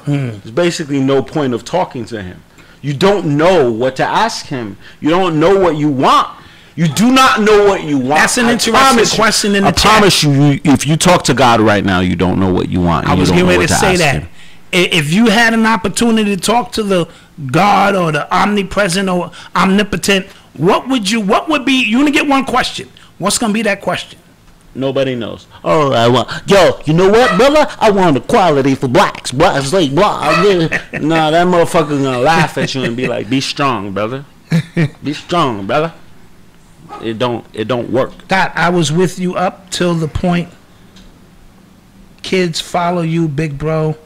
[SPEAKER 4] There's basically no point of talking to him. You don't know what to ask him. You don't know what you want. You do not know what you want.
[SPEAKER 3] That's an interesting question in the chat.
[SPEAKER 4] I promise you, if you talk to God right now, you don't know what you want.
[SPEAKER 3] I was getting ready to say that. If you had an opportunity to talk to the God or the omnipresent or omnipotent, what would be, you want to get one question. What's going to be that question?
[SPEAKER 4] Nobody knows.
[SPEAKER 6] Oh, you know what, brother? I want equality for blacks. Blah, it's like, blah.
[SPEAKER 4] Nah, that motherfucker's going to laugh at you and be like, be strong, brother. Be strong, brother. It don't work.
[SPEAKER 3] Dot, I was with you up till the point kids follow you, big bro.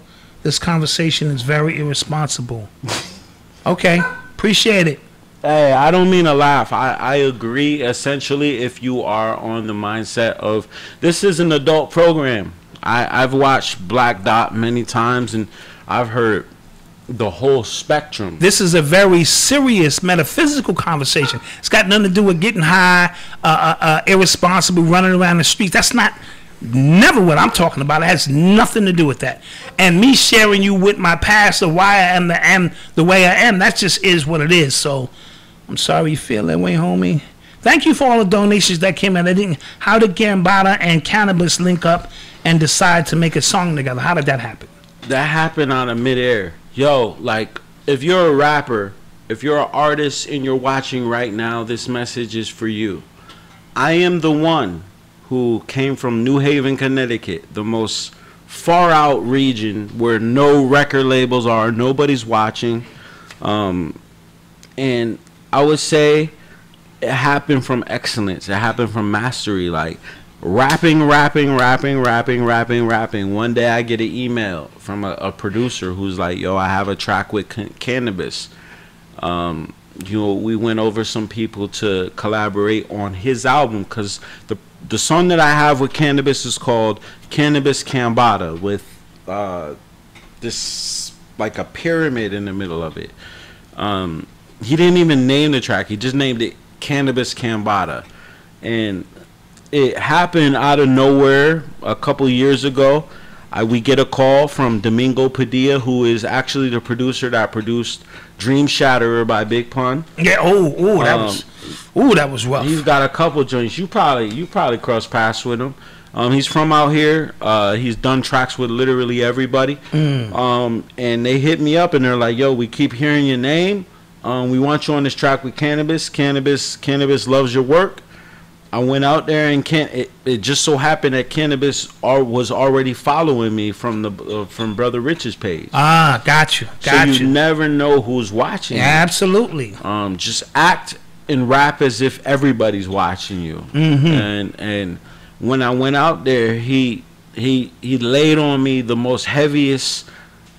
[SPEAKER 3] This conversation is very irresponsible. Okay, appreciate it.
[SPEAKER 4] Hey, I don't mean to laugh. I agree, essentially, if you are on the mindset of, this is an adult program. I've watched Black Dot many times, and I've heard the whole spectrum.
[SPEAKER 3] This is a very serious metaphysical conversation. It's got nothing to do with getting high, irresponsible, running around the streets. That's never what I'm talking about. It has nothing to do with that. And me sharing you with my past of why I am the way I am, that just is what it is. So I'm sorry you feel that way, homie. Thank you for all the donations that came in. How did Cambatta and Cannabis link up and decide to make a song together? How did that happen?
[SPEAKER 4] That happened out of midair. Yo, like, if you're a rapper, if you're an artist and you're watching right now, this message is for you. I am the one who came from New Haven, Connecticut, the most far out region where no record labels are, nobody's watching. And I would say it happened from excellence. It happened from mastery. Like, rapping. One day I get an email from a producer who's like, yo, I have a track with Cannabis. We went over some people to collaborate on his album, because the song that I have with Cannabis is called Cannabis Cambatta, with this like a pyramid in the middle of it. He didn't even name the track. He just named it Cannabis Cambatta. And it happened out of nowhere a couple years ago. We get a call from Domingo Padilla, who is actually the producer that produced Dream Shatterer by Big Pun.
[SPEAKER 3] Yeah. That was rough.
[SPEAKER 4] He's got a couple joints. You probably crossed paths with him. He's from out here. He's done tracks with literally everybody. And they hit me up and they're like, "Yo, we keep hearing your name. We want you on this track with Cannabis. Cannabis loves your work." I went out there and it just so happened that Cannabis was already following me from Brother Rich's page.
[SPEAKER 3] Ah, got you.
[SPEAKER 4] So you never know who's watching.
[SPEAKER 3] Yeah, absolutely.
[SPEAKER 4] Just act and rap as if everybody's watching you. And when I went out there, he laid on me the most heaviest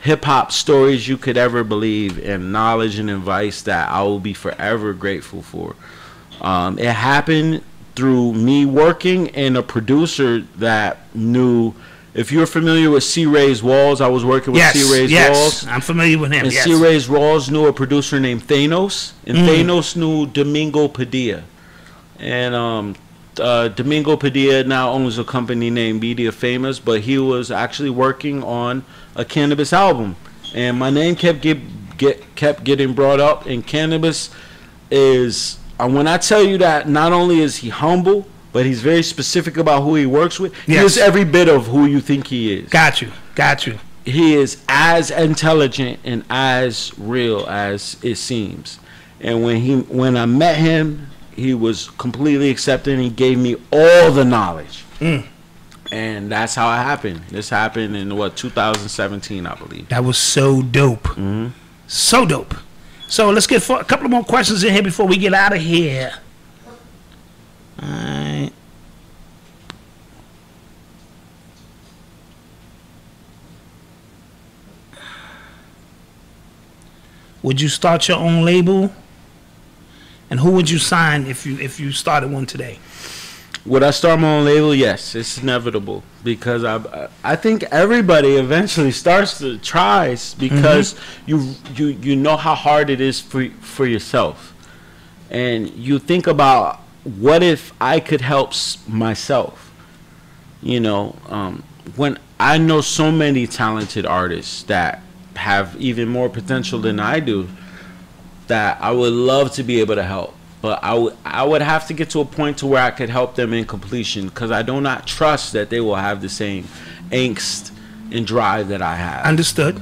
[SPEAKER 4] hip hop stories you could ever believe, and knowledge and advice that I will be forever grateful for. It happened through me working and a producer that knew. If you're familiar with C. Ray's Walls, I was working with C. Ray's Walls.
[SPEAKER 3] I'm familiar with him.
[SPEAKER 4] And C. Ray's Walls knew a producer named Thanos, and Thanos knew Domingo Padilla. And Domingo Padilla now owns a company named Media Famous, but he was actually working on a cannabis album, and my name kept getting brought up. And Cannabis is, when I tell you that, not only is he humble, but he's very specific about who he works with. He is every bit of who you think he is. Got you. He is as intelligent and as real as it seems. And when I met him, he was completely accepting. He gave me all the knowledge. And that's how it happened. This happened in 2017, I believe.
[SPEAKER 3] That was so dope. So dope. So let's get a couple more questions in here before we get out of here. All right. Would you start your own label? And who would you sign if you started one today?
[SPEAKER 4] Would I start my own label? Yes, it's inevitable, because I think everybody eventually tries because you know how hard it is for yourself, and you think about, what if I could help myself? You know, when I know so many talented artists that have even more potential than I do, that I would love to be able to help. But I would have to get to a point to where I could help them in completion, because I do not trust that they will have the same angst and drive that I have.
[SPEAKER 3] Understood.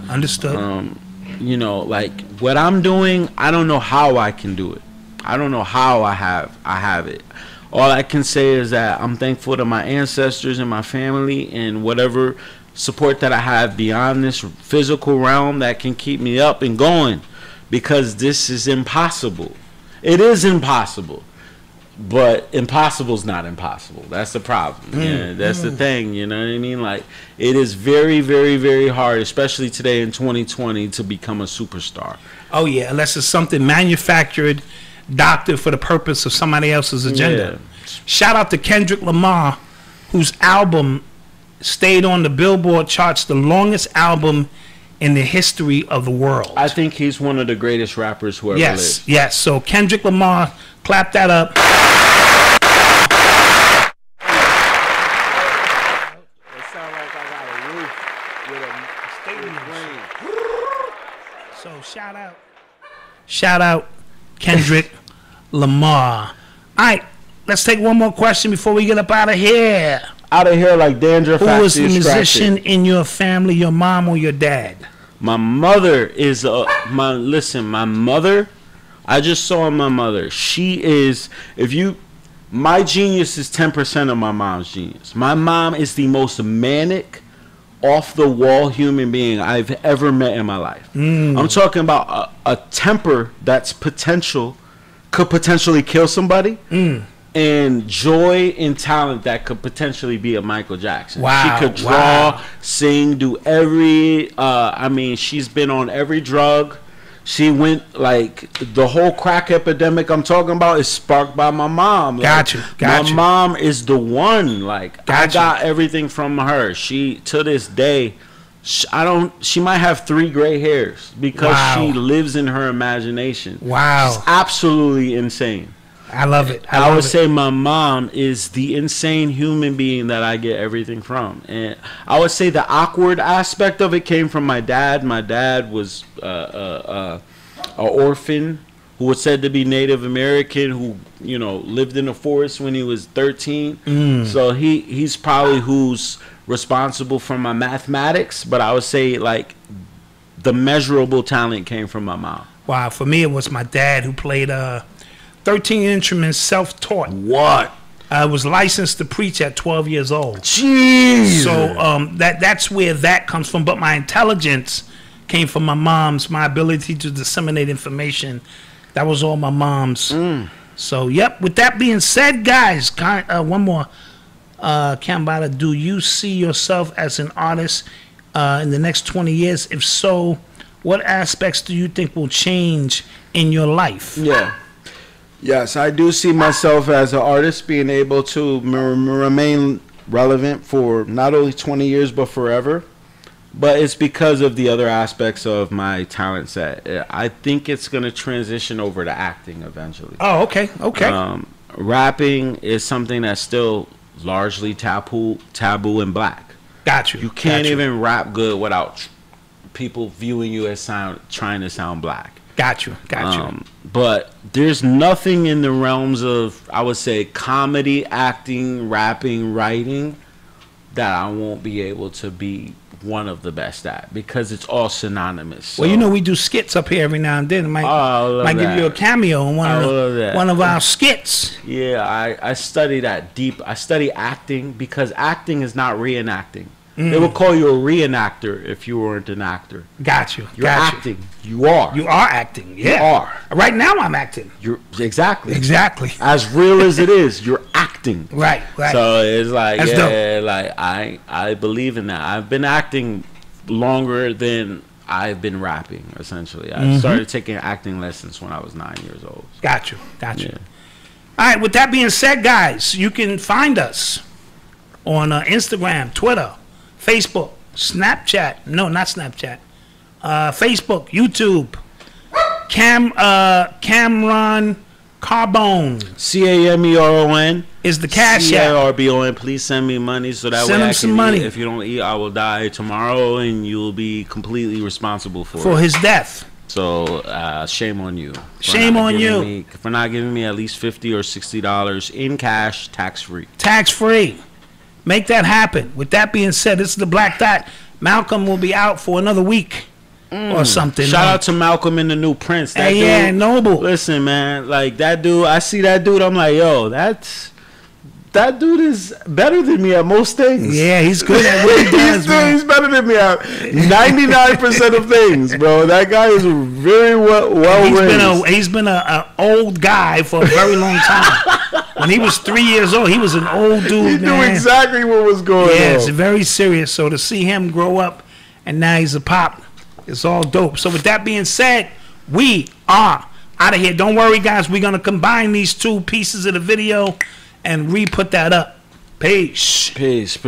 [SPEAKER 4] You know, like what I'm doing, I don't know how I can do it. I don't know how I have it. All I can say is that I'm thankful to my ancestors and my family, and whatever support that I have beyond this physical realm that can keep me up and going, because this is impossible. It is impossible, but impossible is not impossible. That's the problem. Yeah, that's the thing. You know what I mean? Like, it is very, very, very hard, especially today in 2020, to become a superstar.
[SPEAKER 3] Oh yeah, unless it's something manufactured, doctored for the purpose of somebody else's agenda. Yeah. Shout out to Kendrick Lamar, whose album stayed on the Billboard charts, the longest album in the history of the world.
[SPEAKER 4] I think he's one of the greatest rappers who ever lived.
[SPEAKER 3] Yes. So Kendrick Lamar, clap that up.
[SPEAKER 4] It sounds like I got a roof with a stadium.
[SPEAKER 3] So shout out Kendrick Lamar. All right, let's take one more question before we get up out of here.
[SPEAKER 4] Out of here like dandruff.
[SPEAKER 3] Who was the musician in your family, your mom or your dad?
[SPEAKER 4] My mother is my mother, I just saw my mother. She is, my genius is 10% of my mom's genius. My mom is the most manic, off the wall human being I've ever met in my life. I'm talking about a temper that's could potentially kill somebody. And joy and talent that could potentially be a Michael Jackson.
[SPEAKER 3] Wow.
[SPEAKER 4] She could draw, sing, do every, she's been on every drug. She went, like, the whole crack epidemic I'm talking about is sparked by my mom.
[SPEAKER 3] Got you.
[SPEAKER 4] My mom is the one. Like, I got everything from her. She, to this day, she might have 3 gray hairs because she lives in her imagination.
[SPEAKER 3] Wow.
[SPEAKER 4] She's absolutely insane.
[SPEAKER 3] I love it.
[SPEAKER 4] I would say my mom is the insane human being that I get everything from. And I would say the awkward aspect of it came from my dad. My dad was an orphan who was said to be Native American, who, you know, lived in the forest when he was 13. So he's probably who's responsible for my mathematics. But I would say, like, the measurable talent came from my mom.
[SPEAKER 3] Wow. For me, it was my dad who played 13 instruments, self-taught.
[SPEAKER 4] What?
[SPEAKER 3] I was licensed to preach at 12 years old.
[SPEAKER 4] Jeez.
[SPEAKER 3] So that's where that comes from. But my intelligence came from my mom's. My ability to disseminate information, that was all my mom's. So, yep. With that being said, guys, one more. Cambatta, do you see yourself as an artist in the next 20 years? If so, what aspects do you think will change in your life?
[SPEAKER 4] Yeah. Yes, I do see myself as an artist being able to remain relevant for not only 20 years but forever. But it's because of the other aspects of my talent set. I think it's going to transition over to acting eventually.
[SPEAKER 3] Oh, okay, okay.
[SPEAKER 4] Rapping is something that's still largely taboo and black.
[SPEAKER 3] Got you.
[SPEAKER 4] You can't even rap good without people viewing you as trying to sound black.
[SPEAKER 3] Got you. Got you.
[SPEAKER 4] But there's nothing in the realms of, I would say, comedy, acting, rapping, writing that I won't be able to be one of the best at, because it's all synonymous. So.
[SPEAKER 3] Well, you know, we do skits up here every now and then. Might give you a cameo in one of our skits.
[SPEAKER 4] Yeah, I study that deep. I study acting because acting is not reenacting. They would call you a reenactor if you weren't an actor.
[SPEAKER 3] Got you.
[SPEAKER 4] You're acting. You are.
[SPEAKER 3] You are acting. Yeah.
[SPEAKER 4] You are.
[SPEAKER 3] Right now I'm acting.
[SPEAKER 4] You're exactly.
[SPEAKER 3] As
[SPEAKER 4] real as it is, you're acting.
[SPEAKER 3] Right.
[SPEAKER 4] So it's like,
[SPEAKER 3] that's dope.
[SPEAKER 4] like I believe in that. I've been acting longer than I've been rapping, essentially. I started taking acting lessons when I was 9 years old.
[SPEAKER 3] Got you.
[SPEAKER 4] Yeah.
[SPEAKER 3] All right, with that being said, guys, you can find us on Instagram, Twitter, Facebook, Snapchat. No, not Snapchat. Facebook, YouTube. Cameron Carbone.
[SPEAKER 4] CAMERON
[SPEAKER 3] is the cash app.
[SPEAKER 4] CARBON. Please send me money so that way I can eat. If you don't eat, I will die tomorrow, and you will be completely responsible for
[SPEAKER 3] his death.
[SPEAKER 4] So shame on you.
[SPEAKER 3] Shame on you
[SPEAKER 4] for not giving me at least $50 or $60 in cash, tax free.
[SPEAKER 3] Tax free. Make that happen. With that being said, this is the Black Dot. Malcolm will be out for another week or something.
[SPEAKER 4] Shout out to Malcolm and the New Prince. That dude,
[SPEAKER 3] yeah, Noble.
[SPEAKER 4] Listen, man, like that dude. I see that dude. I'm like, yo, that dude is better than me at most things.
[SPEAKER 3] Yeah, he's good at what he does.
[SPEAKER 4] He's better than me at 99% of things, bro. That guy is very well raised.
[SPEAKER 3] He's been an old guy for a very long time. When he was 3 years old, he was an old dude.
[SPEAKER 4] He knew exactly what was going on.
[SPEAKER 3] Yeah, it's very serious. So to see him grow up and now he's a pop, it's all dope. So with that being said, we are out of here. Don't worry, guys. We're going to combine these two pieces of the video and re-put that up. Peace.
[SPEAKER 4] Peace.